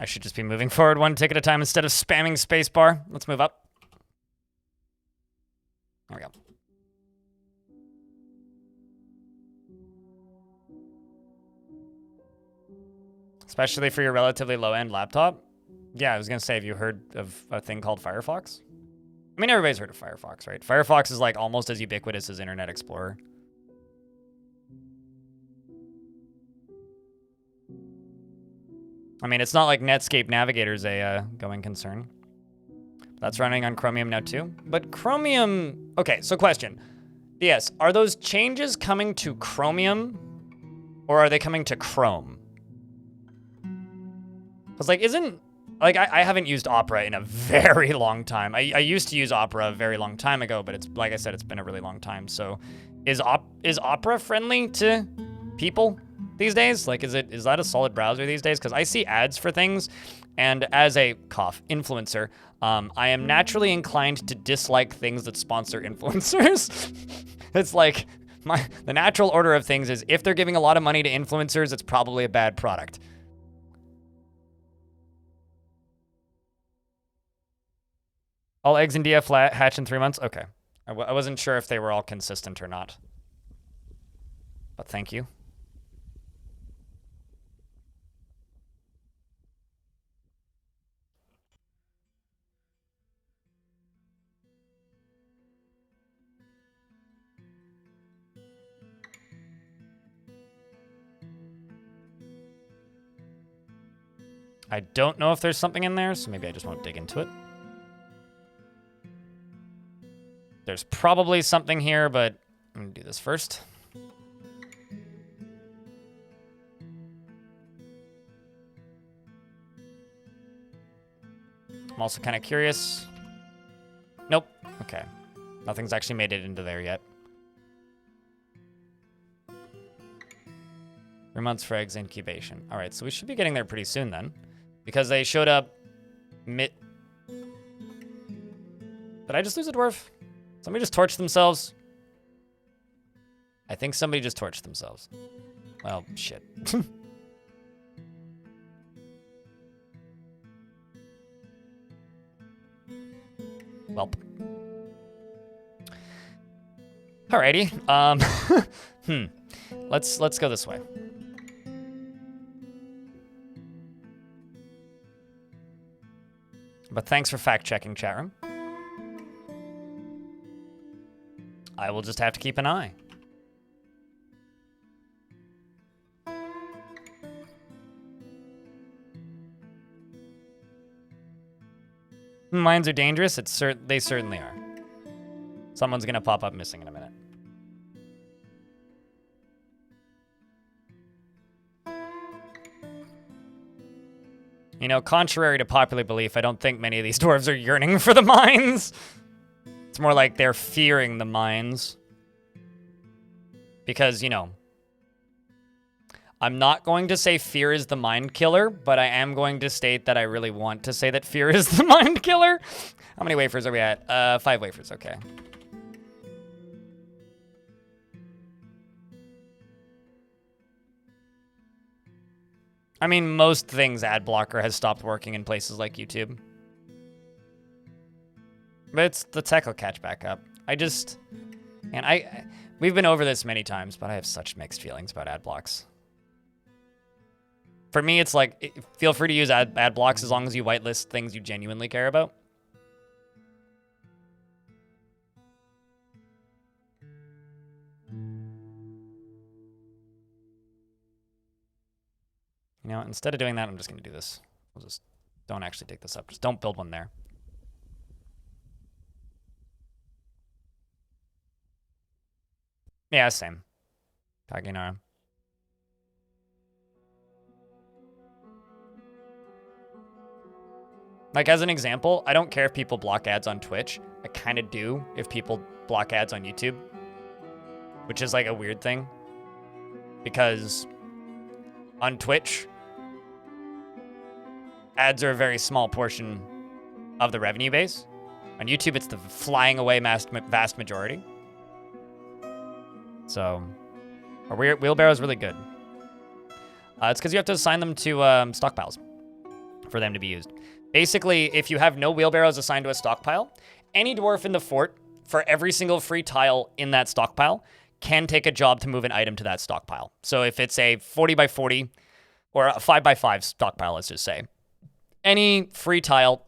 I should just be moving forward one tick at a time instead of spamming spacebar. Let's move up. There we go. Especially for your relatively low-end laptop. Yeah, I was going to say, have you heard of a thing called Firefox? I mean, everybody's heard of Firefox, right? Firefox is like almost as ubiquitous as Internet Explorer. I mean, it's not like Netscape Navigator's a going concern. That's running on Chromium now too. But Chromium... Okay, so question. Yes, are those changes coming to Chromium or are they coming to Chrome? Because like, isn't... Like, I haven't used Opera in a very long time. I used to use Opera a very long time ago, but it's like I said, it's been a really long time. So is Opera friendly to people these days? Like, is that a solid browser these days? Because I see ads for things, and as a influencer, I am naturally inclined to dislike things that sponsor influencers. It's like the natural order of things is if they're giving a lot of money to influencers, it's probably a bad product. All eggs in DF hatch in 3 months? Okay. I wasn't sure if they were all consistent or not. But thank you. I don't know if there's something in there, so maybe I just won't dig into it. There's probably something here, but I'm gonna do this first. I'm also kind of curious. Nope. Okay. Nothing's actually made it into there yet. 3 months for eggs incubation. All right, so we should be getting there pretty soon then. Because they showed up Did I just lose a dwarf? Somebody just torched themselves? I think somebody just torched themselves. Well, shit. Welp. Alrighty. Let's go this way. But thanks for fact-checking, chat room. I will just have to keep an eye. Mines are dangerous. They certainly are. Someone's gonna pop up missing in a minute. You know, contrary to popular belief, I don't think many of these dwarves are yearning for the mines. It's more like they're fearing the mines. Because, you know, I'm not going to say fear is the mind killer, but I am going to state that I really want to say that fear is the mind killer. How many wafers are we at? 5 wafers, okay. I mean, most things ad blocker has stopped working in places like YouTube. But the tech will catch back up. We've been over this many times, but I have such mixed feelings about ad blocks. For me, it's like, feel free to use ad blocks as long as you whitelist things you genuinely care about. You know, instead of doing that, I'm just going to do this. We'll just don't actually take this up. Just don't build one there. Yeah, same. Kaginara. Like, as an example, I don't care if people block ads on Twitch. I kind of do if people block ads on YouTube. Which is, like, a weird thing. Because on Twitch, ads are a very small portion of the revenue base. On YouTube, it's the flying away vast majority. So, our wheelbarrow is really good. It's because you have to assign them to stockpiles for them to be used. Basically, if you have no wheelbarrows assigned to a stockpile, any dwarf in the fort, for every single free tile in that stockpile, can take a job to move an item to that stockpile. So if it's a 40 by 40 or a 5 by 5 stockpile, let's just say, any free tile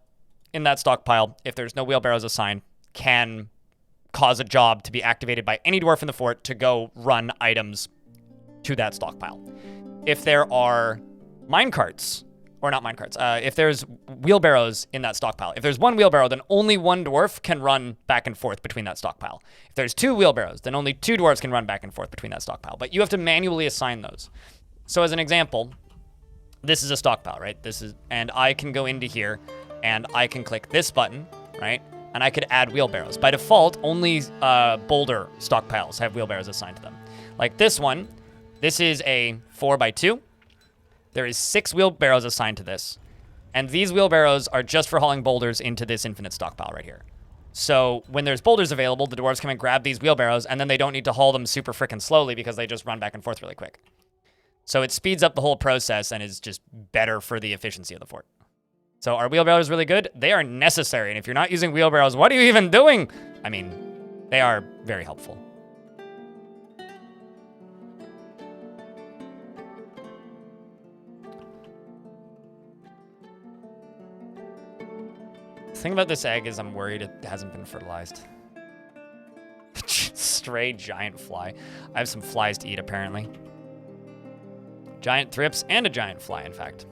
in that stockpile, if there's no wheelbarrows assigned, can cause a job to be activated by any dwarf in the fort to go run items to that stockpile. If there are minecarts, or not minecarts, if there's wheelbarrows in that stockpile, if there's one wheelbarrow, then only one dwarf can run back and forth between that stockpile. If there's 2 wheelbarrows, then only 2 dwarves can run back and forth between that stockpile. But you have to manually assign those. So as an example, this is a stockpile, right? And I can go into here and I can click this button, right? And I could add wheelbarrows. By default, only boulder stockpiles have wheelbarrows assigned to them. Like this one, this is a 4 by 2. There is 6 wheelbarrows assigned to this. And these wheelbarrows are just for hauling boulders into this infinite stockpile right here. So when there's boulders available, the dwarves come and grab these wheelbarrows, and then they don't need to haul them super frickin' slowly because they just run back and forth really quick. So it speeds up the whole process and is just better for the efficiency of the fort. So are wheelbarrows really good? They are necessary. And if you're not using wheelbarrows, what are you even doing? I mean, they are very helpful. The thing about this egg is I'm worried it hasn't been fertilized. Stray giant fly. I have some flies to eat, apparently. Giant thrips and a giant fly, in fact.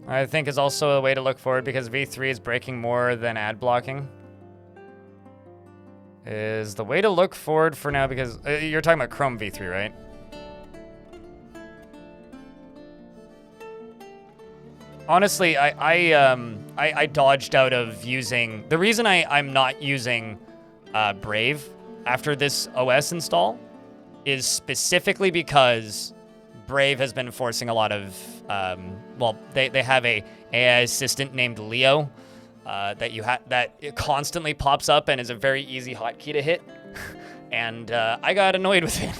I think is also a way to look forward because V3 is breaking more than ad blocking. Is the way to look forward for now because you're talking about Chrome V3, right? Honestly, I dodged out of using... The reason I'm not using Brave after this OS install is specifically because Brave has been forcing a lot of... well, they have a AI assistant named Leo that it constantly pops up and is a very easy hotkey to hit. And I got annoyed with it.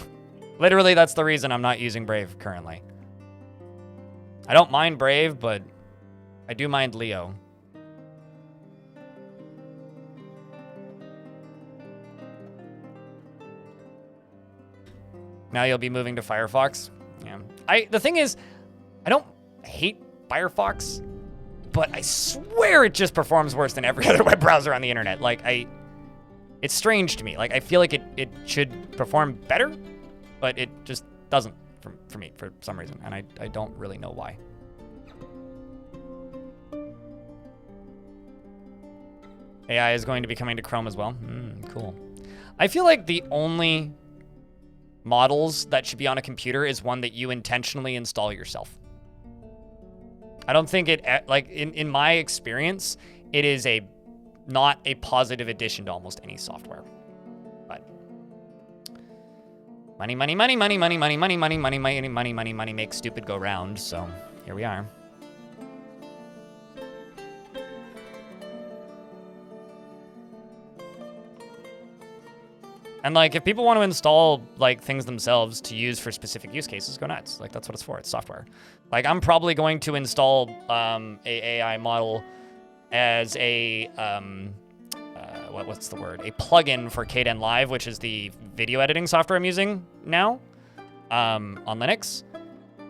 Literally, that's the reason I'm not using Brave currently. I don't mind Brave, but I do mind Leo. Now you'll be moving to Firefox. Yeah. The thing is, I don't hate Firefox, but I swear it just performs worse than every other web browser on the internet. Like, it's strange to me. Like, I feel like it should perform better, but it just doesn't for me for some reason, and I don't really know why. AI is going to be coming to Chrome as well. Cool. I feel like the only models that should be on a computer is one that you intentionally install yourself. I don't think it, like, in my experience, it is not a positive addition to almost any software. But money, money, money, money, money, money, money, money, money, money, money, money, money makes stupid go round. So here we are. And like, if people want to install like things themselves to use for specific use cases, go nuts. Like, that's what it's for. It's software. Like, I'm probably going to install a AI model as a what's the word? A plugin for Kden Live, which is the video editing software I'm using now on Linux,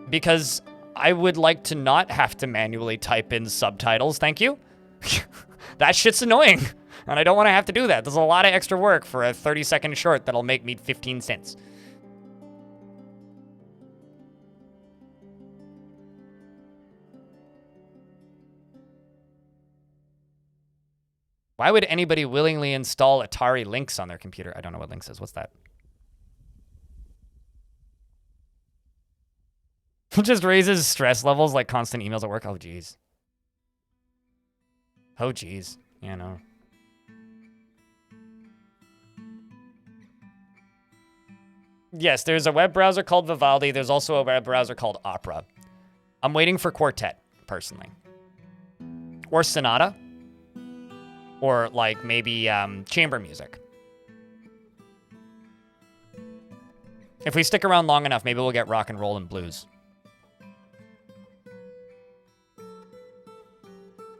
because I would like to not have to manually type in subtitles. Thank you. That shit's annoying. And I don't want to have to do that. There's a lot of extra work for a 30-second short that'll make me 15 cents. Why would anybody willingly install Atari Lynx on their computer? I don't know what Lynx is. What's that? It just raises stress levels like constant emails at work. Oh, geez. Oh, geez. Yeah, no. Yes, there's a web browser called Vivaldi. There's also a web browser called Opera. I'm waiting for Quartet, personally. Or Sonata. Or, like, maybe chamber music. If we stick around long enough, maybe we'll get rock and roll and blues.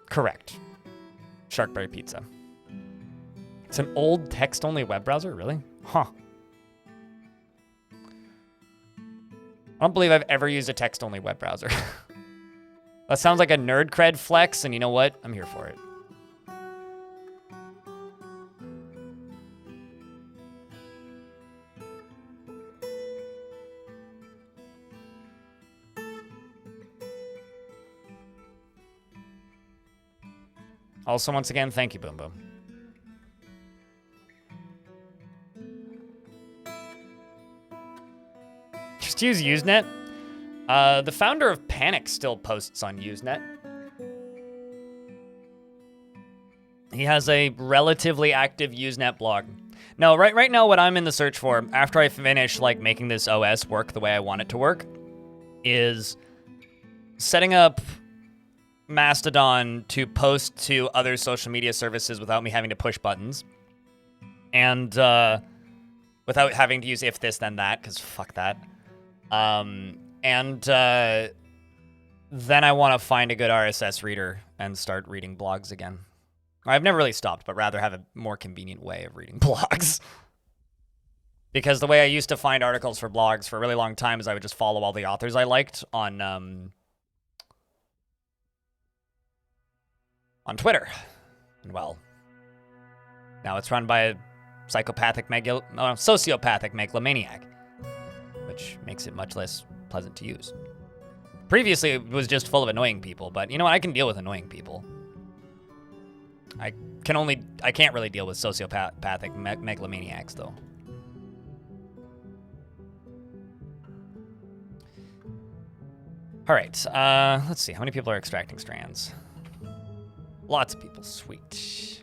Correct. Sharkberry Pizza. It's an old text-only web browser? Really? Huh. I don't believe I've ever used a text-only web browser. That sounds like a nerd cred flex, and you know what? I'm here for it. Also, once again, thank you, Boom Boom. Just use Usenet. The founder of Panic still posts on Usenet. He has a relatively active Usenet blog. No, right now what I'm in the search for, after I finish like making this OS work the way I want it to work, is setting up Mastodon to post to other social media services without me having to push buttons. And without having to use if this then that, because fuck that. Then I want to find a good RSS reader and start reading blogs again. I've never really stopped, but rather have a more convenient way of reading blogs. Because the way I used to find articles for blogs for a really long time is I would just follow all the authors I liked on Twitter. And well, now it's run by a sociopathic megalomaniac, which makes it much less pleasant to use. Previously, it was just full of annoying people, but you know what? I can deal with annoying people. I can't really deal with sociopathic megalomaniacs, though. All right, let's see. How many people are extracting strands? Lots of people. Sweet.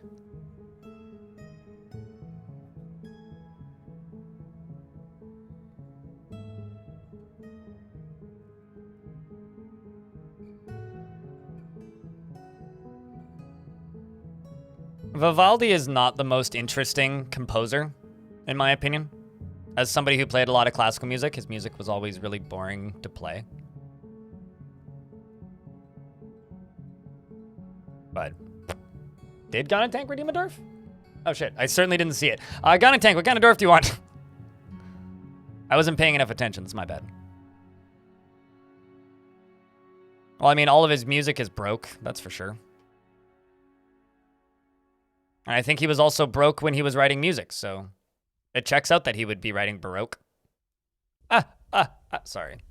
Vivaldi is not the most interesting composer, in my opinion. As somebody who played a lot of classical music, his music was always really boring to play. But did Gun and Tank redeem a Dwarf? Oh shit, I certainly didn't see it. Gun and Tank, what kind of Dwarf do you want? I wasn't paying enough attention. It's my bad. Well, I mean, all of his music is broke. That's for sure. And I think he was also broke when he was writing music, so it checks out that he would be writing Baroque. Sorry.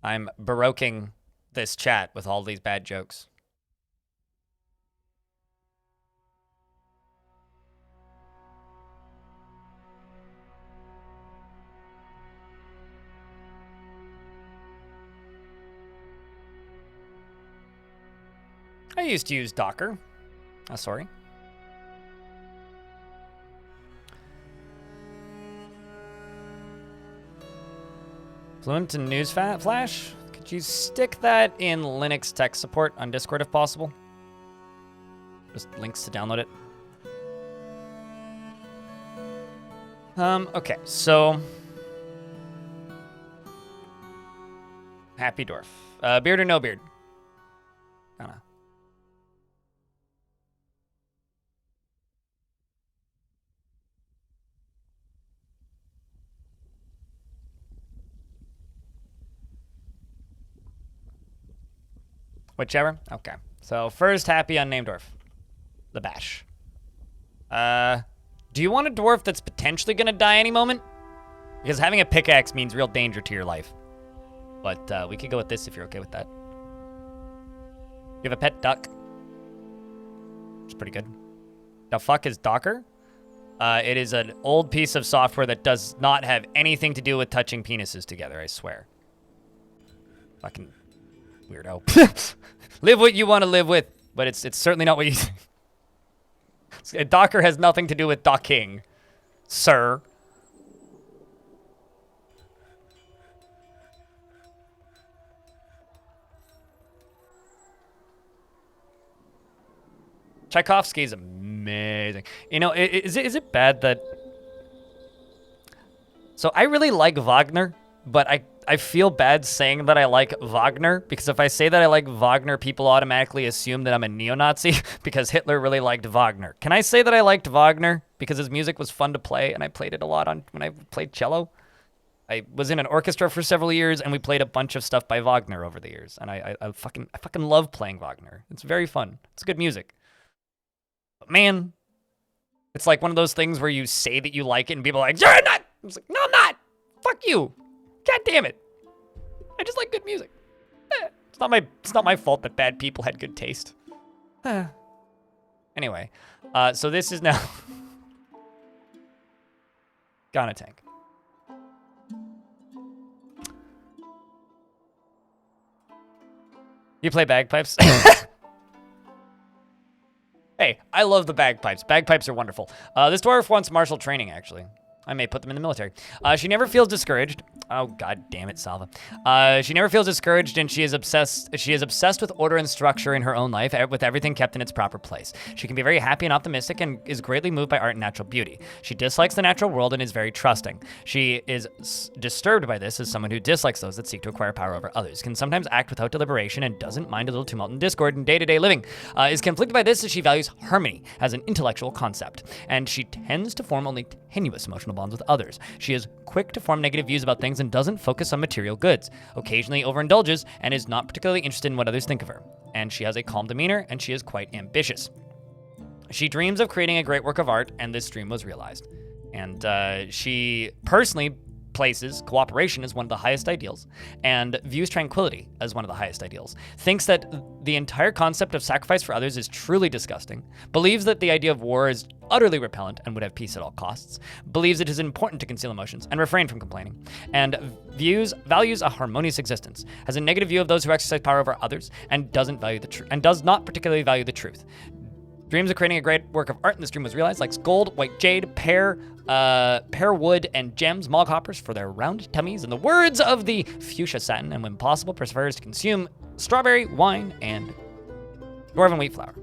I'm baroquing this chat with all these bad jokes. I used to use Docker. Sorry. Fluent in News Flash? Could you stick that in Linux tech support on Discord if possible? Just links to download it. Okay, so... Happy Dwarf. Beard or no beard? Kinda. Whichever? Okay. So first, happy unnamed dwarf. The bash. Do you want a dwarf that's potentially going to die any moment? Because having a pickaxe means real danger to your life. But we could go with this if you're okay with that. You have a pet duck. It's pretty good. The fuck is Docker? It is an old piece of software that does not have anything to do with touching penises together, I swear. Fucking... weirdo. Live what you want to live with, but it's certainly not what you think. Docker has nothing to do with docking, sir. Tchaikovsky is amazing. You know, is it bad that... So I really like Wagner, but I feel bad saying that I like Wagner, because if I say that I like Wagner, people automatically assume that I'm a neo-Nazi because Hitler really liked Wagner. Can I say that I liked Wagner because his music was fun to play and I played it a lot when I played cello? I was in an orchestra for several years and we played a bunch of stuff by Wagner over the years, and I fucking love playing Wagner. It's very fun. It's good music. But man, it's like one of those things where you say that you like it and people are like, "You're not!" I was like, "No, I'm not! Fuck you! God damn it! I just like good music. It's not my fault that bad people had good taste." Anyway, so this is now Gonna tank. You play bagpipes? Hey, I love the bagpipes. Bagpipes are wonderful. This dwarf wants martial training, actually. I may put them in the military. She never feels discouraged. Oh, god damn it, Salva. She never feels discouraged, and she is obsessed with order and structure in her own life, with everything kept in its proper place. She can be very happy and optimistic and is greatly moved by art and natural beauty. She dislikes the natural world and is very trusting. She is disturbed by this as someone who dislikes those that seek to acquire power over others, can sometimes act without deliberation and doesn't mind a little tumult and discord in day-to-day living. Is conflicted by this as she values harmony as an intellectual concept, and she tends to form only tenuous emotional bonds with others. She is quick to form negative views about things and doesn't focus on material goods, occasionally overindulges, and is not particularly interested in what others think of her. And she has a calm demeanor, and she is quite ambitious. She dreams of creating a great work of art, and this dream was realized. And she personally places cooperation as one of the highest ideals, and views tranquility as one of the highest ideals, thinks that the entire concept of sacrifice for others is truly disgusting, believes that the idea of war is utterly repellent and would have peace at all costs, believes it is important to conceal emotions and refrain from complaining, and values a harmonious existence, has a negative view of those who exercise power over others, and does not particularly value the truth. Dreams of creating a great work of art in this dream was realized, likes gold, white jade, pear wood, and gems, mog hoppers for their round tummies. In the words of the fuchsia satin, and when possible, prefers to consume strawberry, wine, and dwarven wheat flour.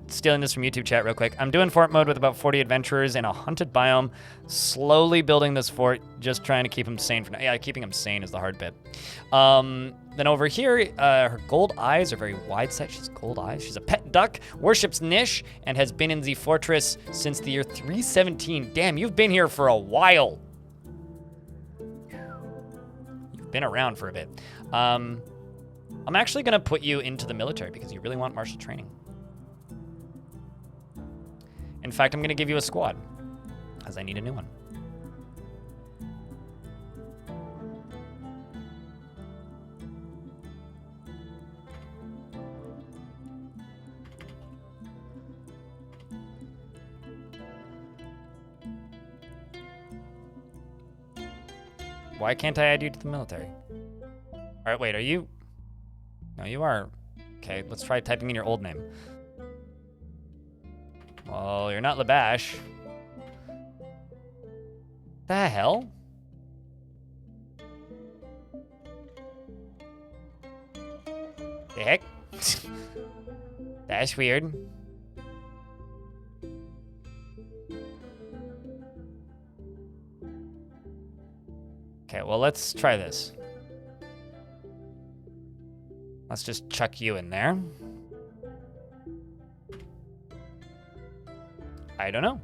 Stealing this from YouTube chat real quick. I'm doing fort mode with about 40 adventurers in a haunted biome. Slowly building this fort, just trying to keep him sane for now. Yeah, keeping him sane is the hard bit. Then over here, her gold eyes are very wide set. She's gold eyes. She's a pet duck, worships Nish, and has been in the fortress since the year 317. Damn, you've been here for a while. You've been around for a bit. I'm actually gonna put you into the military because you really want martial training. In fact, I'm gonna give you a squad, as I need a new one. Why can't I add you to the military? All right, wait, are you? No, you are. Okay, let's try typing in your old name. Well, you're not Labash. The hell? The heck? That's weird. Okay, well, let's try this. Let's just chuck you in there. I don't know.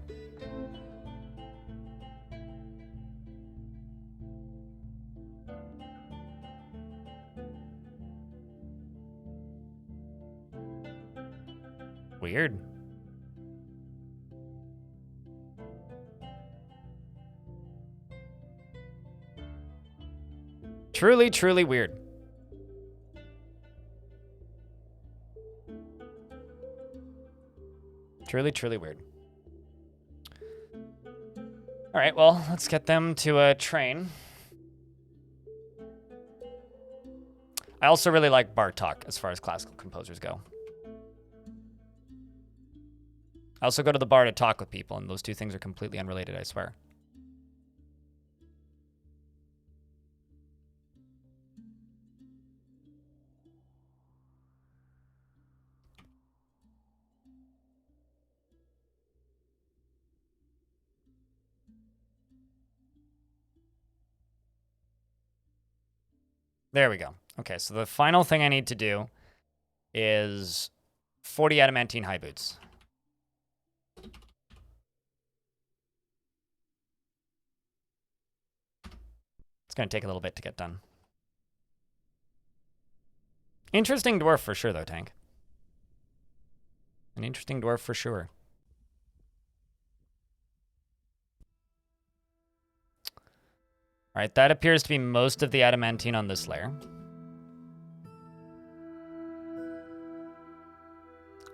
Weird. Truly, truly weird. Truly, truly weird. All right, well, let's get them to train. I also really like Bartok as far as classical composers go. I also go to the bar to talk with people, and those two things are completely unrelated, I swear. There we go. Okay, so the final thing I need to do is 40 adamantine high boots. It's going to take a little bit to get done. Interesting dwarf for sure, though, Tank. An interesting dwarf for sure. All right, that appears to be most of the adamantine on this layer.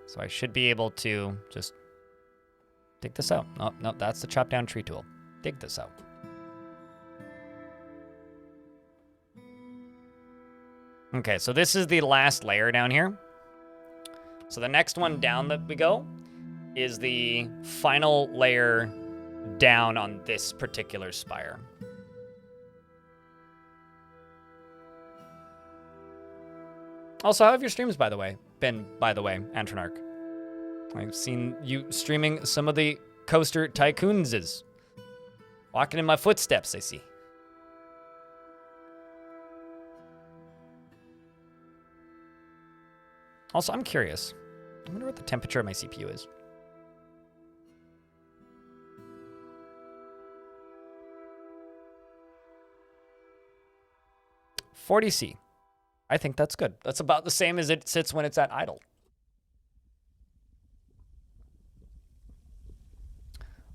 So I should be able to just dig this out. Oh, no, that's the chop down tree tool. Dig this out. Okay, so this is the last layer down here. So the next one down that we go is the final layer down on this particular spire. Also, how have your streams, by the way, been, Antronarch? I've seen you streaming some of the Coaster Tycoons. Walking in my footsteps, I see. Also, I'm curious. I wonder what the temperature of my CPU is. $40C. I think that's good. That's about the same as it sits when it's at idle.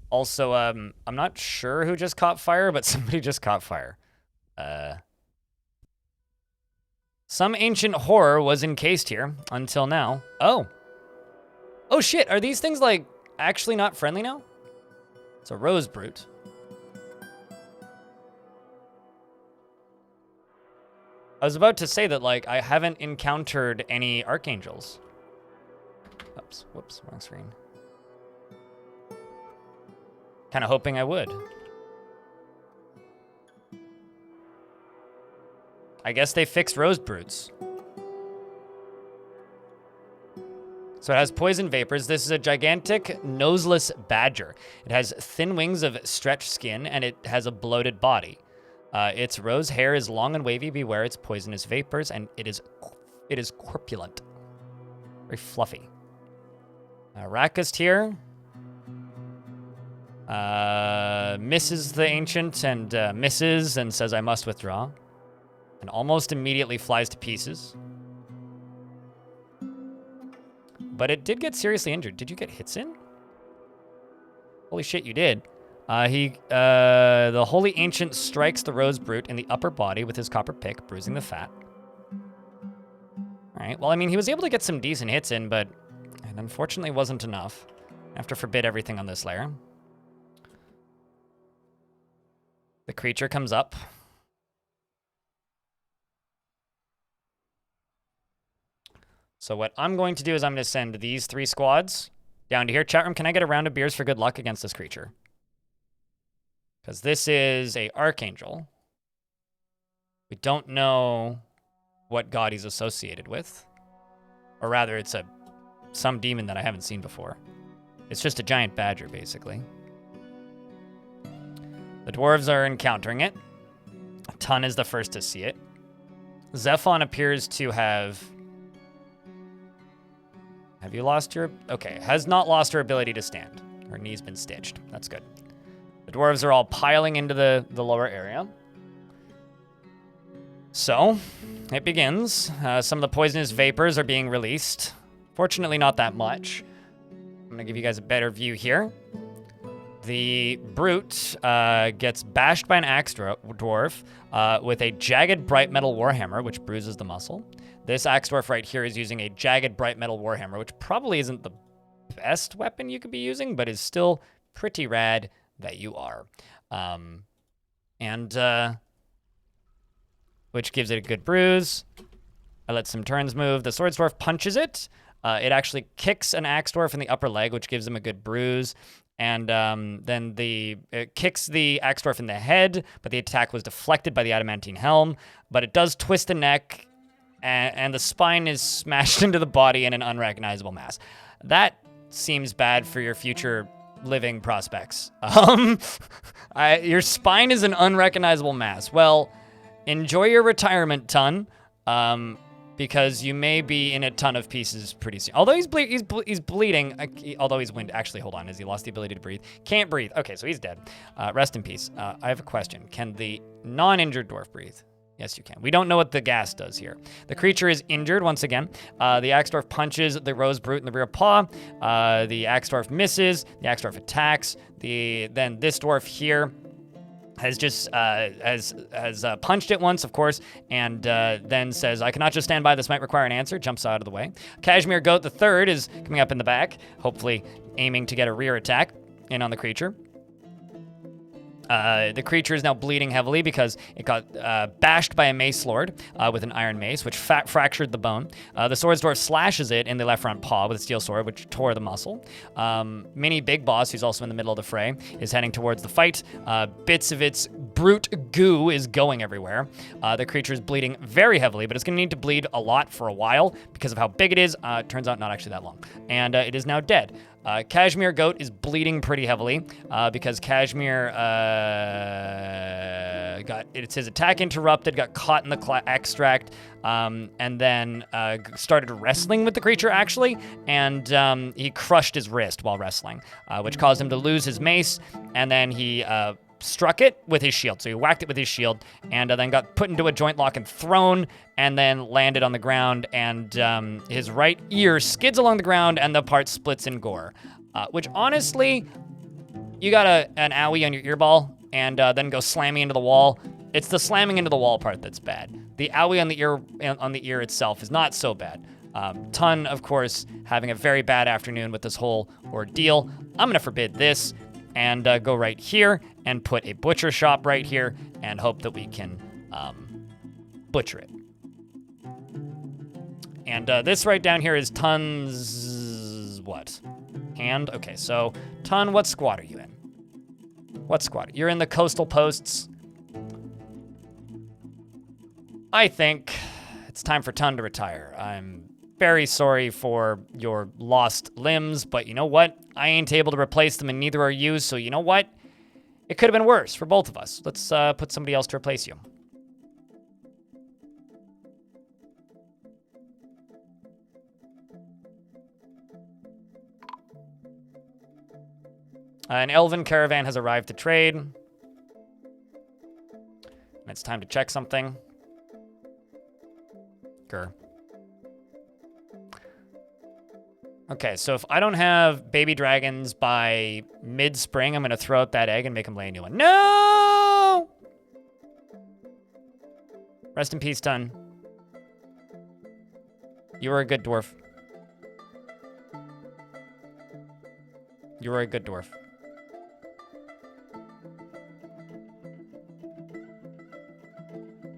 Also, I'm not sure who just caught fire, but somebody just caught fire. Some ancient horror was encased here until now. Oh. Oh shit, are these things like actually not friendly now? It's a rose brute. I was about to say that, like, I haven't encountered any archangels. Oops, whoops, wrong screen. Kind of hoping I would. I guess they fixed rose brutes. So it has poison vapors. This is a gigantic noseless badger. It has thin wings of stretched skin, and it has a bloated body. Its rose hair is long and wavy. Beware its poisonous vapors, and it is corpulent. Very fluffy. Rakust here. Misses the ancient and misses and says, I must withdraw. And almost immediately flies to pieces. But it did get seriously injured. Did you get hits in? Holy shit, you did. The Holy Ancient strikes the Rose Brute in the upper body with his copper pick, bruising the fat. All right, well, I mean, he was able to get some decent hits in, but it unfortunately wasn't enough. I have to forbid everything on this layer. The creature comes up. So what I'm going to do is I'm going to send these 3 squads down to here. Chat room, can I get a round of beers for good luck against this creature? Because this is a Archangel. We don't know what god he's associated with. Or rather, it's some demon that I haven't seen before. It's just a giant badger, basically. The dwarves are encountering it. Tun is the first to see it. Zephon appears to have... Have you lost your... Okay, has not lost her ability to stand. Her knee's been stitched. That's good. The dwarves are all piling into the lower area. So, it begins. Some of the poisonous vapors are being released. Fortunately, not that much. I'm going to give you guys a better view here. The brute gets bashed by an axe dwarf with a jagged bright metal warhammer, which bruises the muscle. This axe dwarf right here is using a jagged bright metal warhammer, which probably isn't the best weapon you could be using, but is still pretty rad that you are. Which gives it a good bruise. I let some turns move. The swords dwarf punches it. It actually kicks an axe dwarf in the upper leg, which gives him a good bruise. And then it kicks the axe dwarf in the head, but the attack was deflected by the adamantine helm. But it does twist the neck, and the spine is smashed into the body in an unrecognizable mass. That seems bad for your future living prospects. Your spine is an unrecognizable mass. Well, enjoy your retirement, Tun. Because you may be in a ton of pieces pretty soon. Although he's bleeding, although he's winded. Actually, hold on. Has he lost the ability to breathe? Can't breathe. Okay, so he's dead. Rest in peace. I have a question. Can the non-injured dwarf breathe? Yes, you can. We don't know what the gas does here. The creature is injured once again. The axe dwarf punches the rose brute in the rear paw. The axe dwarf misses. The axe dwarf attacks. Then this dwarf here has just punched it once, of course, and then says, I cannot just stand by, this might require an answer, jumps out of the way. Kashmir Goat the third is coming up in the back, hopefully aiming to get a rear attack in on the creature. The creature is now bleeding heavily because it got bashed by a mace lord with an iron mace, which fractured the bone. The swords dwarf slashes it in the left front paw with a steel sword, which tore the muscle. Mini Big Boss, who's also in the middle of the fray, is heading towards the fight. Bits of its brute goo is going everywhere. The creature is bleeding very heavily, but it's going to need to bleed a lot for a while because of how big it is. Turns out not actually that long. And it is now dead. Kashmir Goat is bleeding pretty heavily because Kashmir got his attack interrupted, got caught in the extract, and then started wrestling with the creature actually, and he crushed his wrist while wrestling, which caused him to lose his mace, and then he struck it with his shield. So he whacked it with his shield, and then got put into a joint lock and thrown, and then landed on the ground, and his right ear skids along the ground, and the part splits in gore. Which honestly, you got an owie on your earball, and then go slamming into the wall. It's the slamming into the wall part that's bad. The owie on the ear itself is not so bad. Tun, of course, having a very bad afternoon with this whole ordeal. I'm gonna forbid this, and go right here and put a butcher shop right here and hope that we can butcher it. And this right down here is Tun's what? Hand? Okay, so Tun, what squad are you in? What squad? You're in the coastal posts. I think it's time for Tun to retire. I'm very sorry for your lost limbs, but you know what? I ain't able to replace them and neither are you, so you know what? It could have been worse for both of us. Let's put somebody else to replace you. An elven caravan has arrived to trade. And it's time to check something. Grr. Okay, so if I don't have baby dragons by mid-spring, I'm going to throw out that egg and make them lay a new one. No! Rest in peace, Tun. You were a good dwarf. You were a good dwarf.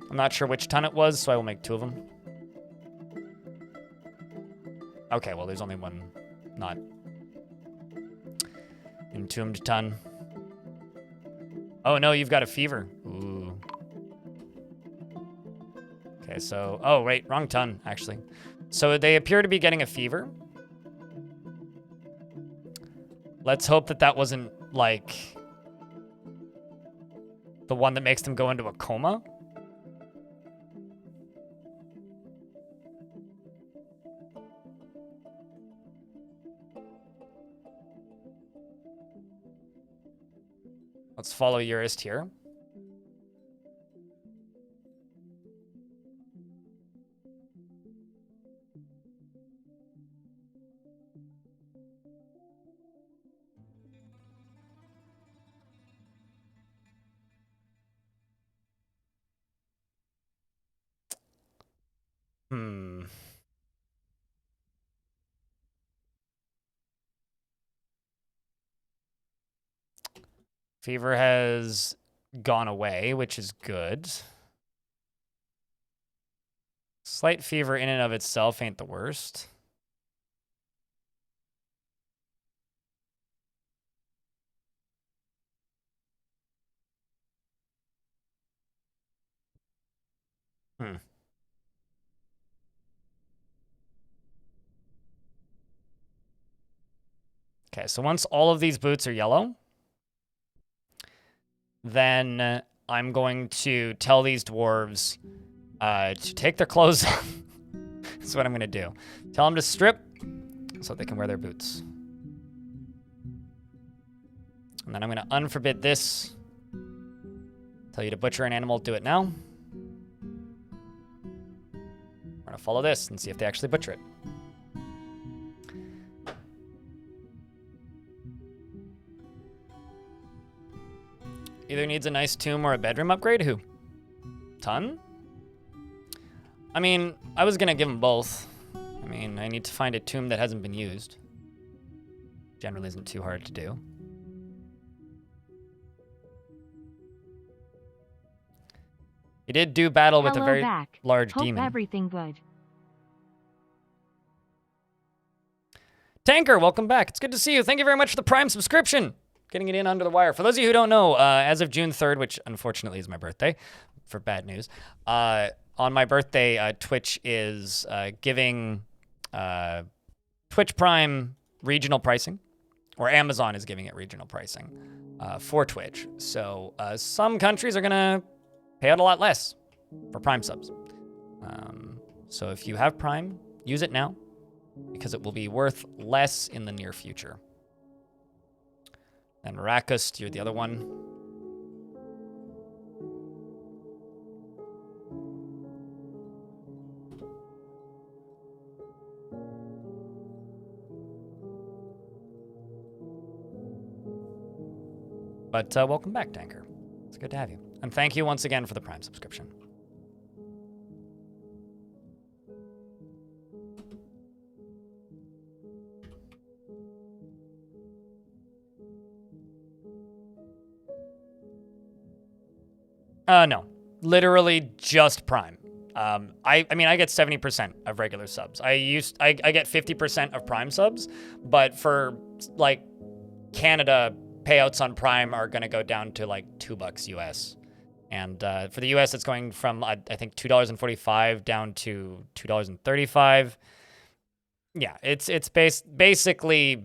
I'm not sure which Tun it was, so I will make 2 of them. Okay, well, there's only one not entombed Tun. Oh, no, you've got a fever. Ooh. Okay, so... Oh, wait, wrong Tun, actually. So they appear to be getting a fever. Let's hope that that wasn't, like, the one that makes them go into a coma. Let's follow Eurist here. Fever has gone away, which is good. Slight fever in and of itself ain't the worst. Okay, so once all of these boots are yellow, then I'm going to tell these dwarves to take their clothes off. That's what I'm going to do. Tell them to strip so they can wear their boots. And then I'm going to unforbid this. Tell you to butcher an animal, do it now. We're going to follow this and see if they actually butcher it. Either needs a nice tomb or a bedroom upgrade. Who? Tun? I mean, I was going to give them both. I mean, I need to find a tomb that hasn't been used. Generally isn't too hard to do. He did do battle with a very large demon. Everything good. Tanker, welcome back. It's good to see you. Thank you very much for the Prime subscription. Getting it in under the wire. For those of you who don't know, as of June 3rd, which unfortunately is my birthday, for bad news, on my birthday, Twitch is giving Twitch Prime regional pricing, or Amazon is giving it regional pricing for Twitch. So some countries are going to pay out a lot less for Prime subs. So if you have Prime, use it now, because it will be worth less in the near future. And Rakus, you're the other one. But welcome back, Tanker. It's good to have you. And thank you once again for the Prime subscription. No, literally just Prime. I mean, I get 70% of regular subs. I get 50% of Prime subs, but for like Canada, payouts on Prime are gonna go down to like $2 US, and for the US, it's going from I think $2.45 down to $2.35, Yeah, it's basically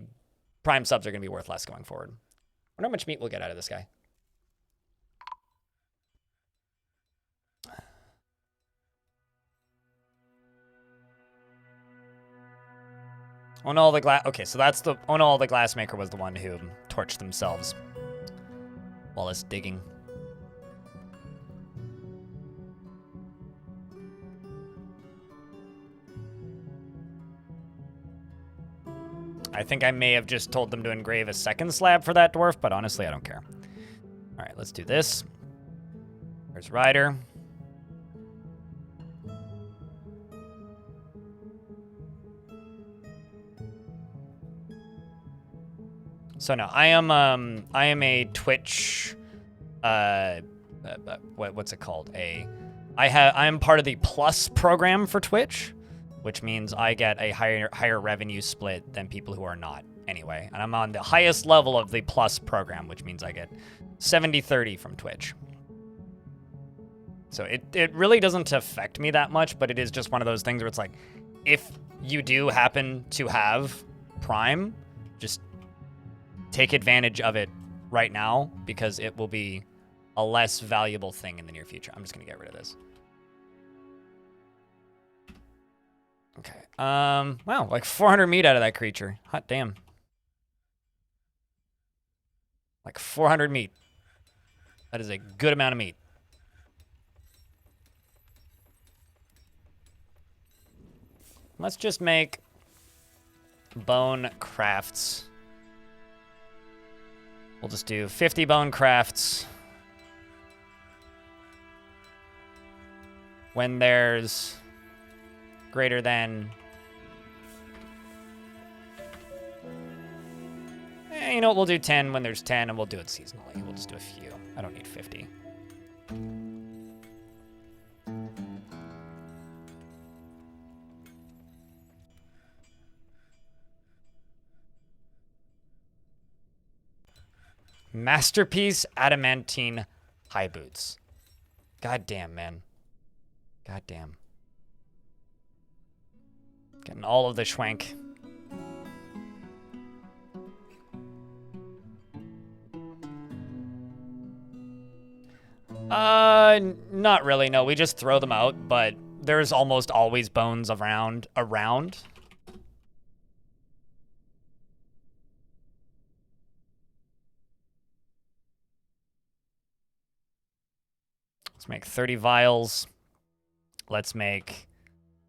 prime subs are going to be worth less going forward. I wonder how much meat we'll get out of this guy. Oh no, the glass. Okay, so that's the. Oh no, the glassmaker was the one who torched themselves while it's digging. I think I may have just told them to engrave a second slab for that dwarf, but honestly, I don't care. All right, let's do this. There's Ryder. So no, I am a Twitch. What's it called? I am part of the Plus program for Twitch, which means I get a higher revenue split than people who are not anyway. And I'm on the highest level of the Plus program, which means I get 70-30 from Twitch. So it really doesn't affect me that much, but it is just one of those things where it's like, if you do happen to have Prime, just take advantage of it right now because it will be a less valuable thing in the near future. I'm just going to get rid of this. Okay. Wow, like 400 meat out of that creature. Hot damn. Like 400 meat. That is a good amount of meat. Let's just make bone crafts. We'll just do 50 bone crafts. When there's greater than... you know what, we'll do 10 when there's 10, and we'll do it seasonally. We'll just do a few. I don't need 50. Masterpiece adamantine high boots. God damn, man. God damn. Getting all of the schwank. Not really, no. We just throw them out, but there's almost always bones around. Let's make 30 vials. Let's make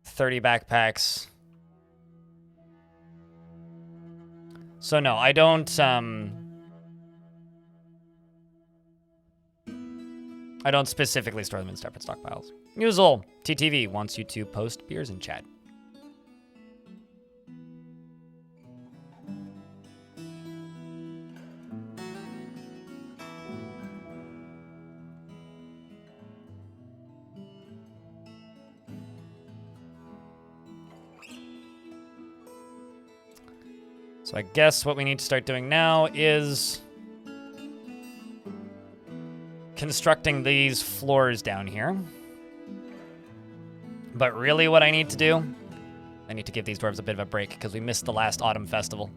30 backpacks. So no, I don't specifically store them in separate stockpiles. Usual TTV wants you to post beers in chat. So I guess what we need to start doing now is constructing these floors down here. But really what I need to do, I need to give these dwarves a bit of a break because we missed the last autumn festival.